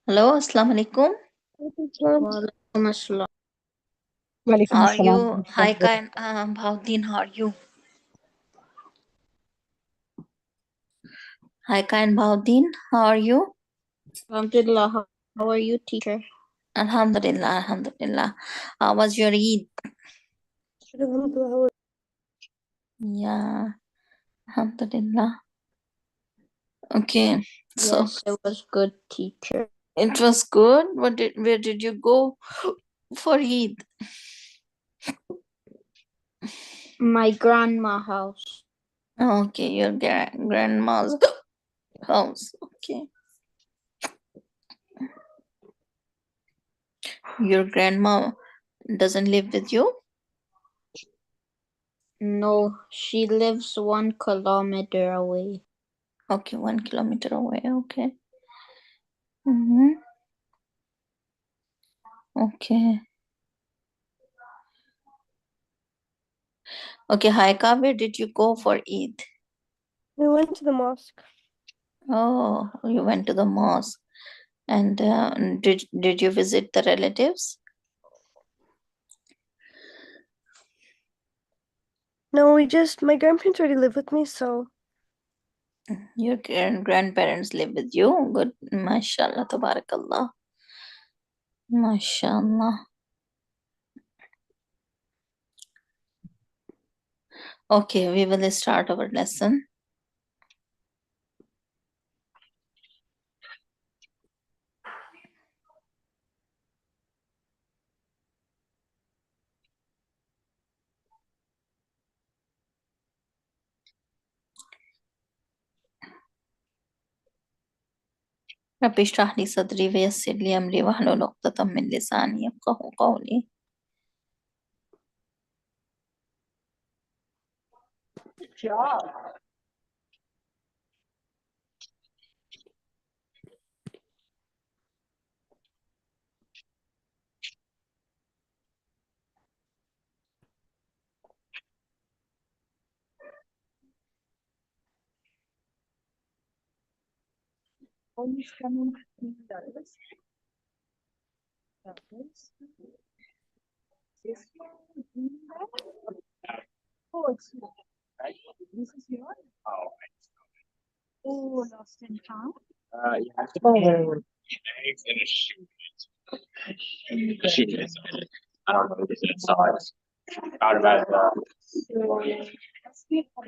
Hello, अस्सलाम वालेकुम. Walaikum assalam. How are you? Hi, Kain, Bhavdeen, how are you? Hi, Kain Bhavdeen, how are you? Alhamdulillah. How are you, teacher? Alhamdulillah, Alhamdulillah. How was your Eid? Yeah, Alhamdulillah. Okay, so Yes, it was good, teacher. it was good. Where did you go for Eid? My grandma house. Okay, your grandma's house. Okay. Your grandma doesn't live with you? No, she lives 1 kilometer away. Okay, 1 kilometer away. Okay. Mm-hmm. Okay. Okay, Haika, where did you go for Eid? We went to the mosque. Oh, you went to the mosque. And did you visit the relatives? No, my grandparents already live with me, so. Your grandparents live with you? Good. MashaAllah, tabarakallah. MashaAllah. Okay, we will start our lesson. رب اشرح لي صدري ويسر لي أمري واحلل عقدة من لساني يفقهوا قولي.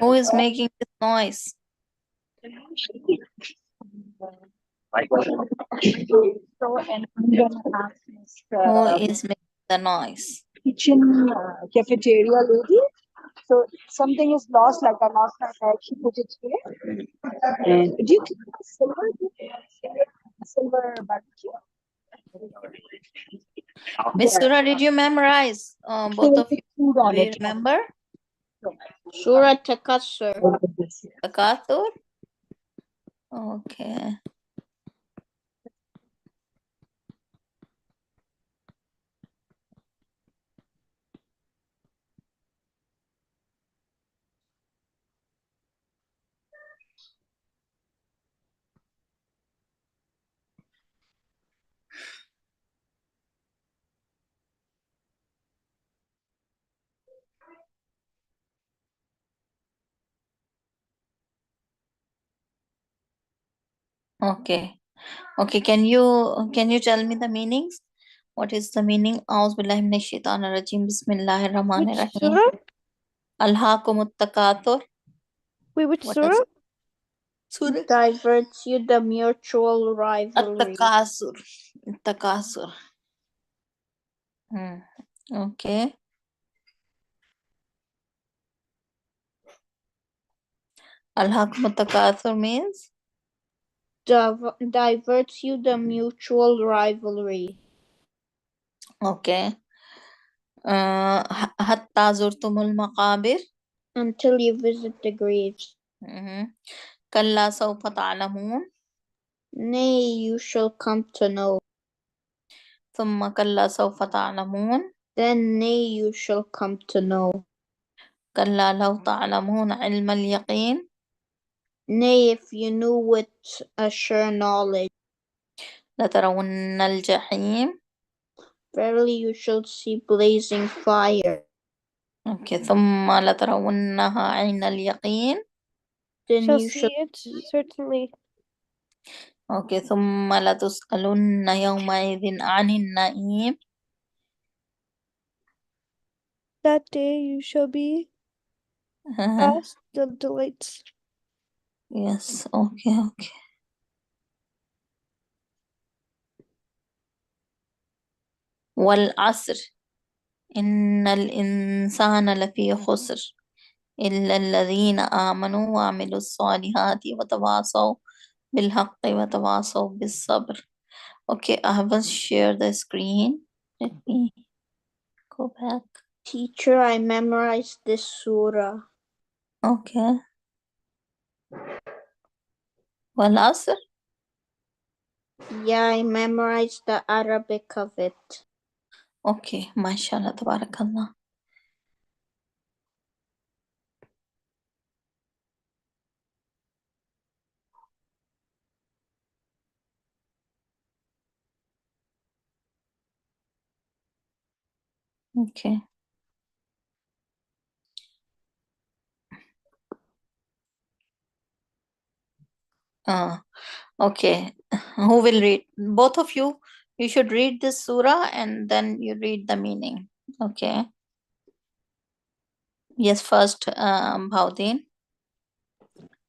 Who is making this noise? Who is making the noise? Kitchen cafeteria lady. So something is lost, like I lost my bag. She put it here. And do you keep silver barbecue? Miss Surah, did you memorize both of you? Food on Do you it. remember? Surah Takassur. Takathur? Okay. Okay. Okay, can you tell me the meanings? What is the meaning? A'udhu billahi minash shaitanir rajim. Bismillahir rahmanir Which rahim. surah? Alhaakumut takathur. Wait, which What surah? does Surah? Diverts you the mutual rivalry. At-takasur. Takasur. Okay. Alhaakumut takathur means? Diverts you the mutual rivalry. Okay. Hatta zurtumul maqabir. Until you visit the graves. Kalla sawfa ta'lamun. Nay, you shall come to know. Thumma kalla sawfa ta'lamun. Then nay, you shall come to know. كلا لو تعلمون علم اليقين. Nay, if you knew with a sure knowledge, لترون الجحيم. verily you shall see blazing fire. أوكي. ثم لترونها عين اليقين. Then Shall you shall see it, certainly. أوكي. ثم لتسألن يومئذ عن النعيم. That day you shall be asked the delights. Yes. Okay. والعصر إن الإنسان لفي خسر إلا الذين آمنوا وعملوا الصالحات وتواصوا بالحق وتواصوا بالصبر. Okay, I haven't shared the screen. Let me go back. teacher, I memorized this surah. Okay. والعصر. Yeah, I memorized the Arabic of it. Okay, mashallah, tabarakallah. Okay. Okay. Who will read? Both of you, you should read this surah and then you read the meaning. Okay. Yes, first, Bhavdeen.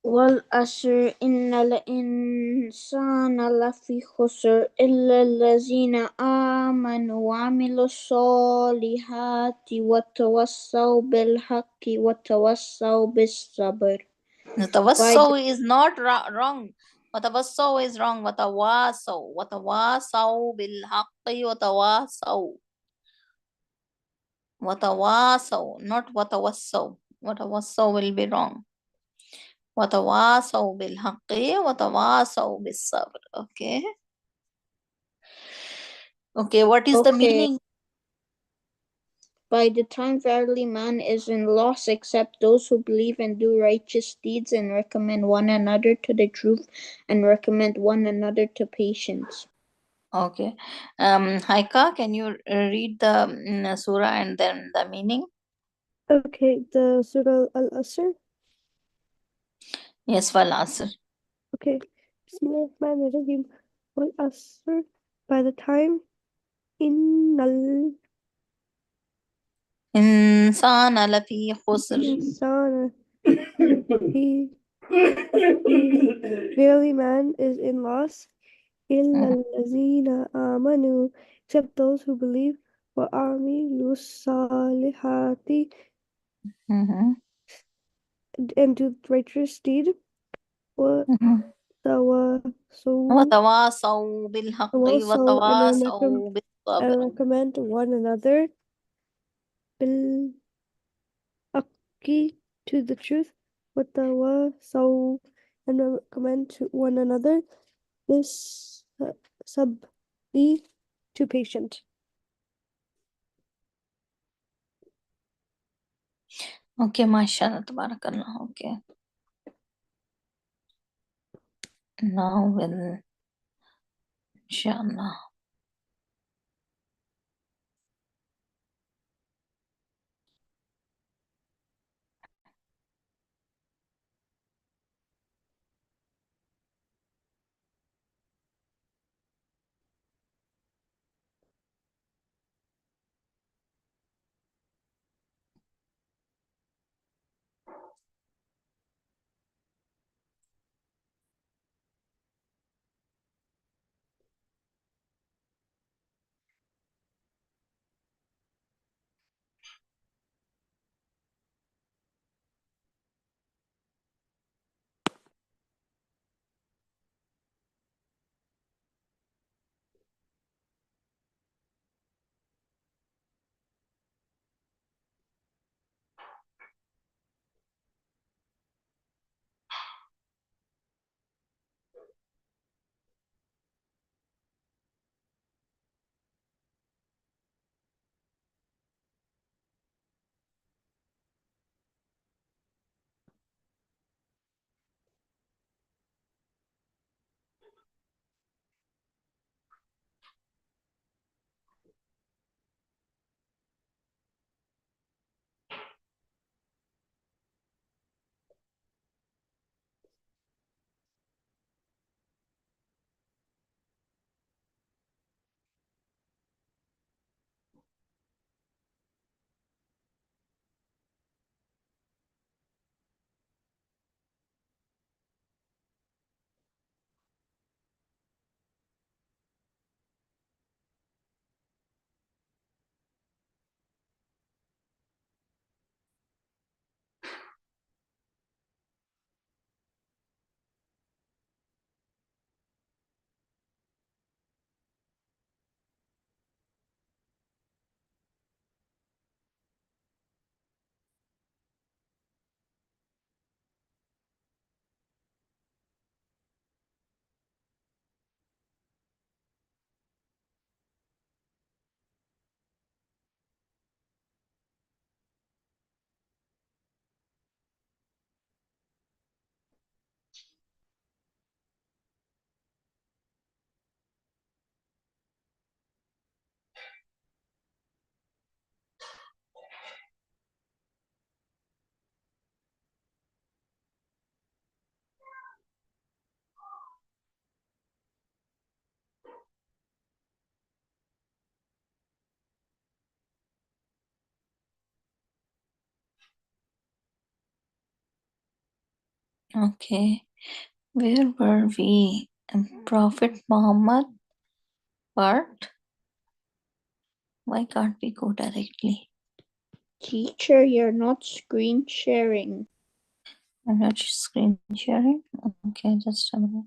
والعصر إن الإنسان لفي خسر إلا الذين آمنوا وعملوا الصالحات وتواصوا بالحق وتواصوا بالصبر. By the, Tawassaw is not wrong. Watawassaw is wrong. Watawasaw. Watawasaw bil haqqi watawasaw. Watawasaw, not watawassaw. Watawassaw will be wrong. Watawasaw bil haqqi watawasaw bis sabr. Okay. Okay, what is the okay, meaning? by the time verily man is in loss except those who believe and do righteous deeds and recommend one another to the truth and recommend one another to patience. Okay. Haika, can you read the surah and then the meaning? Okay, the Surah Al-Asr. Yes, wal asr. Okay. Bismillahirrahmanirrahim. Wal-Asr. By the time Innal Insana lafi khusr. Insana he verily man is in loss. إلا الذين آمنوا except those who believe وعملوا الصالحات Mm-hmm. and do righteous deed Mm-hmm. وتواصوا وتواصوا بالحق تواصوا وتواصوا and بالصبر. recommend one another بالحق to the truth وتواصوا and recommend to one another this be to patient. Okay, mashallah, tabarakallah. Okay. Now we'll, inshallah. Okay. Where were we? Prophet Muhammad part? Why can't we go directly? Teacher, you're not screen sharing. I'm not screen sharing. Okay, just a minute.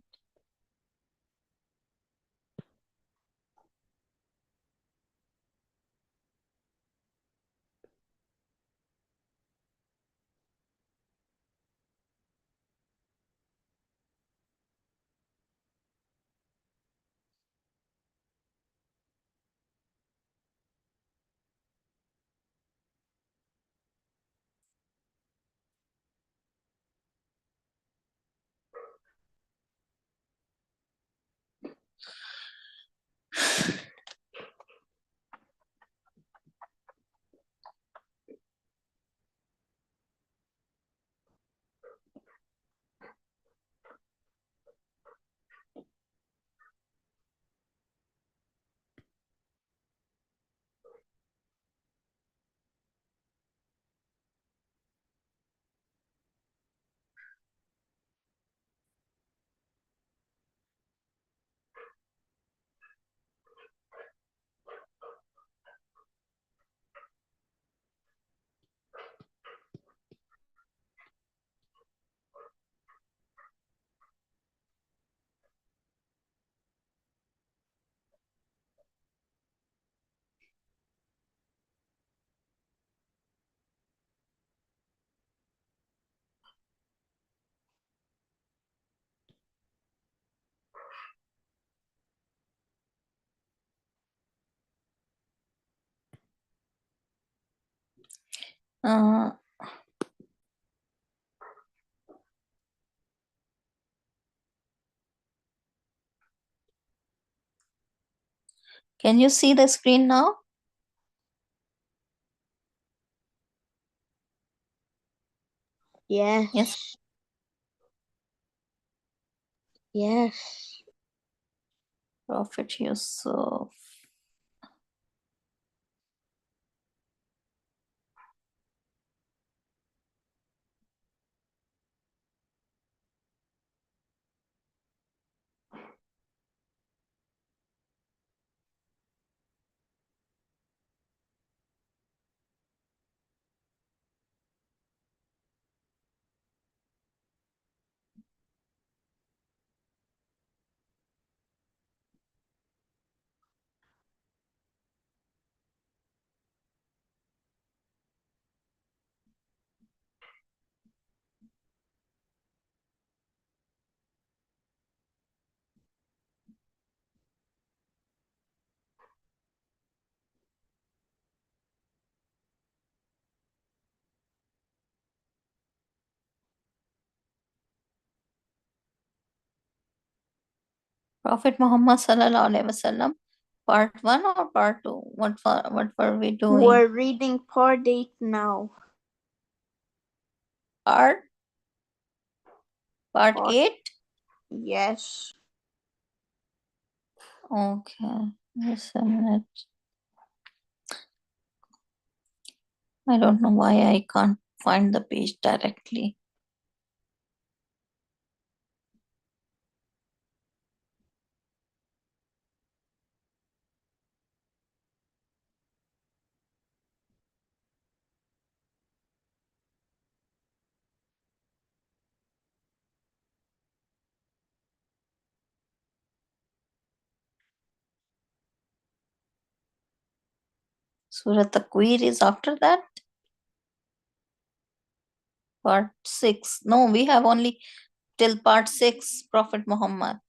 Uh, can you see the screen now? Yes. Yes. Yes. Prophet Yusuf. Prophet Muhammad Sallallahu Alaihi Wasallam, part 1 or part 2? What were we doing? We're reading part 8 now. Part 8? Yes. Okay, just a minute. I don't know why I can't find the page directly. Surah Takwir is after that? Part 6. No, we have only till part 6, Prophet Muhammad.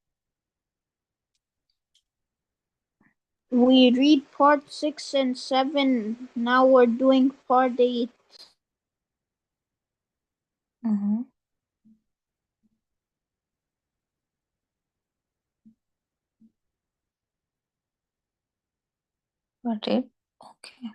We read part 6 and 7. Now we're doing part 8. Mm-hmm. Part 8. Okay.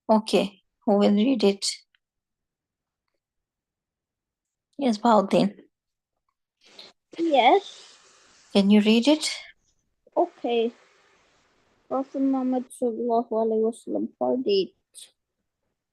Okay. Who will read it? Yes, Bautin. Yes. Can you read it? Okay, Prophet Muhammad sallallahu alaihi wasallam part 8.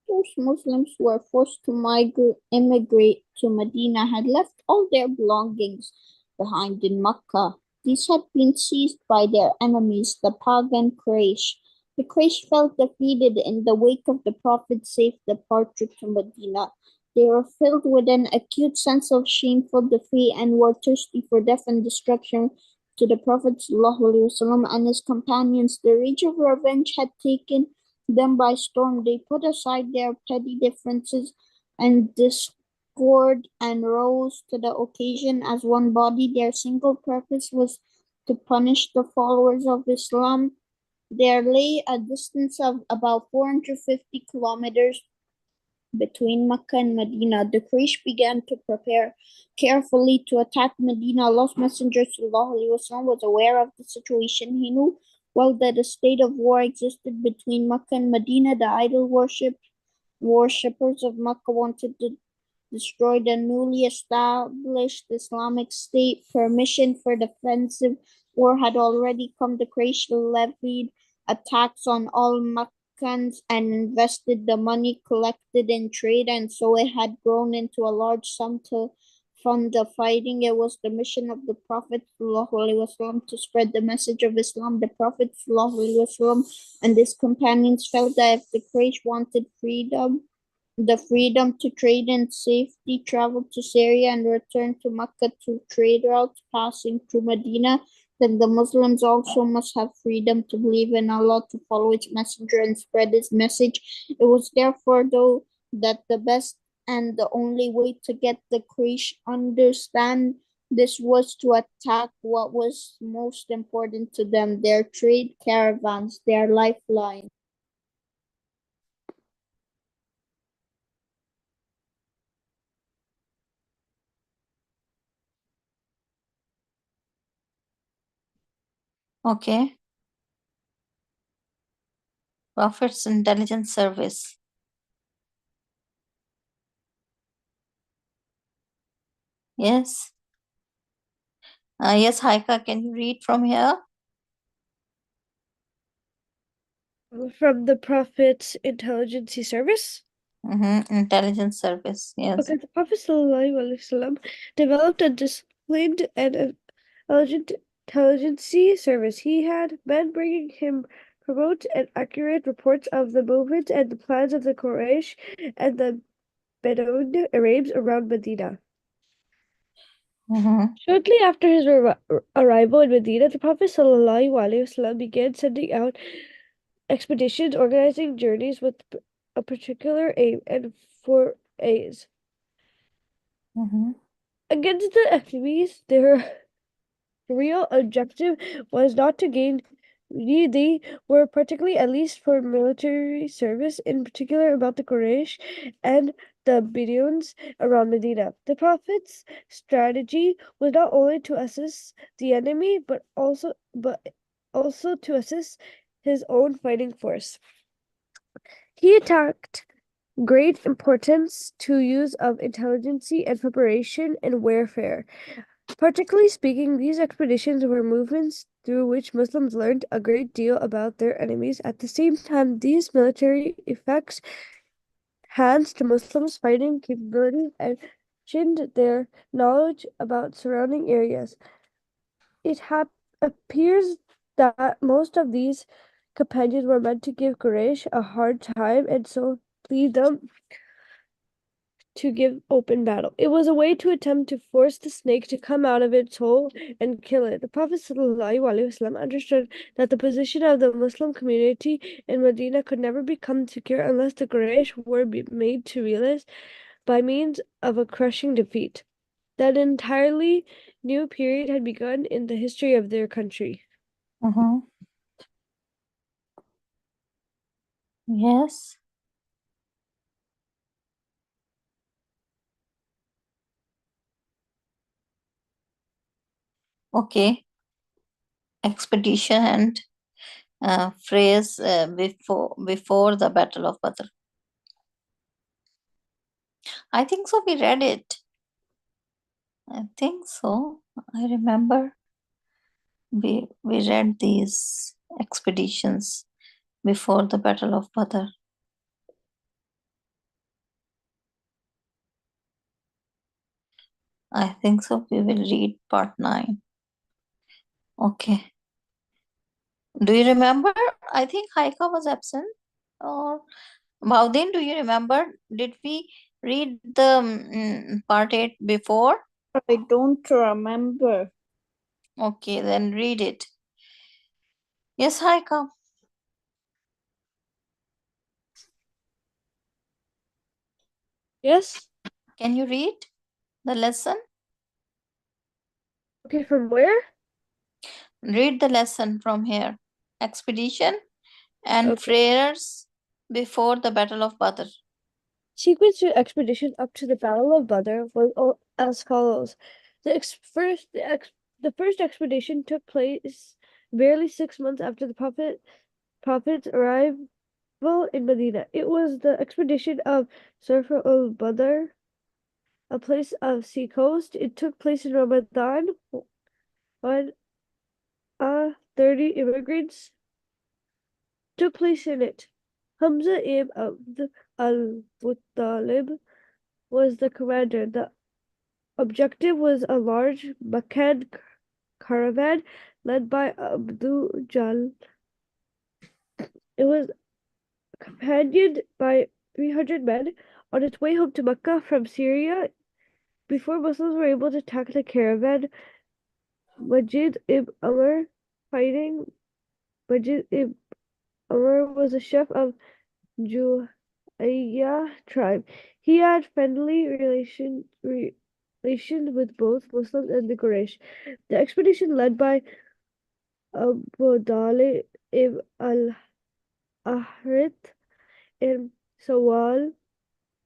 Those Muslims who were forced to immigrate to Medina had left all their belongings behind in Mecca. These had been seized by their enemies, the pagan Quraysh. The Quraysh felt defeated in the wake of the Prophet's safe departure to Medina. They were filled with an acute sense of shameful defeat and were thirsty for death and destruction to the Prophet ﷺ and his companions. The rage of revenge had taken them by storm. They put aside their petty differences and discord and rose to the occasion as one body. Their single purpose was to punish the followers of Islam. There lay a distance of about 450 kilometers between Mecca and Medina. The Quraysh began to prepare carefully to attack Medina. Allah's Messenger ﷺ was aware of the situation. He knew well that a state of war existed between Mecca and Medina. The idol worshippers of Mecca wanted to destroy the newly established Islamic State. Permission for defensive war had already come. The Quraysh levied attacks on all Meccans and invested the money collected in trade, and so it had grown into a large sum to fund the fighting. It was the mission of the Prophet ﷺ to spread the message of Islam. The Prophet ﷺ and his companions felt that if the Quraysh wanted the freedom to trade in safety, travel to Syria, and return to Mecca to trade routes passing through Medina, then the Muslims also must have freedom to believe in Allah, to follow His messenger, and spread His message. It was therefore, though, that the best and the only way to get the Quraysh understand this was to attack what was most important to them, their trade caravans, their lifeline. Okay. Prophet's Intelligence Service. Yes. Yes, Haika, can you read from here? From the Prophet's Intelligence Service? Intelligence Service, yes. Okay, the Prophet ﷺ developed a disciplined and intelligence service. He had men bringing him remote and accurate reports of the movements and the plans of the Quraysh and the Bedouin Arabs around Medina. Shortly after his arrival in Medina, the Prophet ﷺ began sending out expeditions, organizing journeys with a particular aim and forays against the enemies. Their real objective was not to gain. They were particularly, at least for military service, in particular about the Quraysh and the Bedouins around Medina. The Prophet's strategy was not only to assist the enemy, but also to assist his own fighting force. He attacked great importance to use of intelligence and preparation in warfare. Particularly speaking, these expeditions were movements through which Muslims learned a great deal about their enemies. At the same time, these military effects enhanced Muslims' fighting capabilities and heightened their knowledge about surrounding areas. It appears that most of these companions were meant to give Quraysh a hard time and so lead them to give open battle. It was a way to attempt to force the snake to come out of its hole and kill it. The Prophet ﷺ understood that the position of the Muslim community in Medina could never become secure unless the Quraysh were made to realize, by means of a crushing defeat, that an entirely new period had begun in the history of their country. Yes. Okay. Expedition and phrase before the Battle of Badr. I think so. We read it. I think so. I remember. We read these expeditions before the Battle of Badr. I think so. We will read part 9. Okay. Do you remember? I think Haika was absent. Or Baudin, do you remember? Did we read the part 8 before? I don't remember. Okay, then read it. Yes, Haika. Yes. Can you read the lesson? Okay, from where? Read the lesson from here. Expedition and Okay. prayers before the Battle of Badr. Sequence to expedition up to the Battle of Badr was as follows. The first expedition took place barely 6 months after the Prophet's arrival in Medina. It was the expedition of Surfa al-Badr, a place of seacoast. It took place in Ramadan when 30 immigrants took place in it. Hamza ibn Abd al-Muttalib was the commander. The objective was a large Meccan caravan led by Abdul Jal. It was companioned by 300 men on its way home to Mecca from Syria. Before Muslims were able to attack the caravan, Majid ibn Amr fighting Majid ibn Amr was a chef of Juhayya tribe. He had friendly relations with both Muslims and the Quraysh. The expedition led by Abu Dalib ibn al-Harith in Sawal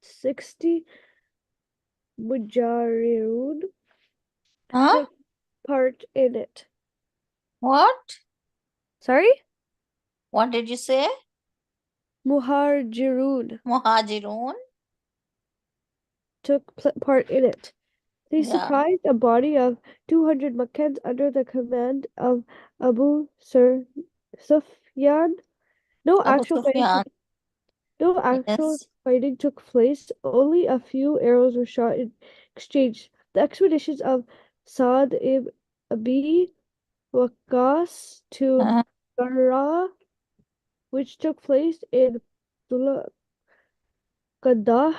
60 Mujarirun Huh? took part in it. What? Sorry? What did you say? Muhajirun Muhajirun? took part in it. They Yeah. surprised a body of 200 Meccans under the command of Abu Sufyan. No Abu actual Sufyan. Yes. fighting took place. Only a few arrows were shot in exchange. The expeditions of Sa'd ibn Abi Waqqas to Uh, Qarra, which took place in Qadah.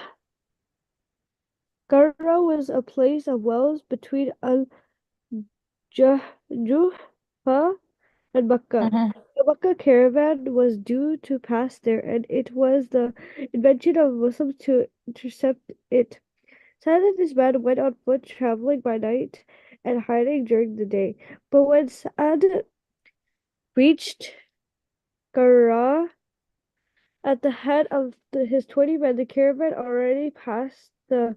Qarra was a place of wells between Al-Juhfa and Makkah. uh-huh. The Makkah caravan was due to pass there, and it was the invention of Muslims to intercept it. Sa'd and his men went on foot, traveling by night and hiding during the day. But when Sa'd reached Qarra at the head of his 20 men, the caravan already passed the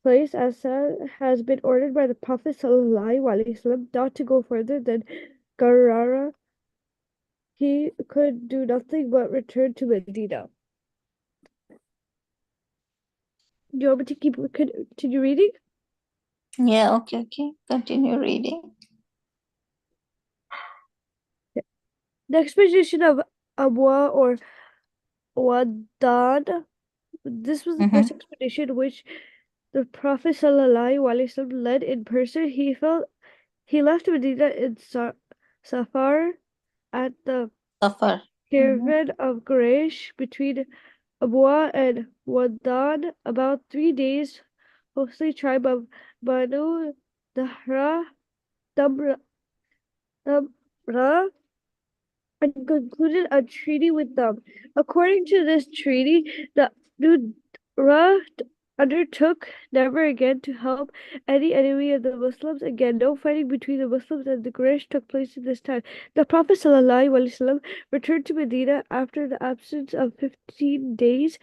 place, as Sa'd has been ordered by the Prophet ﷺ not to go further than Qarra. He could do nothing but return to Medina. Do you want me to continue reading? Yeah, okay. Continue reading. The expedition of Abwa or Wadan. This was the first expedition which the Prophet ﷺ led in person. He left Medina in Safar at the Suffer. caravan of Quraysh between Abwa and Wadan. About 3 days, mostly tribe of Banu Dahra, Damra, Damra, and concluded a treaty with them. According to this treaty, the Nudra undertook never again to help any enemy of the Muslims again. No fighting between the Muslims and the Quraysh took place at this time. The Prophet ﷺ returned to Medina after the absence of 15 days.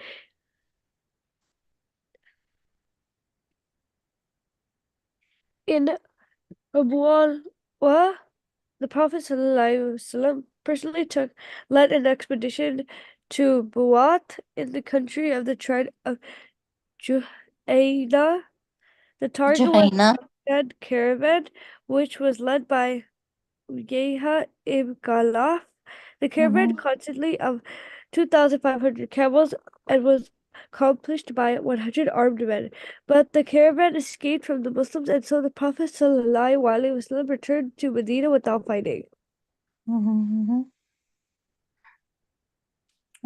In Abu the Prophet ﷺ personally led an expedition to Buat in the country of the tribe of Juhayna. The target was Juhaina. the caravan, which was led by Yeha ibn Khalaf. The caravan Mm-hmm. consisted of 2,500 camels and was accompanied by 100 armed men. But the caravan escaped from the Muslims, and so the Prophet ﷺ returned to Medina without fighting. Mm-hmm.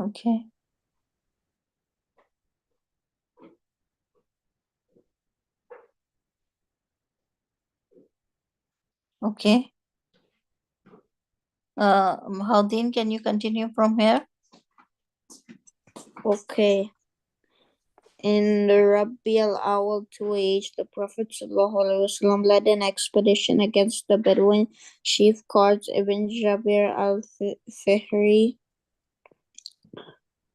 Okay. Okay. Haldin, can you continue from here? Okay. In the Rabi al-Awwal 2 the Prophet ﷺ led an expedition against the Bedouin chief Qard ibn Jabir al-Fihri,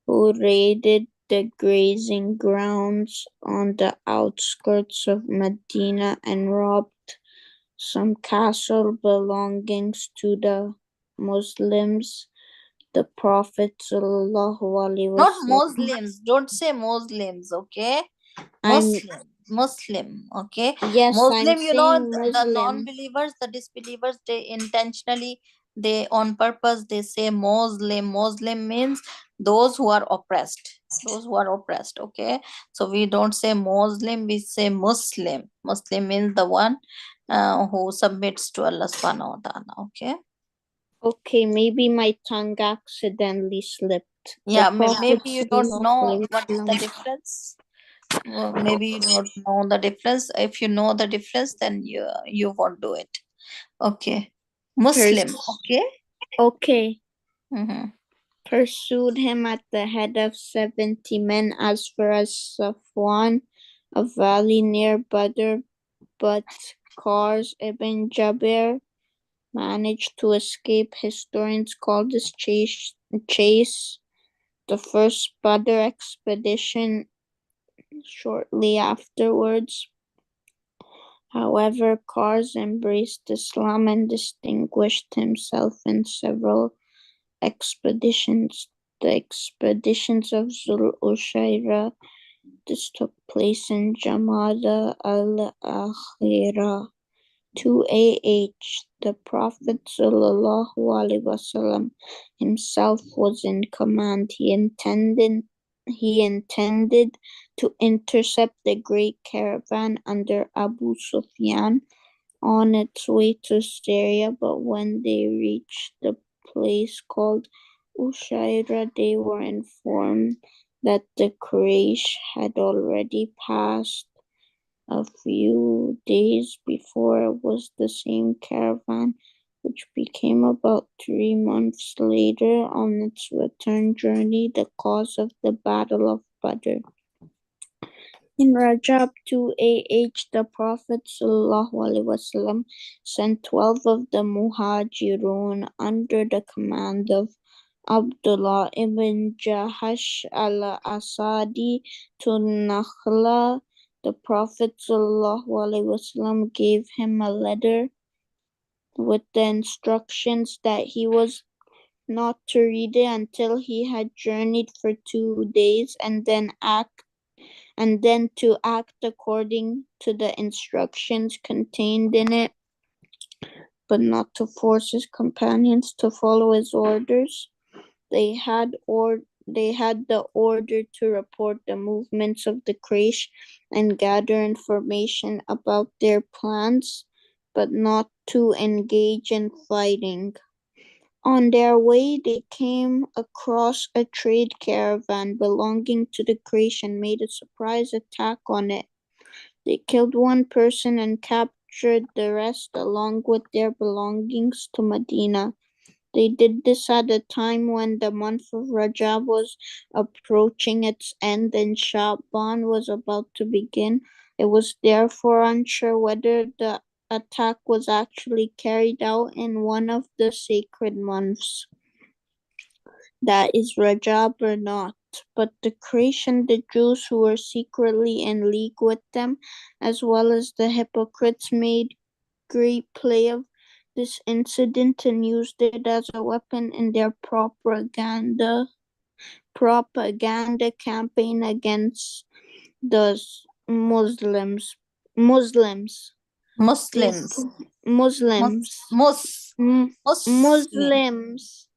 who raided the grazing grounds on the outskirts of Medina and robbed some castle belongings to the Muslims. The Prophet Not ﷺ, Muslims. Don't say Muslims, okay? I'm Muslim, okay? yes, I'm Muslim, saying the Muslim. non-believers, the disbelievers, they intentionally, they on purpose, they say Muslim. Muslim means those who are oppressed. Those who are oppressed, okay? So we don't say Muslim, we say Muslim. Muslim means the one who submits to Allah subhanahu wa ta'ala, okay? Okay, maybe my tongue accidentally slipped. The Yeah, Prophet maybe you don't know what is the difference. Maybe you don't know the difference. If you know the difference, then you won't do it. Okay. Muslim. Okay. Okay, Mm-hmm. pursued him at the head of 70 men as far as Safwan, a valley near Badr, but Qars ibn Jabir managed to escape. Historians call this chase the first Badr expedition. Shortly afterwards, however, Qars embraced Islam and distinguished himself in several expeditions. The expeditions of Zul Ushaira, this took place in Jamada al-Akhira. 2 the Prophet ﷺ himself was in command. He intended to intercept the great caravan under Abu Sufyan on its way to Syria, but when they reached the place called Ushaira, they were informed that the Quraysh had already passed. A few days before it was the same caravan which became about 3 months later on its return journey the cause of the Battle of Badr. In Rajab 2 the Prophet ﷺ sent 12 of the Muhajirun under the command of Abdullah ibn Jahash al-Asadi to Nakhla. The Prophet ﷺ gave him a letter with the instructions that he was not to read it until he had journeyed for 2 days and then to act according to the instructions contained in it, but not to force his companions to follow his orders. They had the order to report the movements of the Quraysh and gather information about their plans, but not to engage in fighting. On their way, they came across a trade caravan belonging to the Quraysh and made a surprise attack on it. They killed one person and captured the rest along with their belongings to Medina. They did this at a time when the month of Rajab was approaching its end and Sha'ban was about to begin. It was therefore unsure whether the attack was actually carried out in one of the sacred months, that is Rajab, or not. But the Quraysh and the Jews who were secretly in league with them, as well as the hypocrites, made great play of this incident and used it as a weapon in their propaganda campaign against the Muslims. They Muslims. Muslims. Muslims. Muslims.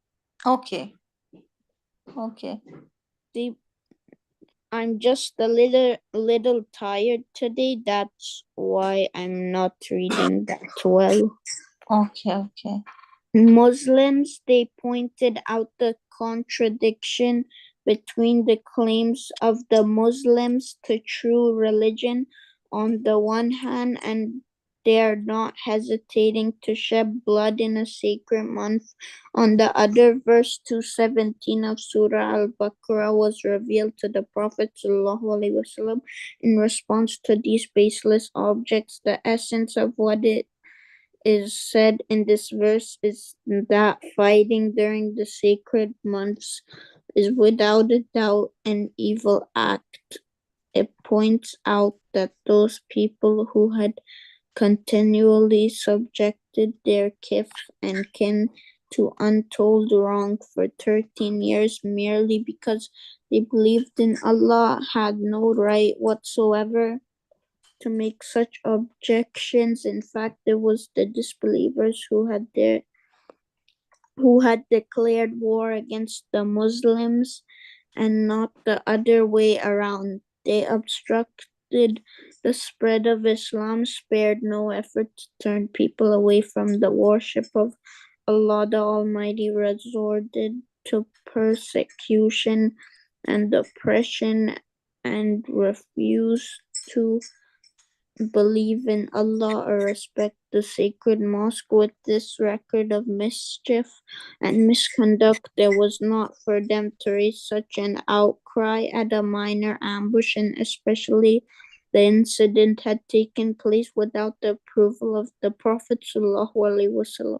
Okay. Okay. They, I'm just a little tired today. That's why I'm not reading that well. Okay. Okay. Muslims, they pointed out the contradiction between the claims of the Muslims to true religion on the one hand, and they're not hesitating to shed blood in a sacred month. On the other, verse 217 of Surah Al-Baqarah was revealed to the Prophet ﷺ in response to these baseless objects. The essence of what it is said in this verse is that fighting during the sacred months is without a doubt an evil act. It points out that those people who had continually subjected their kith and kin to untold wrong for 13 years merely because they believed in Allah had no right whatsoever to make such objections. In fact, it was the disbelievers who had declared war against the Muslims and not the other way around. They obstructed the spread of Islam, spared no effort to turn people away from the worship of Allah the Almighty, resorted to persecution and oppression, and refused to believe in Allah or respect the sacred mosque. With this record of mischief and misconduct, there was not for them to raise such an outcry at a minor ambush, and especially the incident had taken place without the approval of the Prophet ﷺ.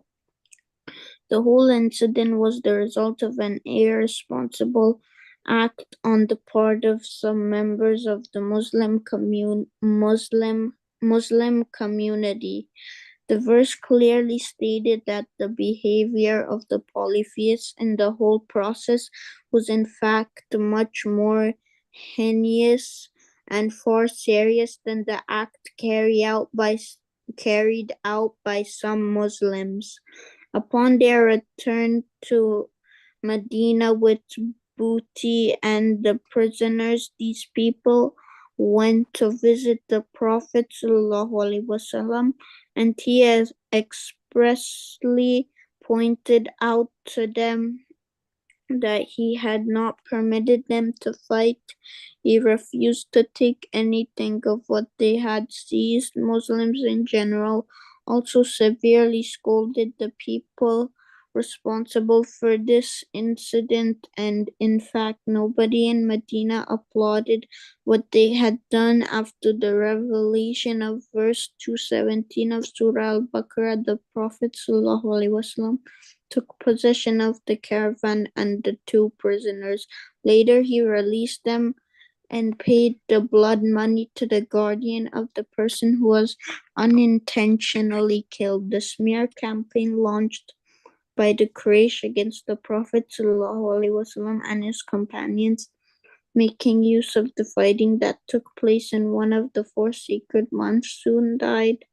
The whole incident was the result of an irresponsible act on the part of some members of the Muslim community. The verse clearly stated that the behavior of the polytheists in the whole process was in fact much more heinous and far serious than the act carried out by some Muslims. Upon their return to Medina with booty and the prisoners, these people went to visit the Prophet ﷺ, and he has expressly pointed out to them that he had not permitted them to fight. He refused to take anything of what they had seized. Muslims in general also severely scolded the people responsible for this incident, and in fact, nobody in Medina applauded what they had done. After the revelation of verse 217 of Surah Al Baqarah, the Prophet ﷺ took possession of the caravan and the two prisoners. Later, he released them and paid the blood money to the guardian of the person who was unintentionally killed. The smear campaign launched by the Quraysh against the Prophet ﷺ and his companions, making use of the fighting that took place in one of the 4 sacred months, soon died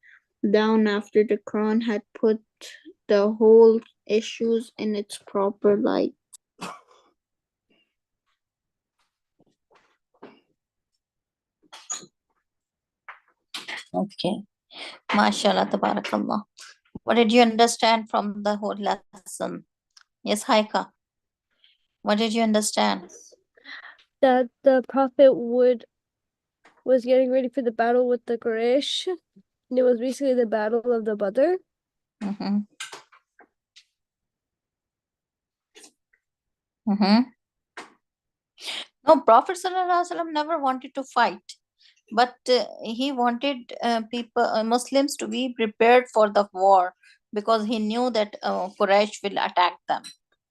down after the Quran had put the whole issues in its proper light. Okay. MashaAllah, tabarakallah. What did you understand from the whole lesson? Yes, Haika. What did you understand? That the Prophet was getting ready for the battle with the Quraysh, and it was basically the battle of the Badr. Mm-hmm. Mm-hmm. No, Prophet ﷺ never wanted to fight, but he wanted Muslims to be prepared for the war because he knew that Quraysh will attack them.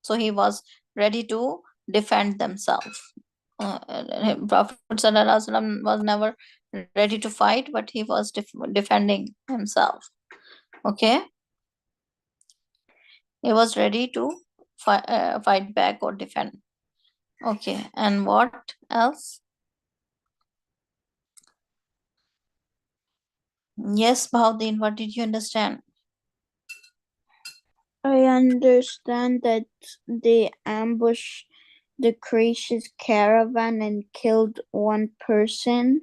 So he was ready to defend themselves. Prophet ﷺ was never ready to fight, but he was defending himself. Okay, he was ready to fight back or defend. Okay, and what else? Yes, Bhavdin, what did you understand? I understand that they ambushed the Quraysh's caravan and killed one person.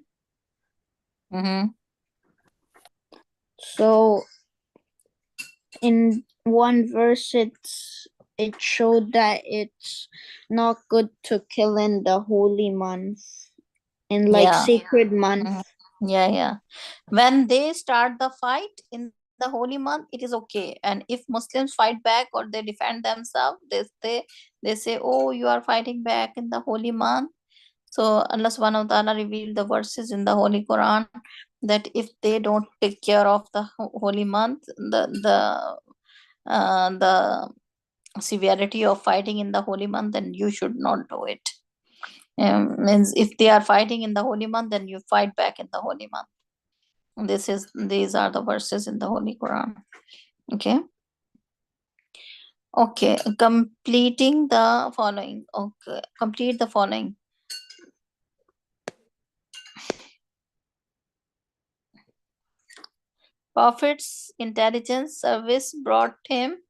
Mm-hmm. So in one verse it showed that it's not good to kill in the holy month, in like Yeah. sacred month. Yeah, yeah. When they start the fight in the holy month, it is okay. And if Muslims fight back or they defend themselves, they say, "Oh, you are fighting back in the holy month." So Allah subhanahu wa ta'ala revealed the verses in the Holy Quran that if they don't take care of the holy month, the severity of fighting in the holy month, then you should not do it. Means if they are fighting in the holy month, then you fight back in the holy month. These are the verses in the Holy Quran. Okay. Okay. Completing the following. Okay. Complete the following. Prophet's intelligence service brought him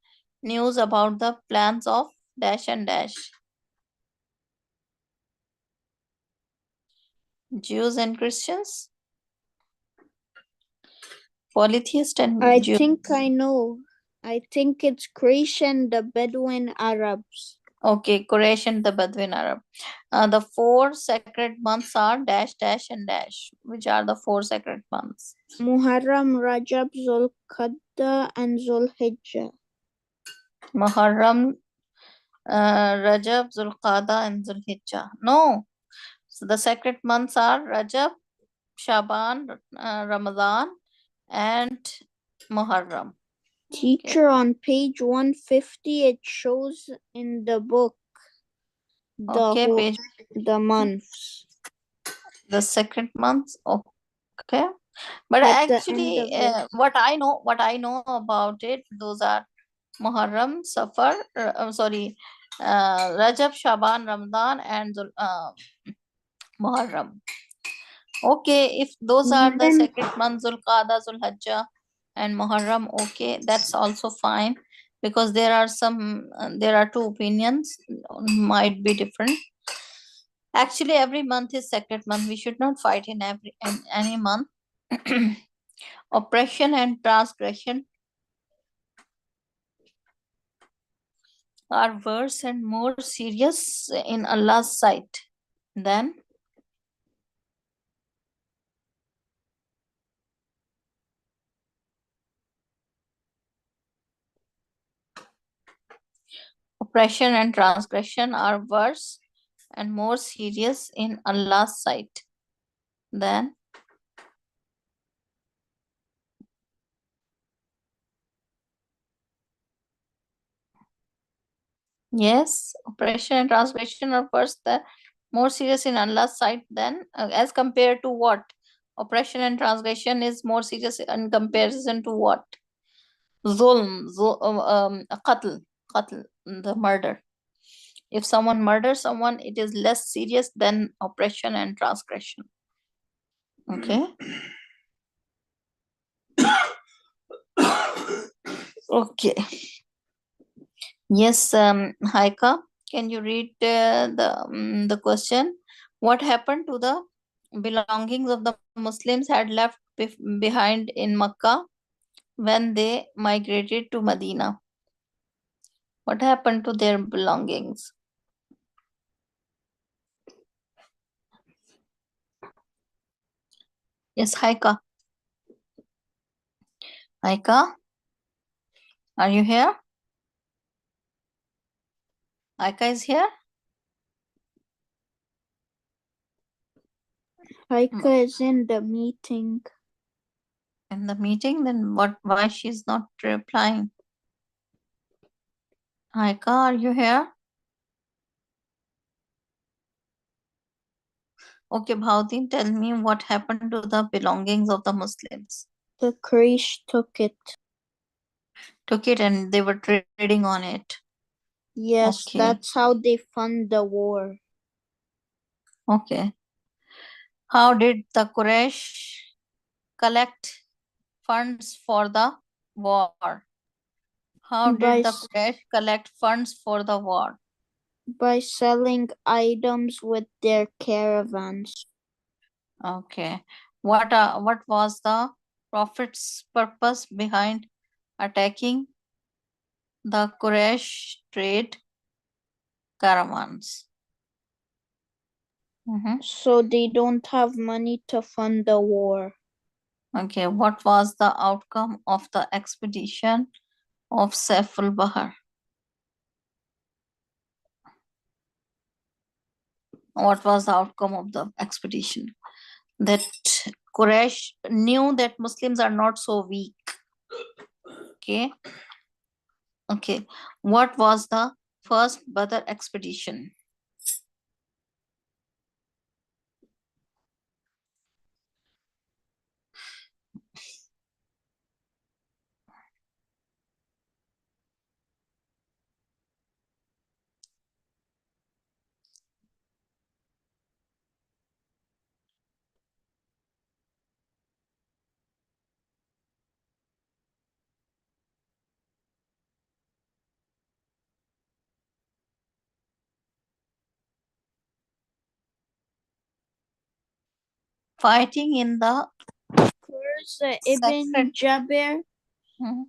news about the plans of dash and dash. Jews and Christians. Polytheist and I Jews. think I know. I think it's Quraysh and the Bedouin Arabs. Okay, Quraysh and the Bedouin Arab. The 4 sacred months are dash, dash, and dash. Which are the 4 sacred months? Muharram, Rajab, Zulqadda, and Zulhijjah. Muharram, Rajab, Zulqada, and Zulhijjah. No. So the sacred months are Rajab, Shaban, Ramadan, and Muharram. Teacher, on page 150, it shows in the book Okay, page the months. the sacred months. Okay, but At the actually, end of it. what I know about it, those are Muharram, Safar, Rajab, Shaban, Ramadan, and Muharram. Okay, if those are the Even sacred months, Zulqada, Zulhajjah, and Muharram, okay, that's also fine because there are two opinions, might be different. Actually, every month is sacred month. We should not fight in any month. Oppression and transgression are worse and more serious in Allah's sight than oppression and transgression are worse and more serious in Allah's sight than yes, oppression and transgression are worse than more serious in Allah's sight than as compared to what? Oppression and transgression is more serious in comparison to what? Qatl, the murder. If someone murders someone, it is less serious than oppression and transgression. Okay. Okay. Yes, Haika, can you read the question? What happened to the belongings of the Muslims had left behind in Makkah when they migrated to Medina? What happened to their belongings? Yes, Haika. Haika, are you here? Haika is here? Haika is in the meeting. In the meeting, then why she's not replying? Haika, are you here? Okay, Bhavdin, tell me what happened to the belongings of the Muslims. The Quraysh took it. Took it and they were trading on it. Yes, Okay. that's how they fund the war. Okay. How did the Quraysh collect funds for the war? How by did the s- Quraysh collect funds for the war? by selling items with their caravans. Okay. What was the Prophet's purpose behind attacking the Quraysh trade caravans? So they don't have money to fund the war. Okay. What was the outcome of the expedition of Saiful Bahar? What was the outcome of the expedition? That Quraysh knew that Muslims are not so weak. Okay. Okay. What was the first Badr expedition? Fighting in the Ibn sacred Jabir. Mhm.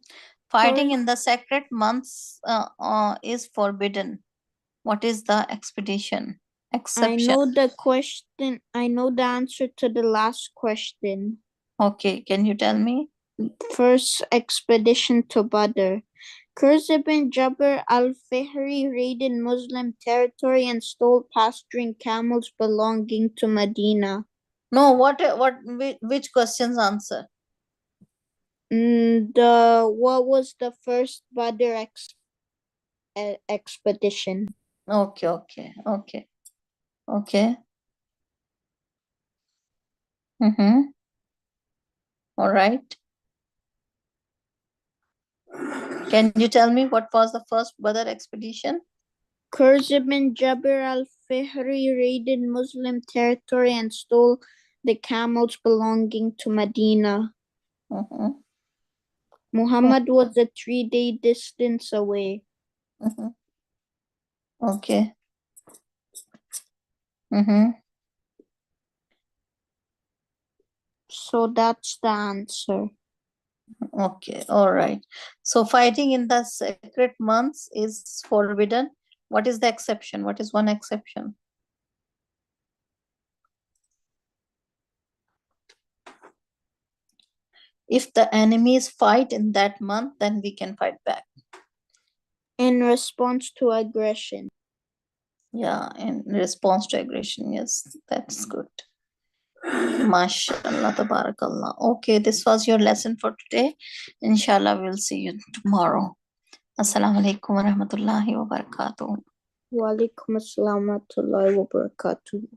Fighting Qurs- in the sacred months is forbidden. What is the expedition? I Exception. know the question. I know the answer to the last question. Okay, can you tell me? First expedition to Badr. Qurs ibn Jabir al-Fihri raided Muslim territory and stole pasturing camels belonging to Medina. No, which questions answer? What was the first Badr expedition? Okay, okay, okay, okay. Mm-hmm. All right. Can you tell me what was the first Badr expedition? Qurs ibn Jabir al-Fihri raided Muslim territory and stole the camels belonging to Medina. Mm-hmm. Muhammad was a 3-day distance away. Mm-hmm. Okay. Mm-hmm. So that's the answer. Okay, all right. So fighting in the sacred months is forbidden. What is the exception? What is one exception? If the enemies fight in that month, then we can fight back. In response to aggression. Yeah, in response to aggression. Yes, that's good. MashaAllah, tabarakallah. Okay, this was your lesson for today. Inshallah, we'll see you tomorrow. Assalamu alaikum wa rahmatullahi wa barakatuh. Wa alaikum assalam wa rahmatullahi wa barakatuh.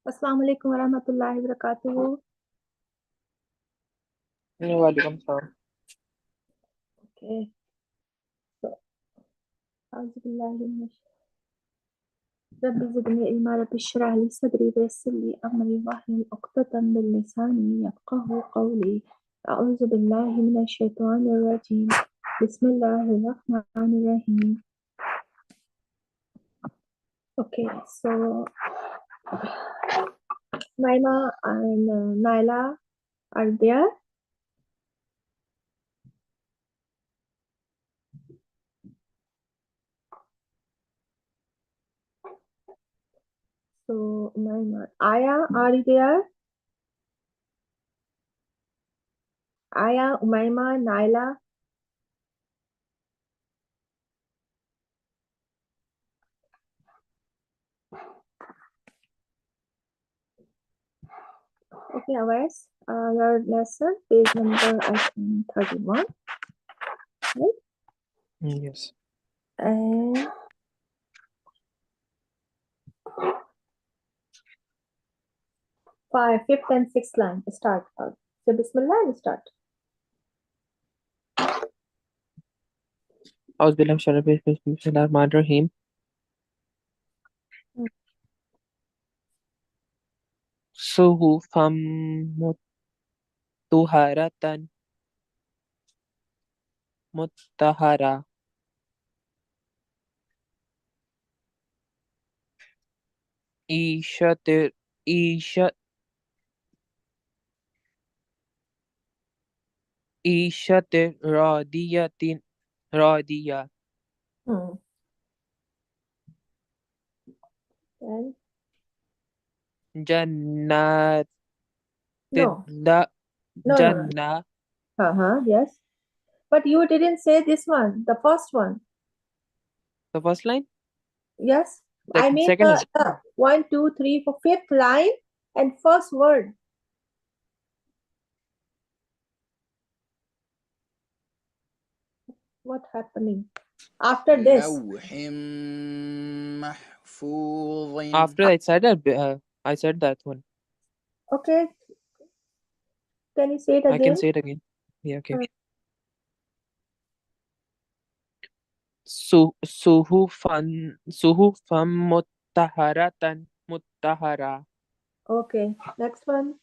Assalamu alaikum warahmatullahi wabarakatuh. Walaikum salam. Okay. So, أعوذ بالله من رب زدني علما رب اشرح لي صدري ويسر لي أمري واحلل عقدة من لساني يفقهوا قولي. أعوذ بالله من الشيطان الرجيم. بسم الله الرحمن الرحيم. Okay, so Naima and Naila are there. So Naima, Aya, are you there? Aya, Umaima, Naila. Okay, Awais, your lesson, page number, I think, 31. Right? Yes. And fifth and sixth line, start. So, Bismillah, and start. أعوذ بالله من الشيطان الرجيم بسم الله الرحمن الرحيم صحفا مطهرة مطهرة عيشة عيشة عيشة راضية And جنات no, لا no, no. جنة Yes. But you didn't say this one, the first one. the first line Yes. I mean second line the 1, 2, 3, 4, fifth line and first word. What happening? After this. لوح محفوظ. after I said that one Okay. Can you say it I can again? say it again yeah okay Uh, صحفا مطهرة Okay. Next one.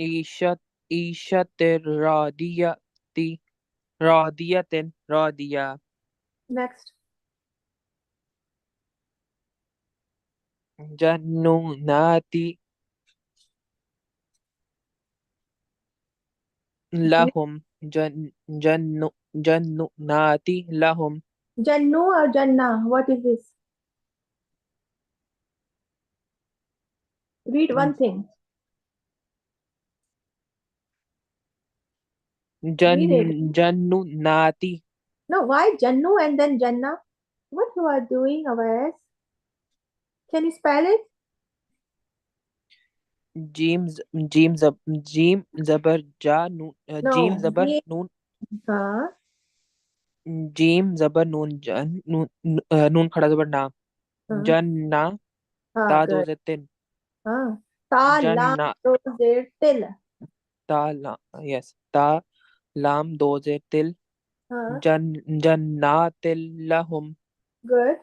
عيشة عيشة راضية راضية Next. جنات لهم جنات لهم Jannu or Janna? What is this? Read one thing. Read it. جنات No, why Jannu and then Janna? What you are doing, Avais? Can you spell it? جيم زبر جا نون جيم No. زبر نون Huh? جيم زبر نون جن نون نون खड़ा زبر ना जन्ना ता दो Good. से तीन Ta, la, जन्ना do, zir, till. ता ला yes ता लाम दो से तिल जन्नातिल लहुम Good.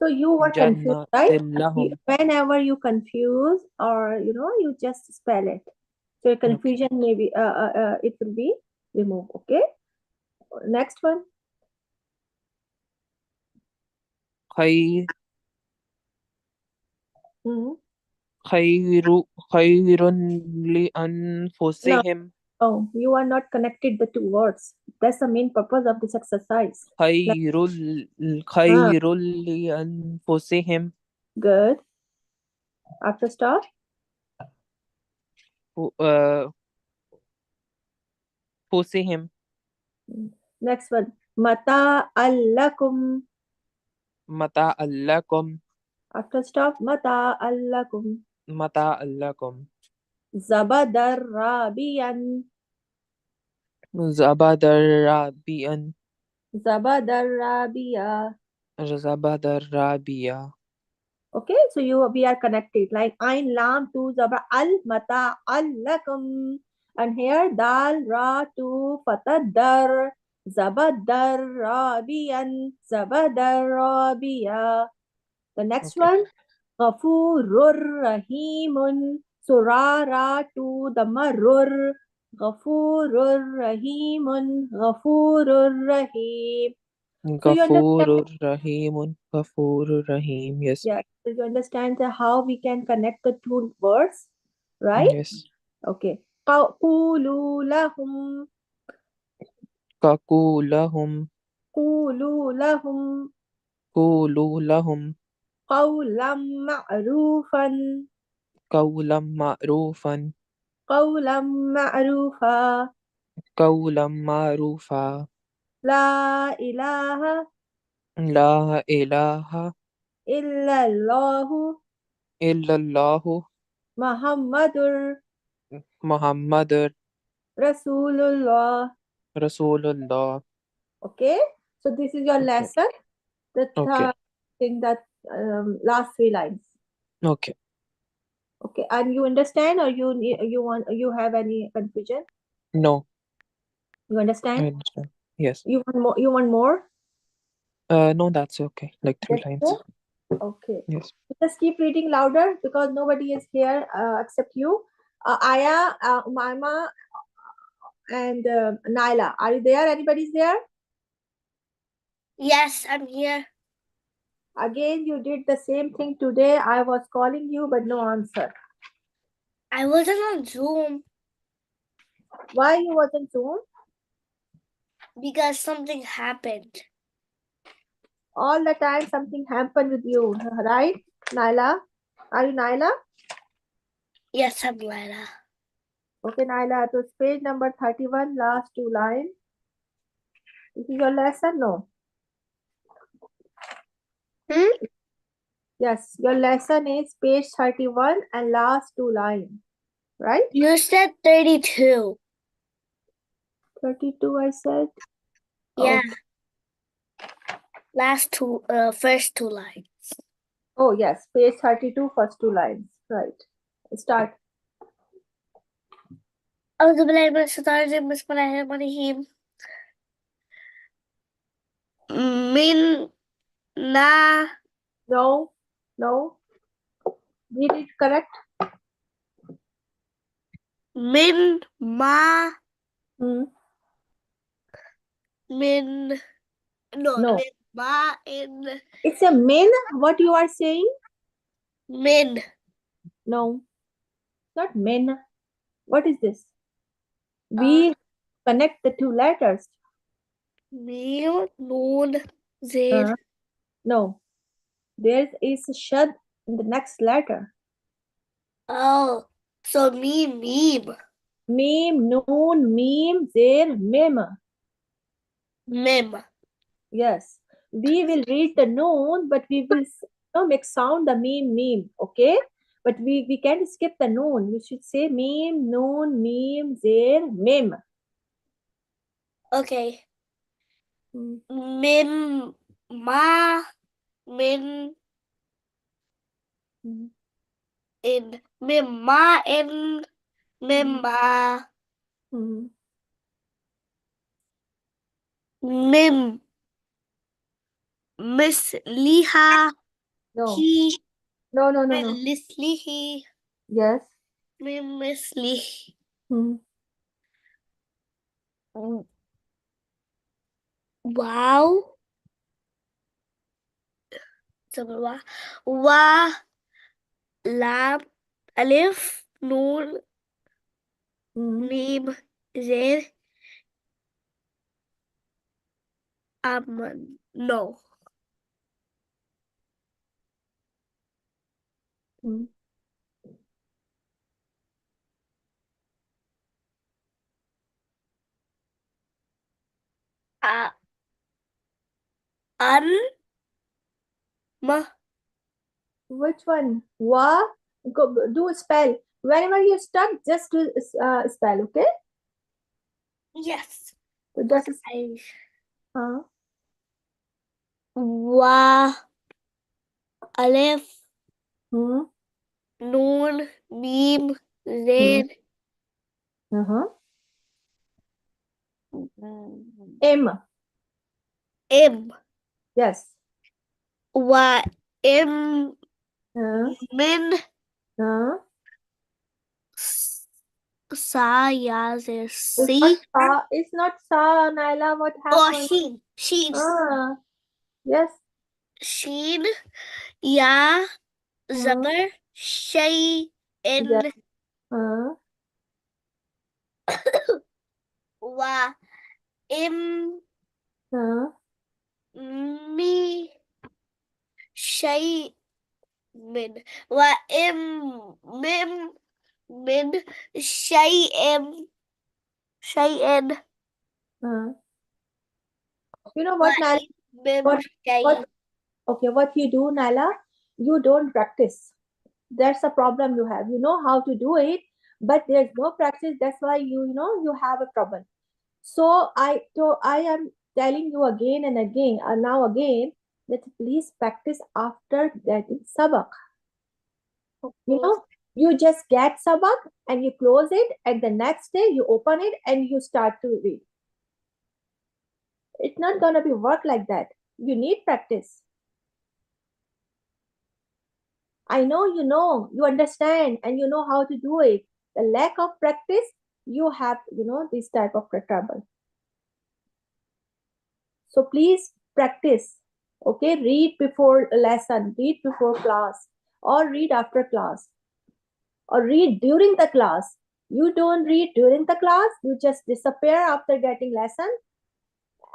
So you were confused, right? जन्नातिल लहुम Whenever you confuse or you just spell it. So your okay confusion maybe it will be removed. Okay. Next one. خير Hmm. خير خير No, لأنفسهم oh, you are not connected the two words. That's the main purpose of this exercise. خير Ah, خير لأنفسهم good. After stop. أنفسهم Next one. Mata allakum. متاع لكم After stop. Mata allakum. متاع لكم Zabadar rabiyan. زبادر رابيا Zabadar Rabia. Zabadar Rabia. Okay, so we are connected. Like Ain Lam to Zaba Al Mata Al Lakum. And here Dal Ra to Fatadar. Zabadar Rabian. Zabadar Rabia. The next Okay. one. Ghafurur Rahimun. Surara to the Marur. Ghafurur Rahimun. Ghafurur Rahim. So you understand? Ghafurur Rahimun. Ghafurur Rahim. Yes. Yeah, so you understand how we can connect the two words, right? Yes. Okay. قولوا لهم Kakulahum. قولوا لهم Kulu lahum. قولا معروفا Kaulam ma'rufan. قولا معروفا Kaulam ma'rufa. لا إله La ilaha إلا الله illallahu محمد Muhammadur رسول الله. Rasulullah. Okay, so this is your Okay. lesson. The Okay. third thing that last three lines. Okay. Okay, and you understand, or you have any confusion? No, You I understand? understand. Yes. You want more? You want more? No, that's okay. Like 3 That's lines. it? Okay. Yes. Just keep reading louder because nobody is here except you. Aya, Umaima, and Naila. Are you there? Anybody's there? Yes, I'm here. Again, you did the same thing today. I was calling you, but no answer. I wasn't on Zoom Why you wasn't Zoom? because something happened. All the time something happened with you, right, Naila? Are you Naila? Yes, I'm Lila. Okay, Naila, to page number 31, last two lines. This is your lesson, no? Yes, your lesson is page 31 and last two lines, right? You said 32. 32, I said. Yeah. Okay. First two lines. Oh, yes, page 32, first two lines, right. Start. أعوذ بالله من الشيطان الرجيم بسم الله الرحمن الرحيم من na No, no. Read it correct. min ma Hmm. min no No. min ma in It's a min, what you are saying? min No, not min. What is this? We connect the two letters. mim noon zain. No, there is a shad in the next letter. Oh, so meme. Mim, noon, mim, zer, mim. Mem. Yes, we will read the noon, but we will make sound the mim, okay? But we can't skip the noon. We should say mim, noon, mim, zer, mim. Okay. Min ma min in mim ma in mim ma mim misliha No, he no. lislihi Yes. mim mislih. Wow. Wa wa lam alif noon mim zer no. An ma Which one? Wa? Go, do a spell. Whenever you're stuck, just do spell, okay? yes. So just I huh? Wa, Alif, Hmm. Noon, Mim, Hmm. Zain, Uh-huh. M, M. Yes. Wa, M, Uh, Min, uh. Sa, Ya, Zir, It's not Si. sa. It's not sa, Naila. What Oh, happened? Sheen. Ah. Yes. Sheen, Ya, Hmm. Zabar, Shay, Yes. In, Uh, Wa, Im, uh. Mi, Shay, Min. Wa, Im, Mim, Min, Shay, Im, Shay, In. Uh. You know Wa, what, Naila? Im, Mim, What? Shay. What? Okay. What you do, Naila? You don't practice. That's a problem you have. You know how to do it, but there's no practice. That's why you have a problem. So I am telling you again and again, now again, that please practice after getting sabak. You just get sabak and you close it, and the next day you open it and you start to read. It's not gonna be work like that. You need practice. I know, you understand, and you know how to do it. The lack of practice, you have, this type of trouble. So please practice. Okay, read before a lesson, read before class, or read after class, or read during the class. You don't read during the class, you just disappear after getting lesson,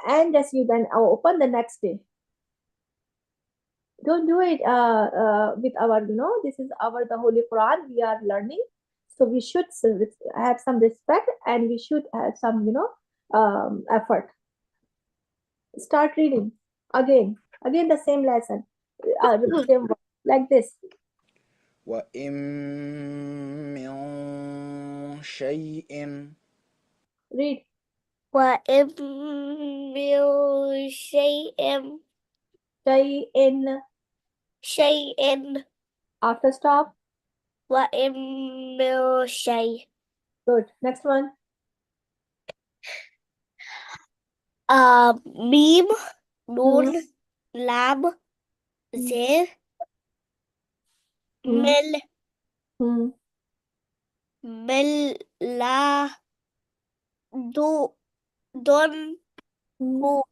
and just you then open the next day. Don't do it with our, this is our the Holy Quran we are learning. So we should have some respect, and we should have some, effort. Start reading again the same lesson, same word, like this. وإن من شيء Read. وإن من شيء After stop. وإن من شيء. Good. Next one. ميم نون لام زير مل مل لا دو دون هو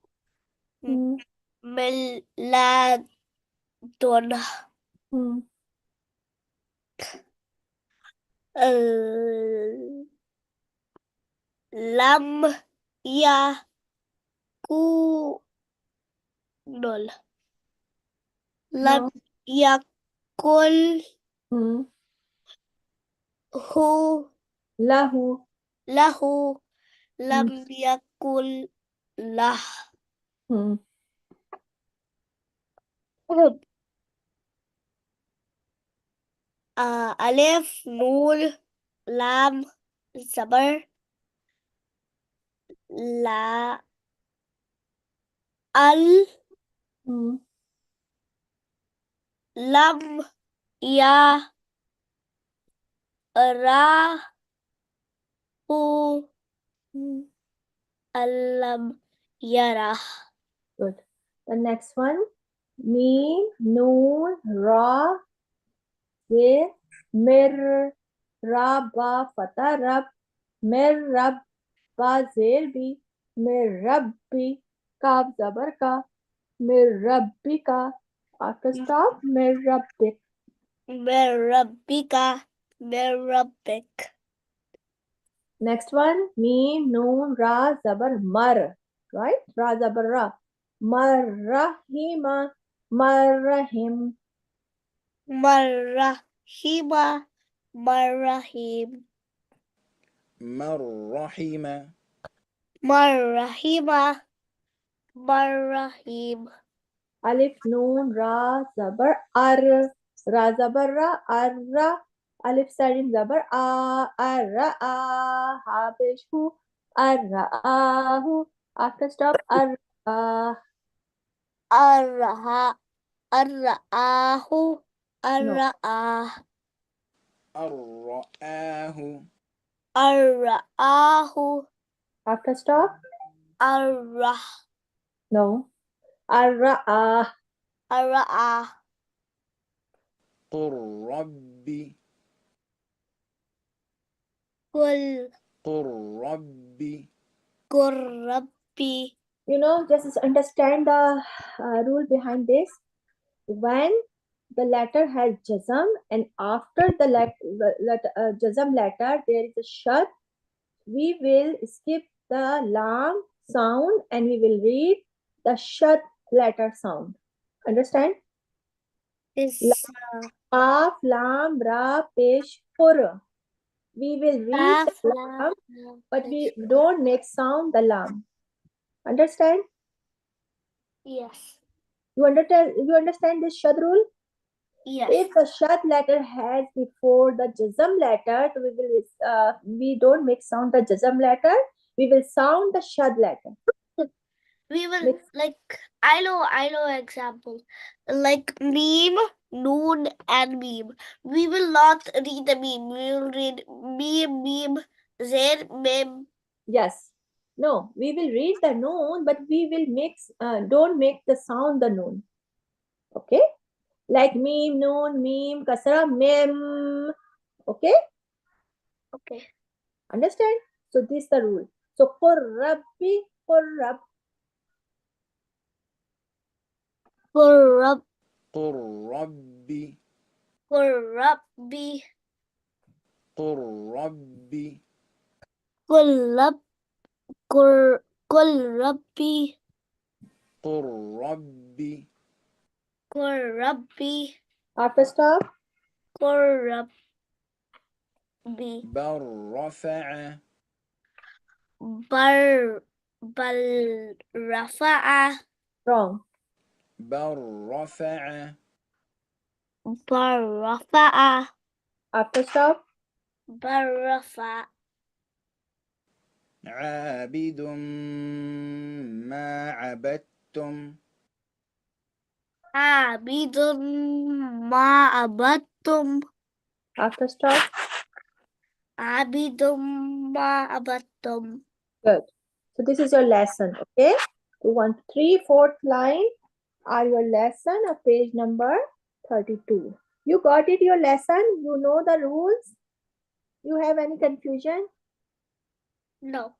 مل لا دون لم يكن لم يكن هو له له لم يكن له ألف نون لام زبر لا ال لم يا را هو لم يره. Good. The next one. Meen, noon, ra, zir, mir, ra, ba, fatah, rab, mir, rab, ba, zir, bi, mir, rabbi, kaf, zabar, ka, mir, rabbi, ka. After stop, mir, rabbi. من ربك من ربك. Next one, Mim, Noon, Ra, Zabar, Mar. Right? Ra, Zabar, Ra. Marrahima, Marrahim. مرحبا مرحيم من رحم مرحبا مرحيم. Alif, Noon, Ra, Zabar, Ar. Ra, Zabar, Ra, Arra. Alif, Sarin, Zabar, A, Arra, A. Habish, Hu, Arra, Ahu. After stop, Arra. Arraha. Arraahu. No. Arraah. الرآه. Arraahu. After stop? Arrah. No. Arra'ah. Arra'ah. قل ربي. Qul. قل ربي. Qurrabbi. You know, just understand the rule behind this. When the letter has jazam and after the jazam letter there is a shad, we will skip the lam sound and we will read the shad letter sound. Understand? Is Kaf, lam, ra, pesh, pur. We will read Kaf, the lam, lam, ra, but pesh, we pur. don't make sound the lam. Understand? Yes. You understand this shad rule? Yes. If the shad letter has before the jazam letter, so we don't make sound the jazam letter. We will sound the shad letter. We will Next. like I know examples. Like meme, noon and meme. We will not read the meme. We will read meme, zer, mem. Yes. No, we will read the noon, but we will don't make the sound the noon. Okay? Like meme, noon, meme, kasra, mem. Okay? Okay. Understand? So this is the rule. So qurrabbi, qurrab. Qurrab, قل ربي. qurrabbi, قل ربي. qurrab, qurrabbi, قل ربي. qurrabbi, After stop. qurrabbi. بل رفع. Bal rafa'a. Wrong. بل رفع. Bar rafa'a. After stop. Bar rafa. عابد ما عبدتم. Abidun ma abattum. After stop. Abidum ma abattum. Good. So this is your lesson. Okay. 2, 1, 3, 4th line are your lesson of page number 32. You got it, your lesson? You know the rules? You have any confusion? No.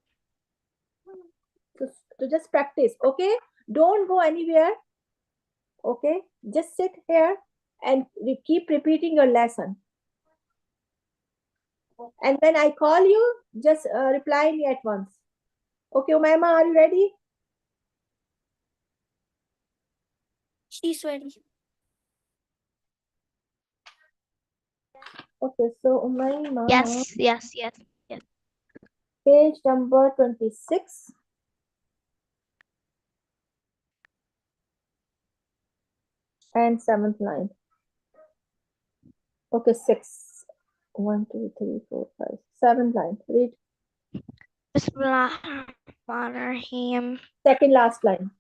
So just practice. Okay. Don't go anywhere. Okay. Just sit here and keep repeating your lesson. And when I call you, just reply me at once. Okay, Umayma, are you ready? She's ready. Okay, so Umayma, Yes. page number 26. And 7th line. Okay, 6. 1, 2, 3, 4, 5. 7th line. Read. Bismillahirrahmanirrahim. Second last line.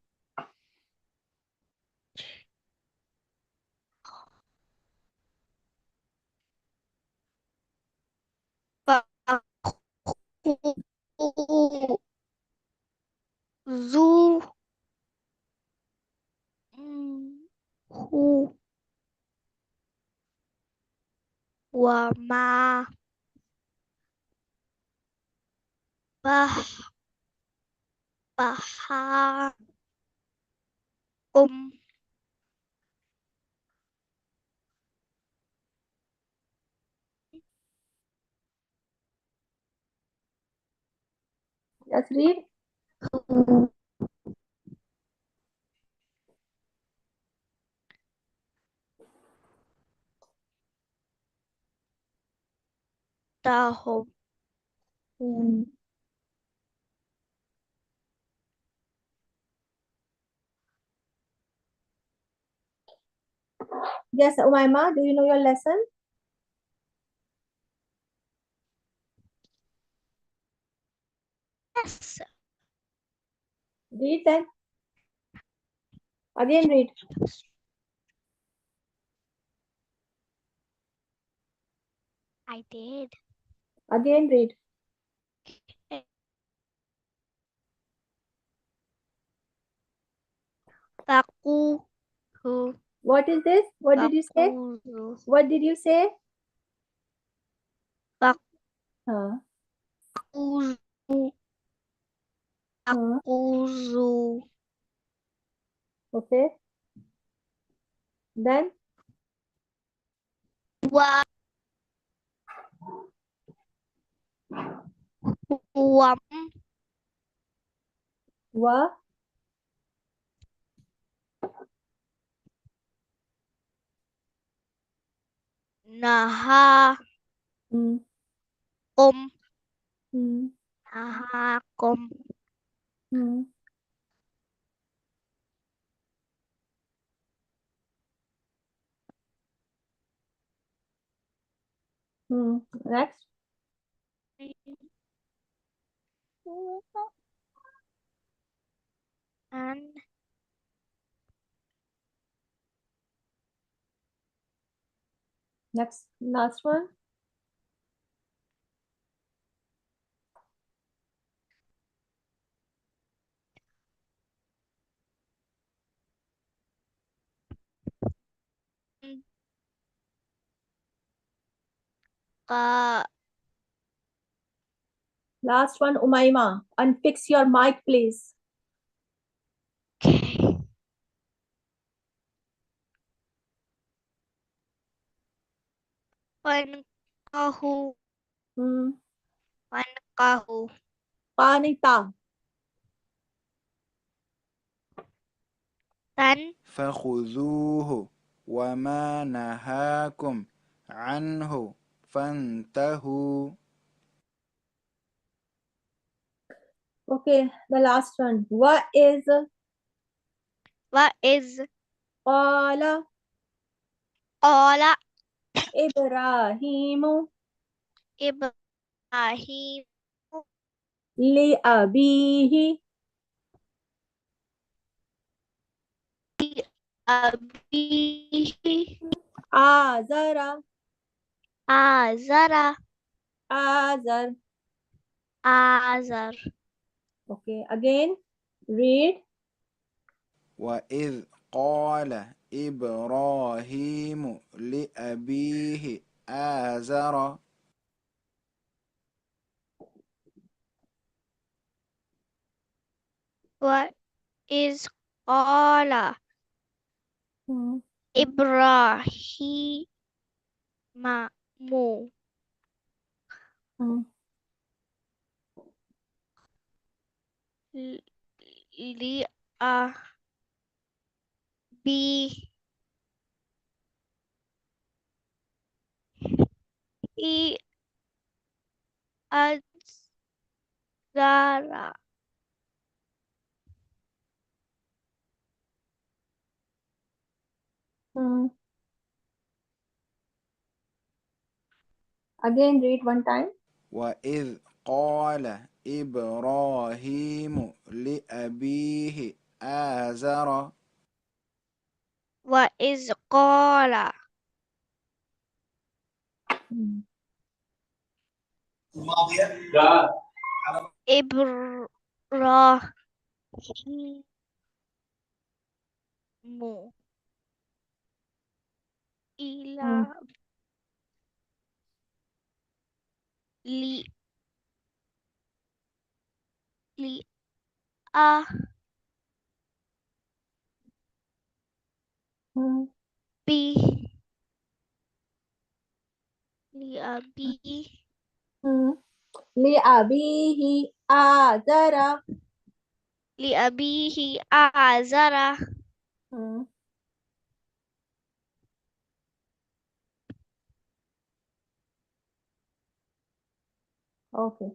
Zu hu wa ma bah baha Let's read. tahum. Yes, Umayma, do you know your lesson? Yes. Read then. Again read. I did. Again read. Fakuhu. What is this? What did you say? Fakuzu. What did you say? Fak- Huh? Fakuzu. Huh? Fakuzu. Okay. Then Wa. Wam. wa. Naha. Hmm. Kum. Hmm. Naha. Kum. Hmm. Hmm. Next. And Next. Last one. ka. Last one, Umaima. Unfix your mic, please. Okay. Wankahu. Hmm. Wankahu. Panita. Tan. فخذوه وما نهاكم عنه فانتهوا. Okay. The last one. What is What is Qala Qala Ibrahimu Ibrahim li abihi abihi Azara Azara Azar. Azar. Okay. Again. Read. وإذ قال إبراهيم لأبيه آزر. What is Qala Hmm. Ibrahim mu Hmm. li abihi Azara. Hmm. Again. Read one time. وإذ قال إبراهيم لأبيه آزر. What is Qala Hmm. Ibrahim ila Hmm. li li Hmm. abi li abi Hmm. Li abihi Azara. li abihi azara. Hmm. Okay.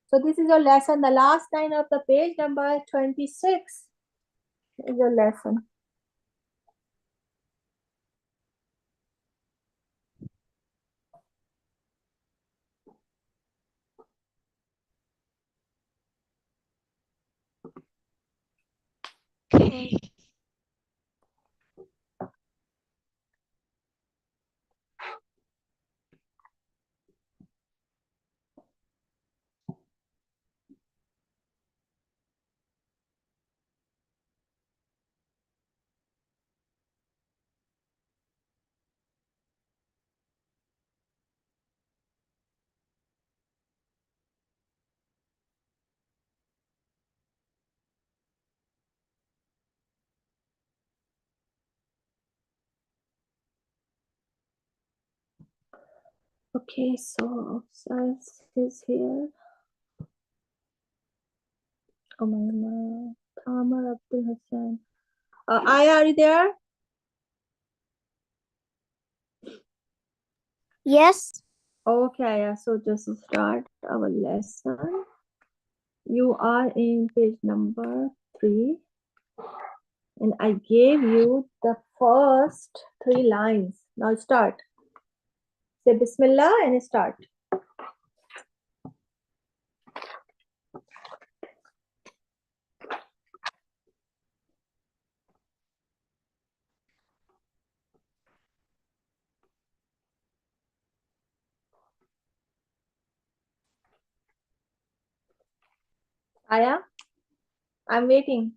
So this is your lesson. The last line of the page number 26 is your lesson. Okay. Okay, so Says is here. Oh my God. Tamar Abdul Hassan. Aya, are you there? Yes. Okay, Aya. So just start our lesson. You are in page number 3. And I gave you the first 3 lines. Now start. Say Bismillah and start. Aya, I'm waiting.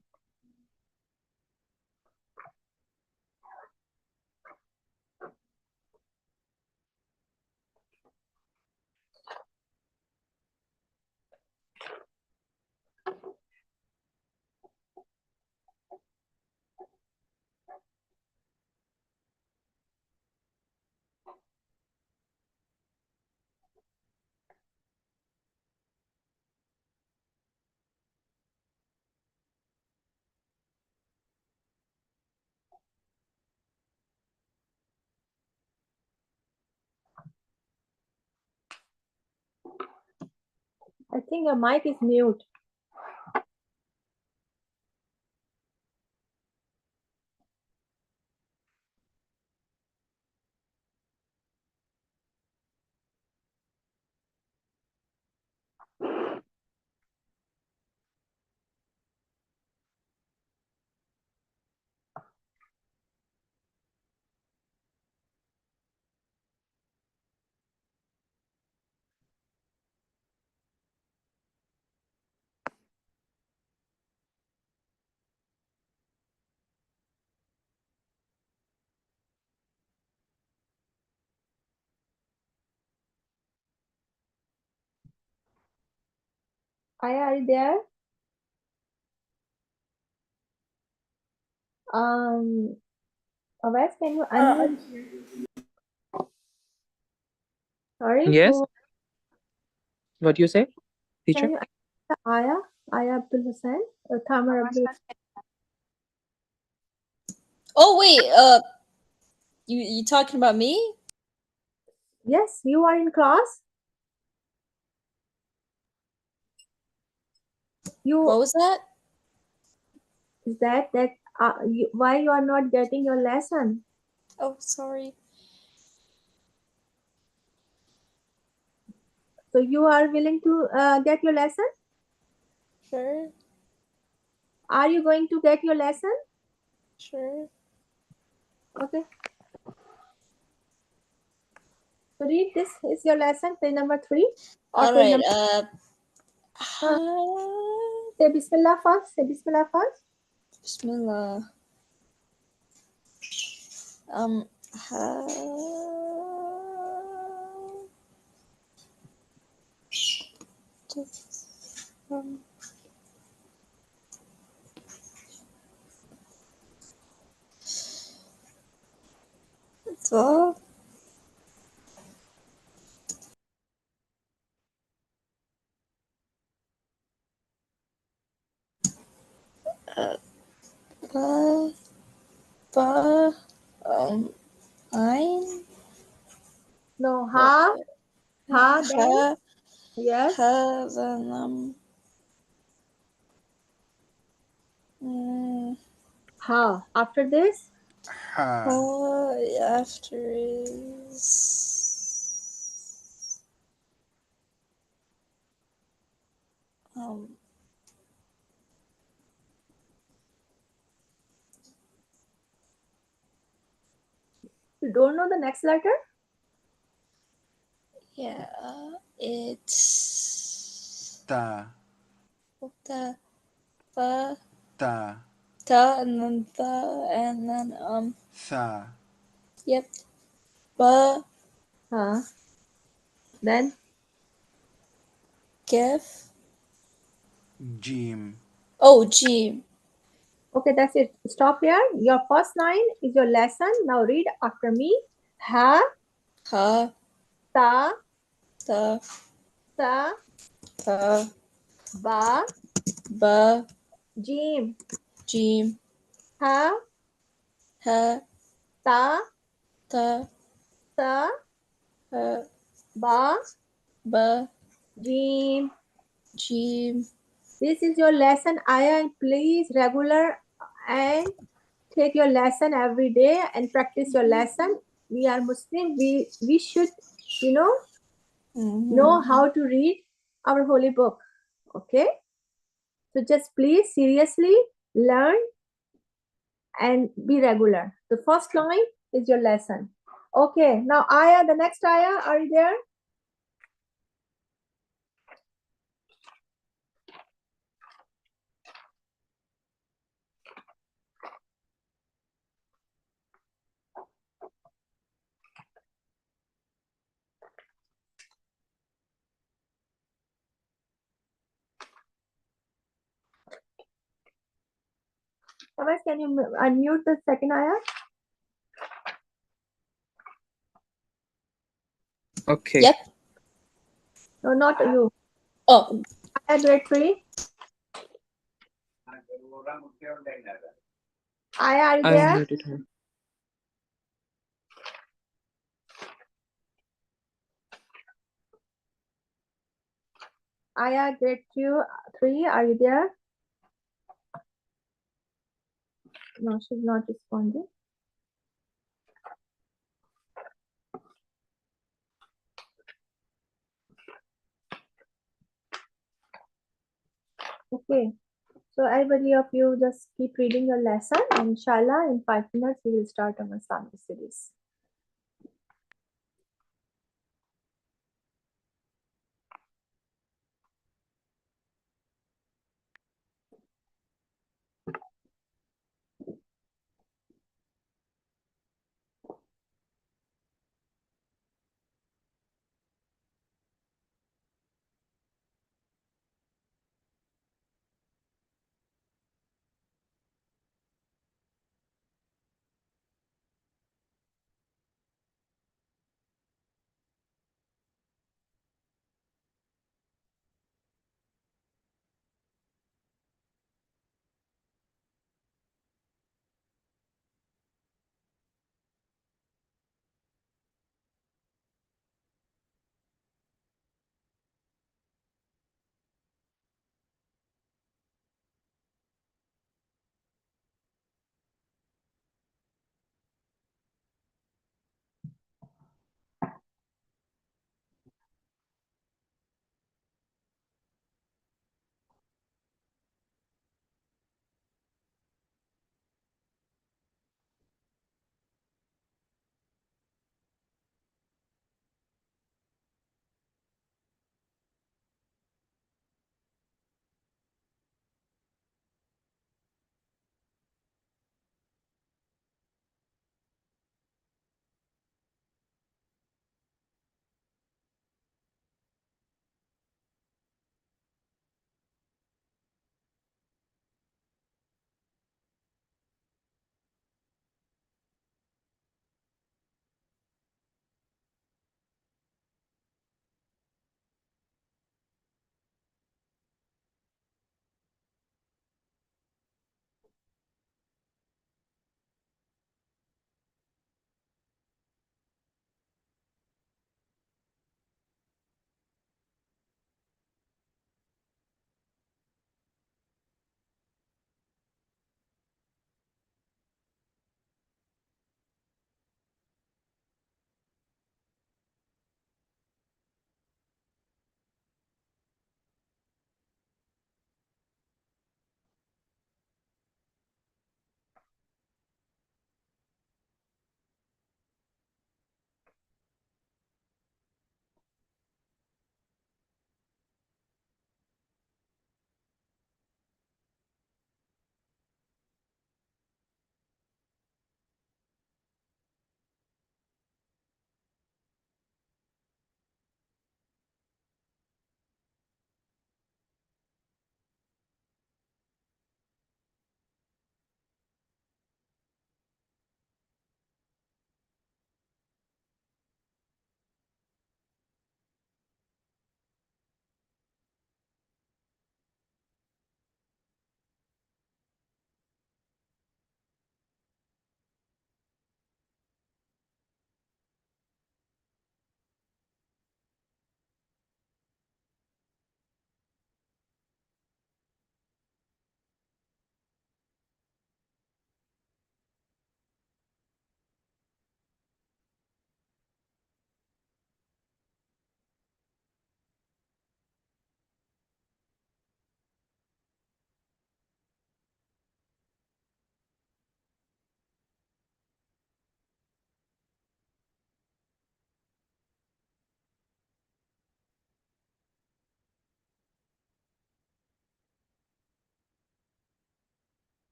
I think your mic is mute. Aya, are you there? Wes, can you unmute? Sorry, Yes. who? What you say, Can teacher? you answer Aya? Aya Abdul Hussain or Tamar Abdul? Oh wait, you talking about me? Yes, you are in class. You What was that? is that why you are not getting your lesson? Oh, sorry. So you are willing to get your lesson? Sure, Are you going to get your lesson? sure. Okay. So read, this is your lesson, page number 3 or All page right. number. Say Bismillah first. Say Bismillah first. Bismillah. Ha, um, the, ba, ba, ein, No, what, then ha, yes. ha, then, mm, Ha. After this, Ha. ha, after is, um, you don't know the next letter? yeah, it's, Ta. the, ba, Ta. ta, and then the, and then, Tha. yep, ba, Ha. Then gif, Jim. oh, G, okay, that's it. Stop here. Your first line is your lesson. Now read after me. Ha. ha, Ta, Ta, sa, ta, ba, ba, jim, jim, ha, ha, ta, ta, sa, ha, ba, ba, jim. jim. This is your lesson, Aya, and please regular and take your lesson every day and practice your lesson. We are Muslim. We should, you know how to read our holy book. Okay. So just please seriously learn and be regular. The first line is your lesson. Okay. Now Aya, the next Aya, are you there? Thomas, can you unmute the second Aya? Okay. Yep. No, not you. Oh, Aya grade 3. Aya, are you I there? muted her. Aya grade 3, are you there? No, she's not responding. Okay. So everybody of you just keep reading your lesson, and inshallah in 5 minutes we will start our Islamic series.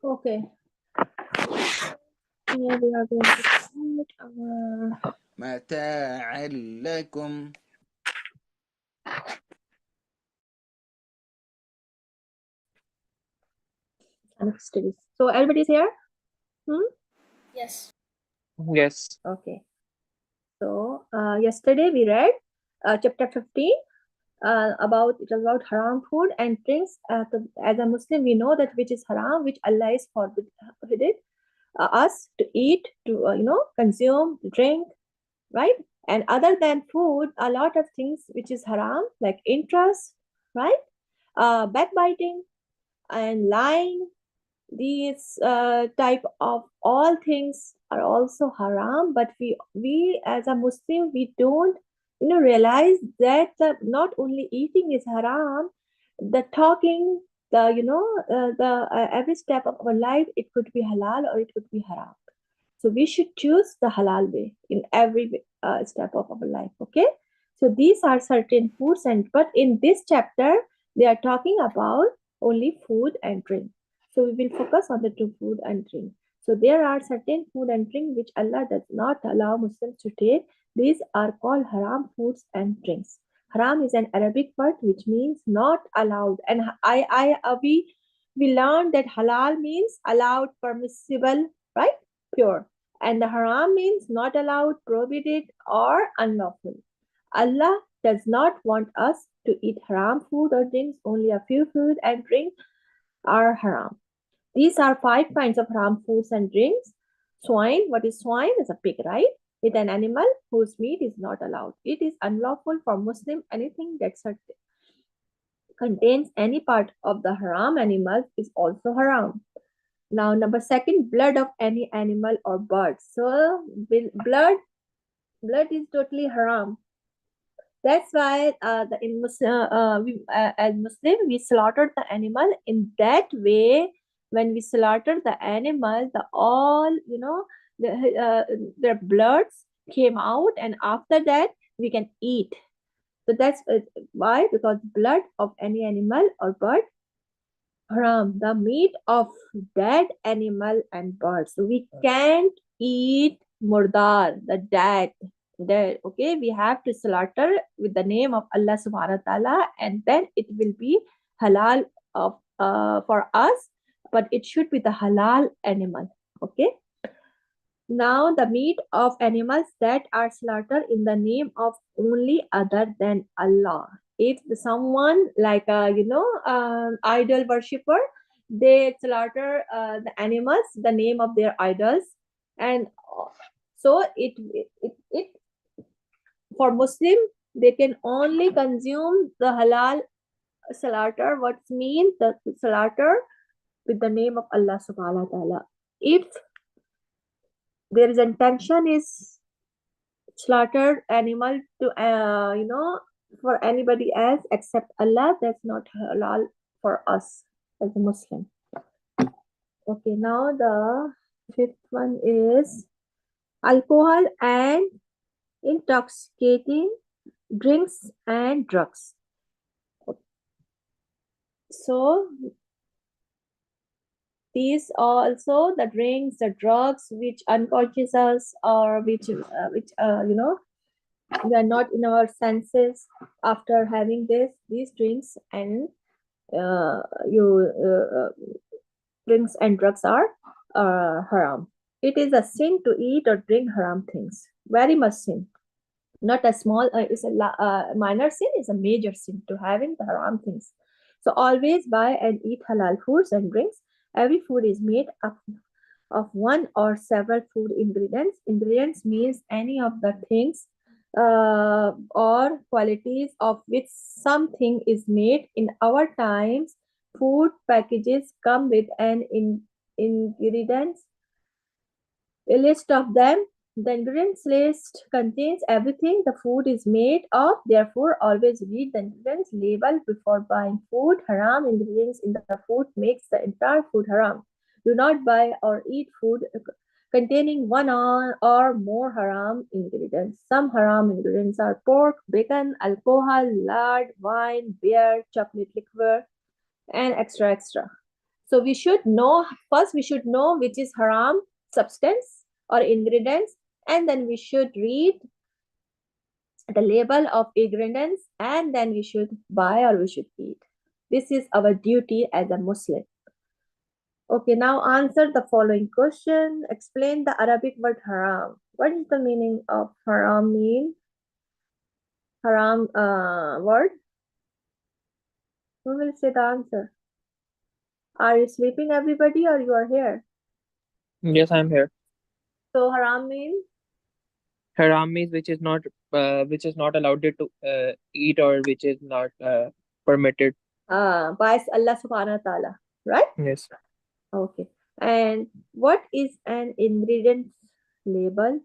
Okay. Here we are going to start our متاعا لكم. Islamic studies. So everybody's here? Yes. Yes. Okay. So yesterday we read chapter 15 about it was about haram food and drinks. As a Muslim, we know that which is haram, which Allah is forbidden us to eat, to consume, to drink, right? And other than food, a lot of things which is haram, like interest, right? Backbiting and lying. These type of all things are also haram, but we as a Muslim, we don't realize that not only eating is haram, the talking, the every step of our life, it could be halal or it could be haram. So we should choose the halal way in every step of our life. Okay. So these are certain foods, but in this chapter they are talking about only food and drink. So we will focus on the two, food and drink. So there are certain food and drink which Allah does not allow Muslims to take. These are called haram foods and drinks. Haram is an Arabic word which means not allowed, and we learned that halal means allowed, permissible, right? Pure. And the haram means not allowed, prohibited, or unlawful. Allah does not want us to eat haram food or drinks. Only a few food and drink are haram. These are 5 kinds of haram foods and drinks. Swine, what is swine? Is a pig, right? It's an animal whose meat is not allowed. It is unlawful for Muslim. Anything that contains any part of the haram animals is also haram. Now, number second, blood of any animal or bird. So, blood is totally haram. That's why as Muslim, we slaughtered the animal in that way. When we slaughter the animal, their bloods came out, and after that we can eat. So that's why, because blood of any animal or bird haram, the meat of dead animal and birds. So we can't eat murdar, the dead. Okay, we have to slaughter with the name of Allah subhanahu wa ta'ala, and then it will be halal for us, but it should be the halal animal. Okay. Now, the meat of animals that are slaughtered in the name of only other than Allah. If someone like idol worshipper, they slaughter the animals, the name of their idols, and so it for Muslim, they can only consume the halal slaughter. What means the slaughter with the name of Allah subhanahu wa ta'ala. If there is intention is slaughtered animal to for anybody else except Allah, that's not halal for us as a Muslim. Okay, now the fifth one is alcohol and intoxicating drinks and drugs. So these are also the drinks, the drugs which unconscious us, or which we are not in our senses after having these drinks, and drinks and drugs are haram. It is a sin to eat or drink haram things. Very much sin. Not a small, it's a minor sin, is a major sin to having the haram things. So always buy and eat halal foods and drinks. Every food is made up of one or several food ingredients. Ingredients means any of the things or qualities of which something is made. In our times, food packages come with an ingredients a list of them. The ingredients list contains everything the food is made of. Therefore, always read the ingredients label before buying food. Haram ingredients in the food makes the entire food haram. Do not buy or eat food containing one or more haram ingredients. Some haram ingredients are pork, bacon, alcohol, lard, wine, beer, chocolate liquor, and extra. So we should know, first we should know which is haram substance or ingredients, and then we should read the label of ingredients, and then we should buy or we should eat. This is our duty as a Muslim. Okay, now answer the following question. Explain the Arabic word haram. What is the meaning of haram mean? Haram word? Who will say the answer? Are you sleeping everybody or you are here? Yes, I'm here. So haram means? Haram means which is not allowed to eat, or which is not permitted. By Allah subhanahu wa ta'ala, right? Yes. Okay. And what is an ingredient label?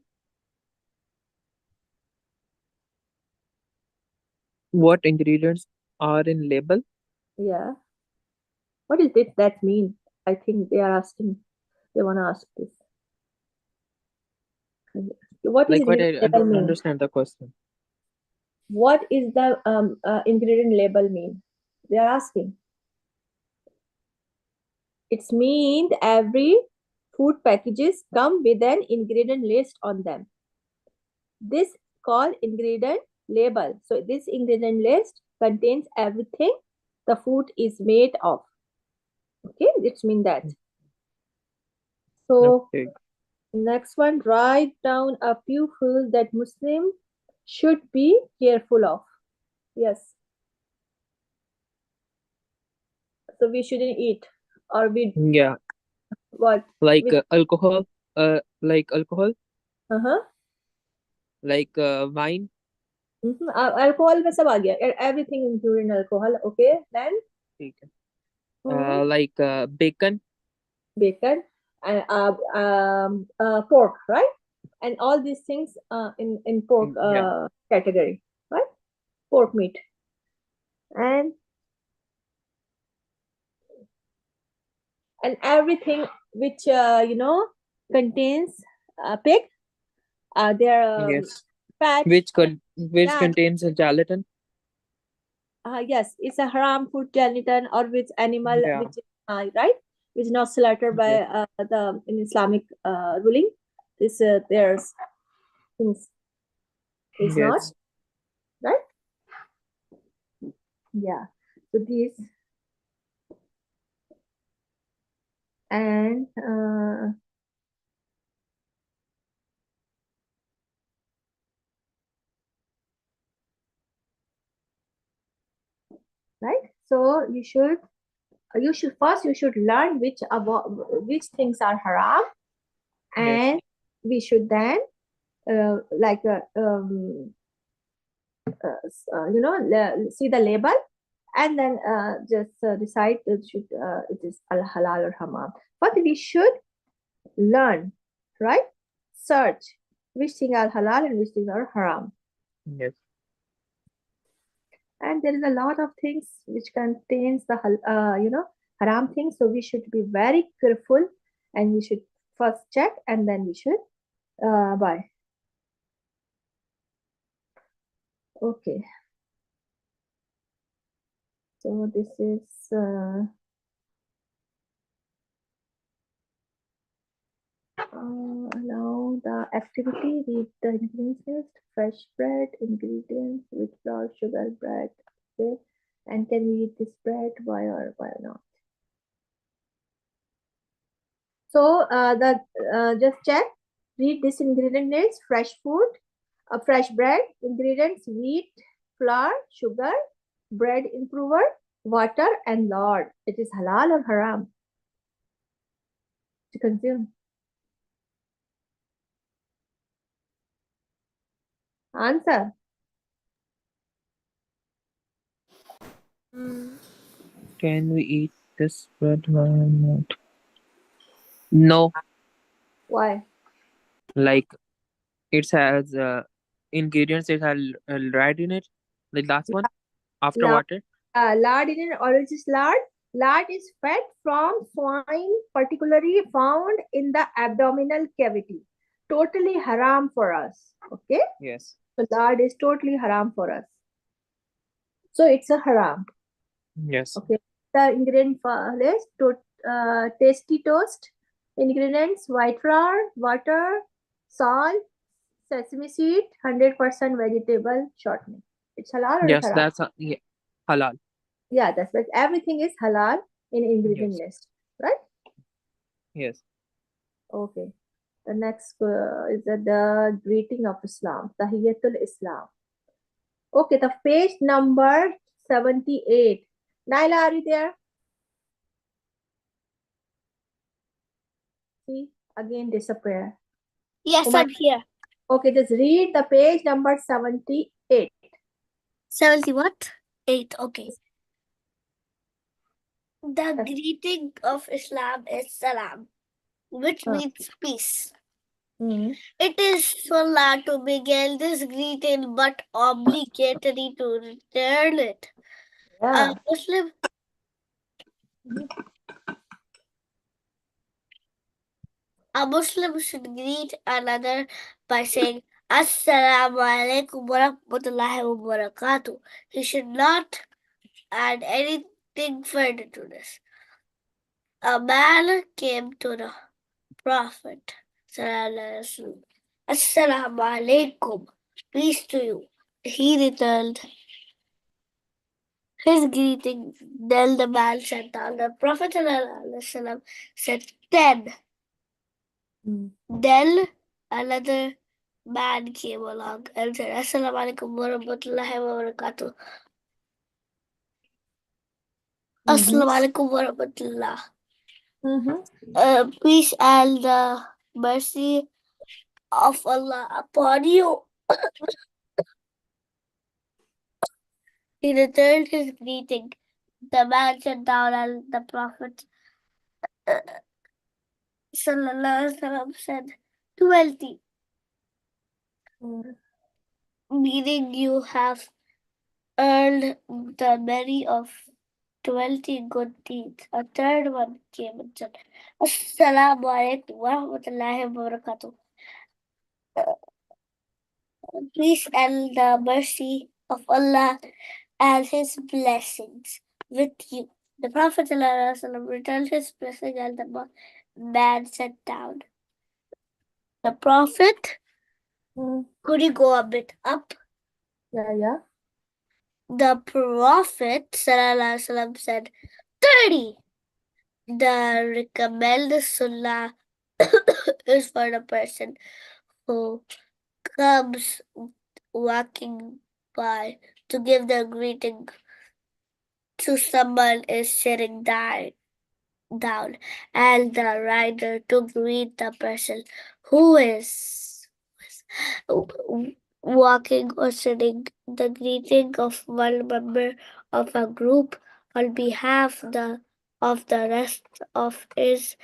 What ingredients are in label? Yeah. What is it that mean? I think they are asking. They want to ask this. What is Like what? ingredient I label don't mean? understand the question. What is the ingredient label mean? They are asking. It's mean every food packages come with an ingredient list on them. This called ingredient label. So this ingredient list contains everything the food is made of. Okay, it's mean that. So Okay. next one, write down a few foods that Muslim should be careful of. Yes. So we shouldn't eat, or we Yeah, what? like Which, alcohol, like alcohol, uh-huh. like wine, Alcohol में सब आ गया. Everything including alcohol. Okay. Then ठीक है. hmm, Like bacon. bacon and pork, right? And all these things in pork Yeah. category, right? Pork meat and everything which contains pig. Their Yes. fats. Which Yeah. contains a gelatin. Yes, it's a haram food gelatin or which animal Yeah. which right, which is not slaughtered by Yes. the in Islamic ruling. This there's things is not Yes. right. Yeah. So these and right. So you should learn which things are haram, Yes. and we should then see the label and then just decide it is al halal or haram. But we should learn, right? Search which thing are halal and which things are haram. Yes. And there is a lot of things which contains the haram things. So we should be very careful, and we should first check and then we should buy. Okay. So this is now the activity. Read the ingredients list. Fresh bread, ingredients with flour, sugar, bread. Okay. And can we eat this bread? Why or why not? So just check. Read this ingredient list. Fresh food, fresh bread, ingredients: wheat, flour, sugar, bread improver, water, and lard. It is halal or haram to consume? Answer. Can we eat this bread? Why not? No. Why? Like it has ingredients. It has lard in it. Like last one after Lard, water. lard in an orange is lard. Lard is fat from swine, particularly found in the abdominal cavity. Totally haram for us. Okay. Yes. So lard is totally haram for us. So it's a haram. Yes. Okay. The ingredient list tasty toast. Ingredients: white flour, water, salt, sesame seed, 100% vegetable shortening. It's halal or it's Yes, haram? that's yeah, halal. Yeah, that's right. Everything is halal in ingredient Yes, list, right? yes. Okay. The next is the greeting of Islam, Tahiyatul Islam. Okay, the page number 78. Naila, are you there? See, again disappear. Yes, Umar, I'm here. okay, just read the page number 78. 70 what? 8. Okay. The Yes. greeting of Islam is salam, which Uh, means peace. mhm. It is sunnah to begin this greeting, but obligatory to return it. A Yeah. Muslim, a Muslim should greet another by saying Assalamu alaikum wa rahmatullahi wa barakatuh. He should not add anything further to this. A man came to the Prophet Sallallahu Assalamu alaikum, peace to you. He returned his greeting. Then the man sat down. The Prophet ﷺ said 10. Then another man came along and said Assalamu alaikum wa rahmatullahi wa barakatuh. Assalamu alaikum wa rahmatullah. Peace and mercy of Allah upon you. He returned his greeting. The man sat down and the Prophet Sallallahu said 20, meaning you have earned the merit of 20 good deeds. A third one came and said, Assalamu alaikum wa rahmatullahi wa barakatuh. Peace and the mercy of Allah and His blessings with you. The Prophet ﷺ returned his blessing and the man sat down. The Prophet, could you go a bit up? Yeah. The Prophet ﷺ said 30. The recommended sunnah is for the person who comes walking by to give the greeting to someone is sitting down and the rider to greet the person who is walking or sitting. The greeting of one member of a group on behalf of the rest of is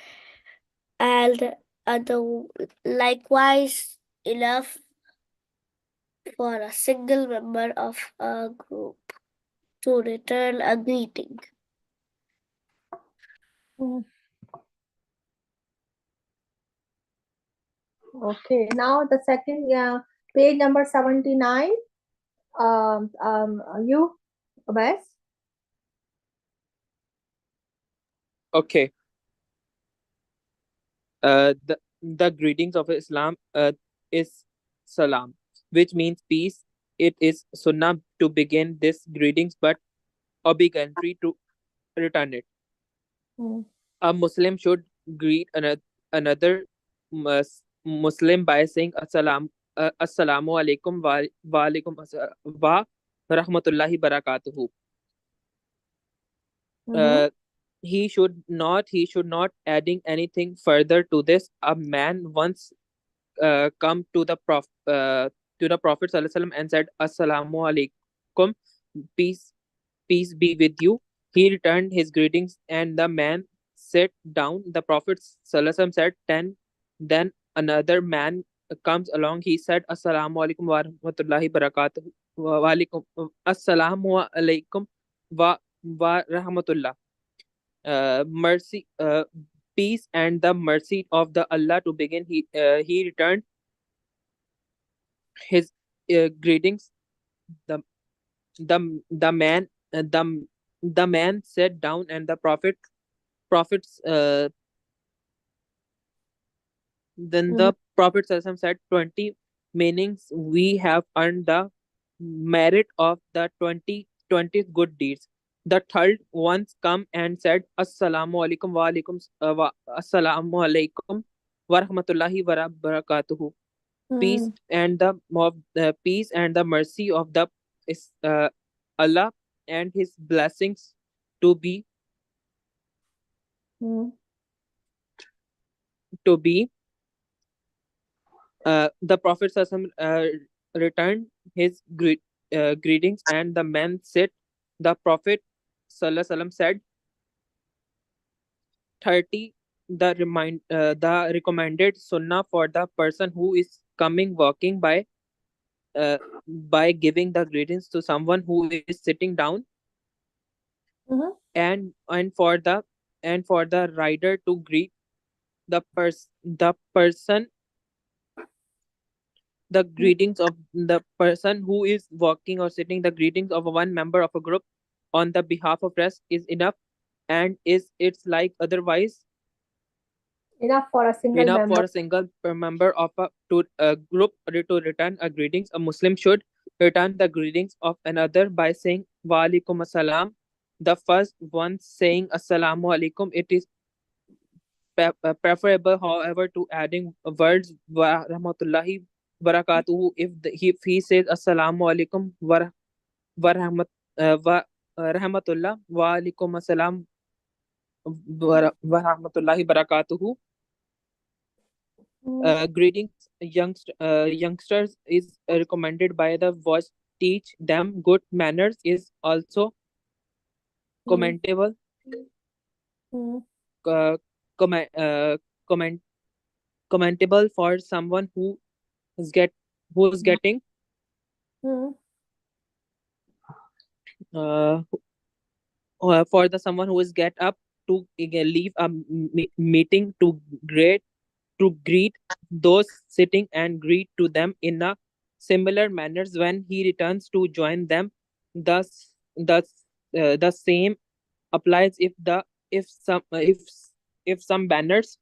and other likewise enough for a single member of a group to return a greeting. Okay, now the second page number 79. You, Abais? Okay. The greetings of Islam is salam, which means peace. It is sunnah to begin this greetings, but obligatory to return it. A Muslim should greet another Muslim by saying Assalamu alaikum wa alaikum wa rahmatullahi barakatuhu. He should not adding anything further to this. A man once come to the Prophet Sallallahu Alaihi Wasallam and said Assalamu alaikum, peace peace be with you. He returned his greetings and the man sat down. The Prophet ﷺ said 10. Then another man comes along. He said, Assalamu alaikum wa rahmatullahi barakatuh. Wa alaikum. Assalamu alaikum wa rahmatullah. Mercy, peace and the mercy of the Allah to begin. He returned his greetings. The the man the man sat down and the Prophet prophets then Mm-hmm. the Prophet ﷺ said 20 meanings we have earned the merit of the 20 good deeds. The third ones come and said, Assalamu alaikum wa alaikum Assalamu alaikum wa rahmatullahi wa barakatuhu. Peace Mm-hmm. and the peace and the mercy of the is Allah and His blessings to be the Prophet returned his greetings, and the man said, the Prophet said, 30 the recommended sunnah for the person who is coming walking by giving the greetings to someone who is sitting down, Mm-hmm. and for the rider to greet the person the greetings of the person who is walking or sitting. The greetings of one member of a group on the behalf of rest is enough, and is it's like otherwise Enough for a single enough member. for a single member of a group to return a greetings. A Muslim should return the greetings of another by saying wa alaikum assalam. The first one saying assalamu alaikum, it is preferable, however, to adding words wa rahmatullahi barakatuhu. If he says assalamu alaikum wa rahmat wa rahmatullah wa alaikum assalam wa rahmatullahi barakatuhu. Mm-hmm. Greetings, youngsters is recommended by the voice. Teach them good manners is also commendable. Mm-hmm. Uh, comment, comment, Commentable for someone is get who is getting Mm-hmm. uh, for the someone who is get up to leave a meeting to greet those sitting and greet to them in a similar manners when he returns to join them. Thus the same applies if some banners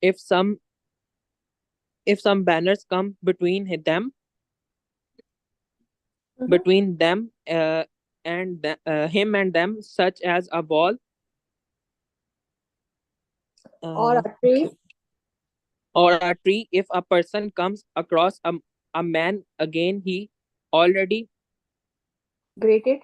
if some banners come Mm-hmm. between him and them, such as a wall, Or uh, a tree. or a tree. If a person comes across a man again, he already Greeted.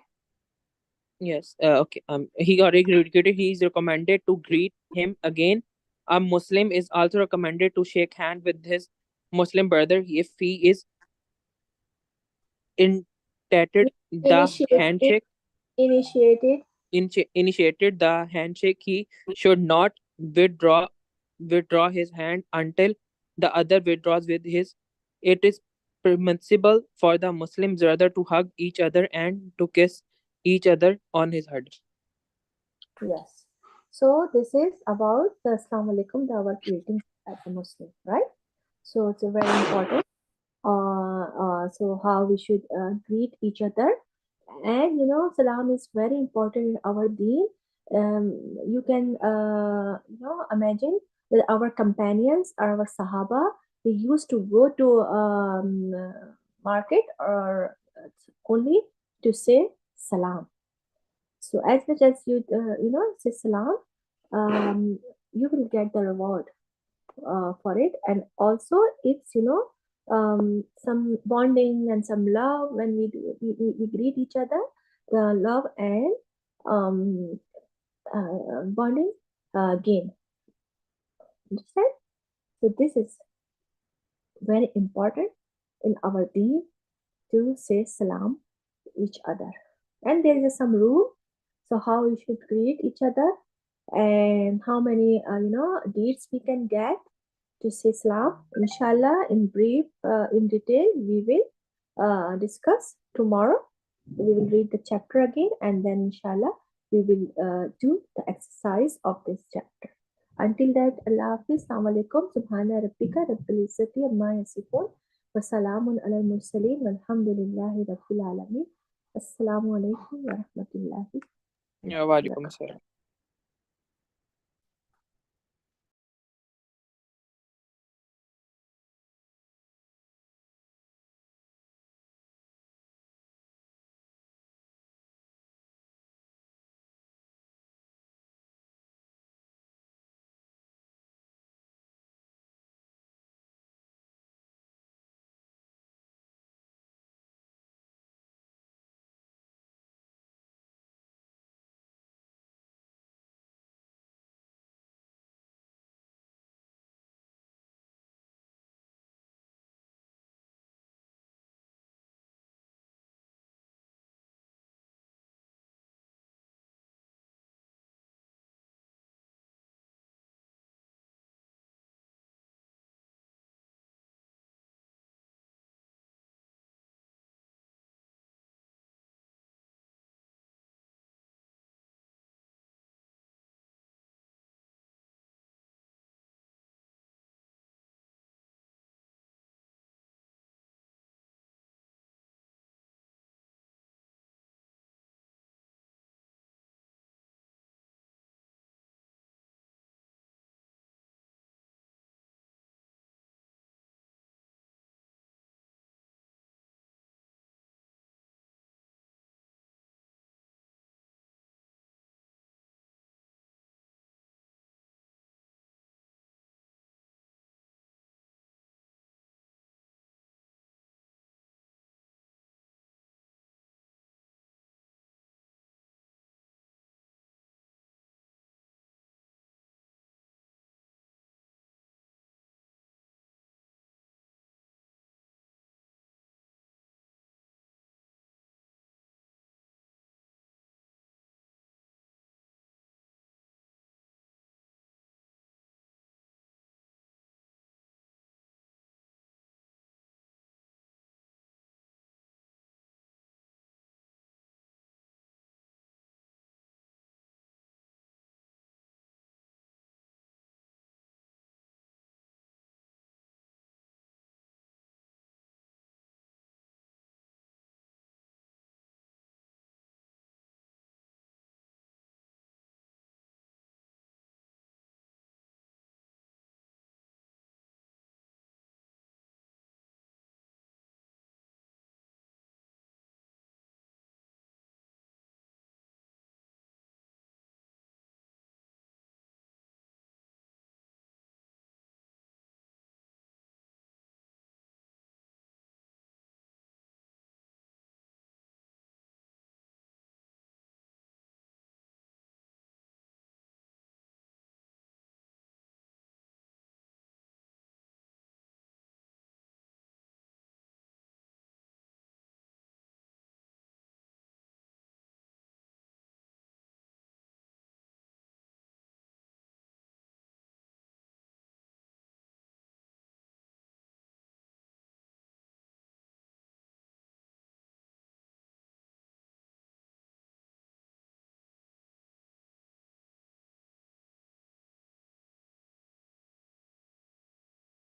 yes okay he already greeted, he is recommended to greet him again. A Muslim is also recommended to shake hand with his Muslim brother if he is indebted. The Initiated. handshake Initiated. initiated the handshake, he should not withdraw his hand until the other withdraws with his. It is permissible for the Muslims rather to hug each other and to kiss each other on his head. Yes. So this is about the Assalamu alaikum, the our greeting as a Muslim, right? So it's a very important. So how we should greet each other, and salam is very important in our deen. You can imagine that our companions, our Sahaba, they used to go to market or only to say salam. So as much as you say salam, you will get the reward for it, and also it's some bonding and some love when we greet each other. The love and bonding gain. Understand? So this is very important in our deen to say salam to each other. And there is some rule. So how we should greet each other and how many deeds we can get to say salam. Inshallah, in brief, in detail, we will discuss tomorrow. We will read the chapter again, and then inshallah we will do the exercise of this chapter. Until that, Allah Hafiz. Assalamu alaikum. Subhana rabbika rabbil izzati amma yasifun. Wa salamun ala mursaleen. Walhamdulillahi rabbil alameen. Assalamu alaikum wa rahmatullahi Yeah, walaikum assalam.